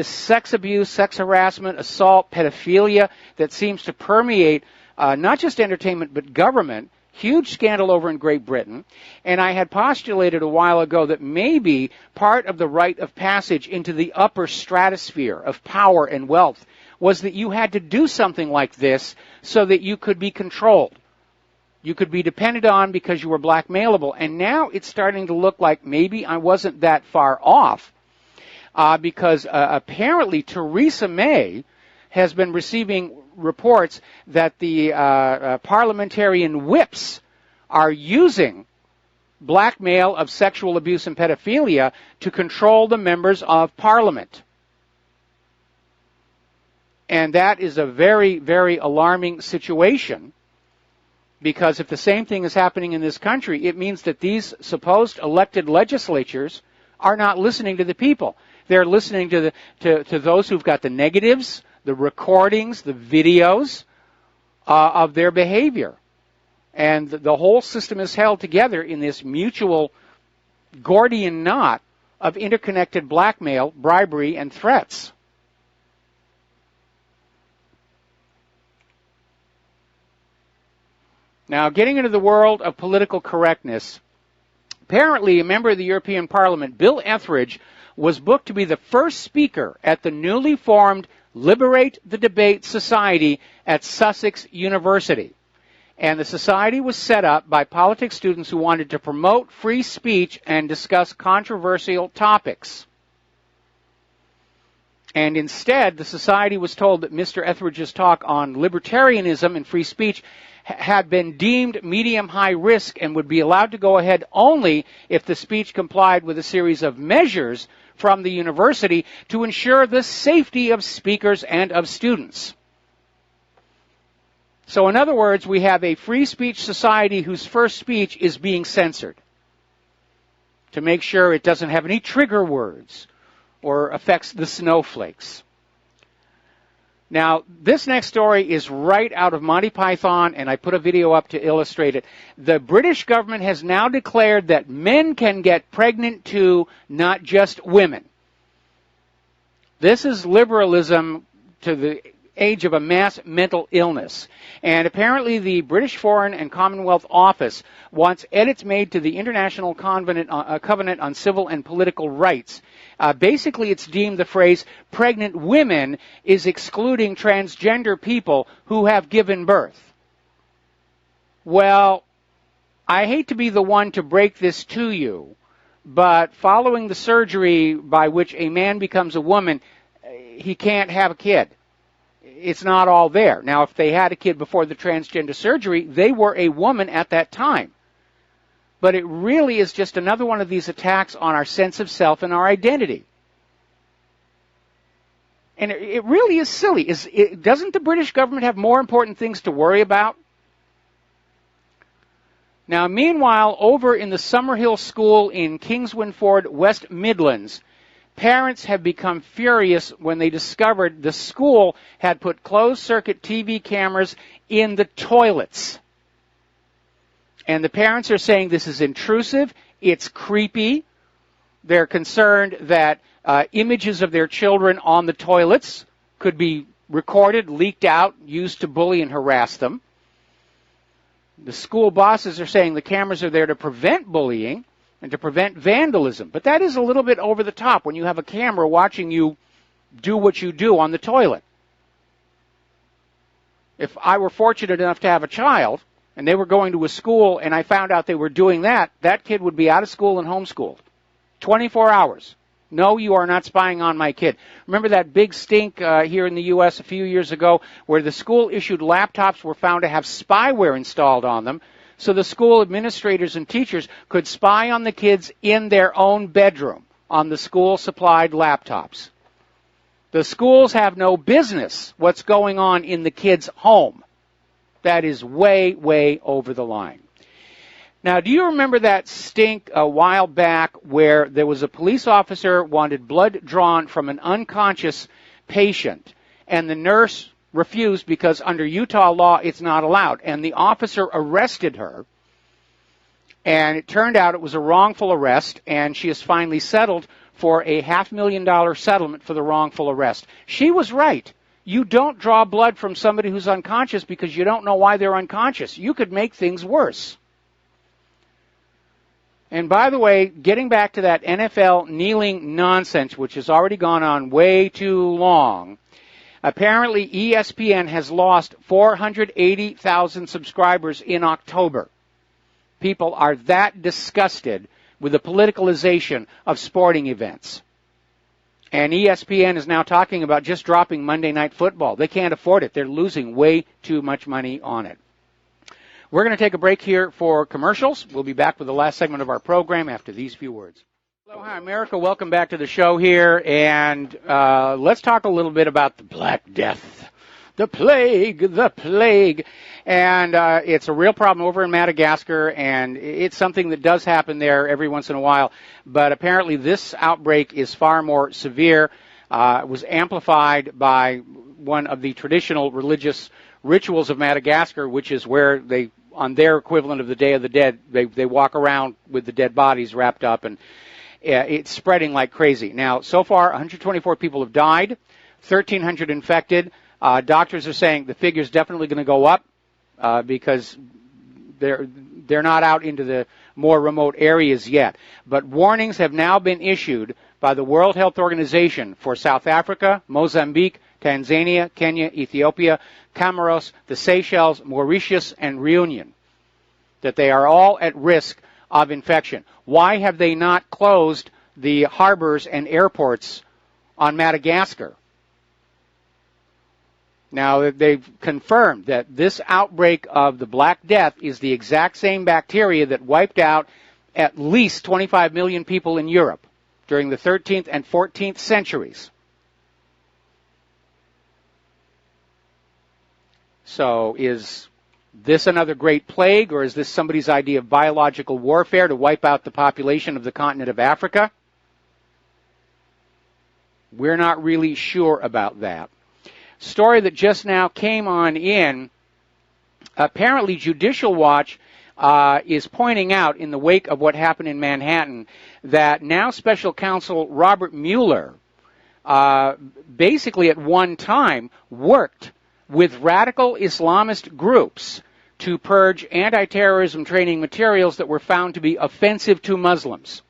sex abuse, sex harassment, assault, pedophilia that seems to permeate not just entertainment but government. Huge scandal over in Great Britain. And I had postulated a while ago that maybe part of the rite of passage into the upper stratosphere of power and wealth was that you had to do something like this so that you could be controlled. You could be depended on because you were blackmailable. And now it's starting to look like maybe I wasn't that far off because apparently Theresa May has been receiving reports that the parliamentarian whips are using blackmail of sexual abuse and pedophilia to control the members of Parliament. And that is a very, very alarming situation, because if the same thing is happening in this country, it means that these supposed elected legislatures are not listening to the people. They're listening to those who've got the negatives, the recordings, the videos of their behavior. And the whole system is held together in this mutual Gordian knot of interconnected blackmail, bribery, and threats. Now, getting into the world of political correctness, apparently a member of the European Parliament, Bill Etheridge, was booked to be the first speaker at the newly formed Liberate the Debate Society at Sussex University. And the society was set up by politics students who wanted to promote free speech and discuss controversial topics. And instead, the society was told that Mr. Etheridge's talk on libertarianism and free speech had been deemed medium-high risk and would be allowed to go ahead only if the speech complied with a series of measures from the university to ensure the safety of speakers and of students. So in other words, we have a free speech society whose first speech is being censored to make sure it doesn't have any trigger words or affects the snowflakes. Now, this next story is right out of Monty Python, and I put a video up to illustrate it. The British government has now declared that men can get pregnant too, not just women. This is liberalism to the age of a mass mental illness. And apparently the British Foreign and Commonwealth Office wants edits made to the International Covenant on Civil and Political Rights. Basically, it's deemed the phrase pregnant women is excluding transgender people who have given birth. Well, I hate to be the one to break this to you, but following the surgery by which a man becomes a woman, he can't have a kid. It's not all there. Now, if they had a kid before the transgender surgery, they were a woman at that time. But it really is just another one of these attacks on our sense of self and our identity. And it really is silly. Doesn't the British government have more important things to worry about? Now, meanwhile, over in the Summerhill School in Kingswinford, West Midlands, parents have become furious when they discovered the school had put closed-circuit TV cameras in the toilets. And the parents are saying this is intrusive, it's creepy. They're concerned that images of their children on the toilets could be recorded, leaked out, used to bully and harass them. The school bosses are saying the cameras are there to prevent bullying and to prevent vandalism. But that is a little bit over the top when you have a camera watching you do what you do on the toilet. If I were fortunate enough to have a child and they were going to a school and I found out they were doing that, that kid would be out of school and homeschooled. 24 hours. No, you are not spying on my kid. Remember that big stink here in the U.S. a few years ago where the school-issued laptops were found to have spyware installed on them, so the school administrators and teachers could spy on the kids in their own bedroom on the school-supplied laptops. The schools have no business what's going on in the kids' home. That is way, way over the line. Now, do you remember that stink a while back where there was a police officer wanted blood drawn from an unconscious patient, and the nurse refused because under Utah law it's not allowed, and the officer arrested her, and it turned out it was a wrongful arrest, and she has finally settled for a $500,000 settlement for the wrongful arrest. She was right. You don't draw blood from somebody who's unconscious because you don't know why they're unconscious. You could make things worse. And by the way, getting back to that NFL kneeling nonsense, which has already gone on way too long, apparently ESPN has lost 480,000 subscribers in October. People are that disgusted with the politicalization of sporting events. And ESPN is now talking about just dropping Monday Night Football. They can't afford it. They're losing way too much money on it. We're going to take a break here for commercials. We'll be back with the last segment of our program after these few words. Hello, hi, America. Welcome back to the show here. And let's talk a little bit about the Black Death, the plague. And it's a real problem over in Madagascar, and it's something that does happen there every once in a while. But apparently this outbreak is far more severe. It was amplified by one of the traditional religious rituals of Madagascar, which is where they, on their equivalent of the Day of the Dead, they walk around with the dead bodies wrapped up, and it's spreading like crazy. Now, so far, 124 people have died, 1,300 infected. Doctors are saying the figure's definitely going to go up because they're not out into the more remote areas yet. But warnings have now been issued by the World Health Organization for South Africa, Mozambique, Tanzania, Kenya, Ethiopia, Comoros, the Seychelles, Mauritius, and Reunion, that they are all at risk of infection. Why have they not closed the harbors and airports on Madagascar? Now, they've confirmed that this outbreak of the Black Death is the exact same bacteria that wiped out at least 25 million people in Europe during the 13th and 14th centuries. So is this another great plague, or is this somebody's idea of biological warfare to wipe out the population of the continent of Africa? We're not really sure about that. Story that just now came on in, apparently Judicial Watch is pointing out in the wake of what happened in Manhattan that now Special Counsel Robert Mueller basically at one time worked with radical Islamist groups to purge anti-terrorism training materials that were found to be offensive to Muslims.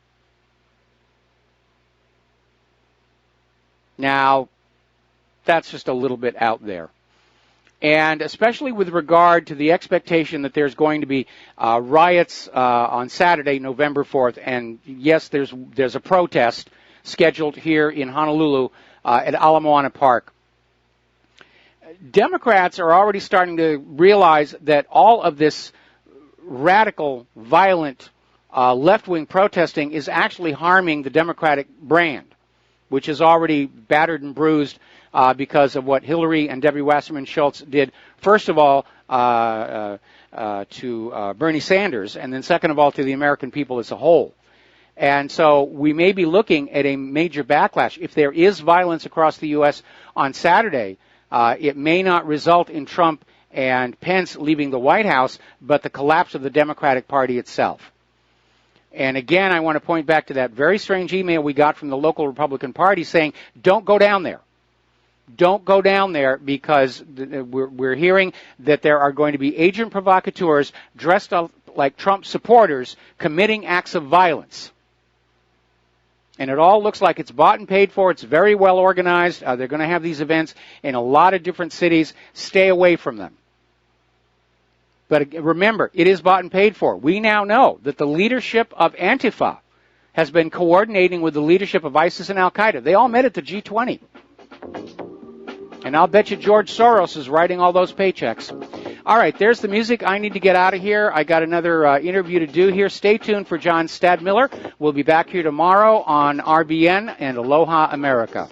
Now, that's just a little bit out there. And especially with regard to the expectation that there's going to be riots on Saturday, November 4th, and yes, there's a protest scheduled here in Honolulu at Ala Moana Park. Democrats are already starting to realize that all of this radical, violent, left-wing protesting is actually harming the Democratic brand, which is already battered and bruised because of what Hillary and Debbie Wasserman Schultz did, first of all, to Bernie Sanders, and then second of all to the American people as a whole. And so we may be looking at a major backlash. If there is violence across the U.S. on Saturday, it may not result in Trump and Pence leaving the White House, but the collapse of the Democratic Party itself. And again, I want to point back to that very strange email we got from the local Republican Party saying, don't go down there. Don't go down there because we're hearing that there are going to be agent provocateurs dressed up like Trump supporters committing acts of violence. And it all looks like it's bought and paid for. It's very well organized. They're going to have these events in a lot of different cities. Stay away from them. But remember, it is bought and paid for. We now know that the leadership of Antifa has been coordinating with the leadership of ISIS and Al-Qaeda. They all met at the G20. And I'll bet you George Soros is writing all those paychecks. All right, there's the music. I need to get out of here. I got another interview to do here. Stay tuned for John Stadmiller. We'll be back here tomorrow on RBN and Aloha America.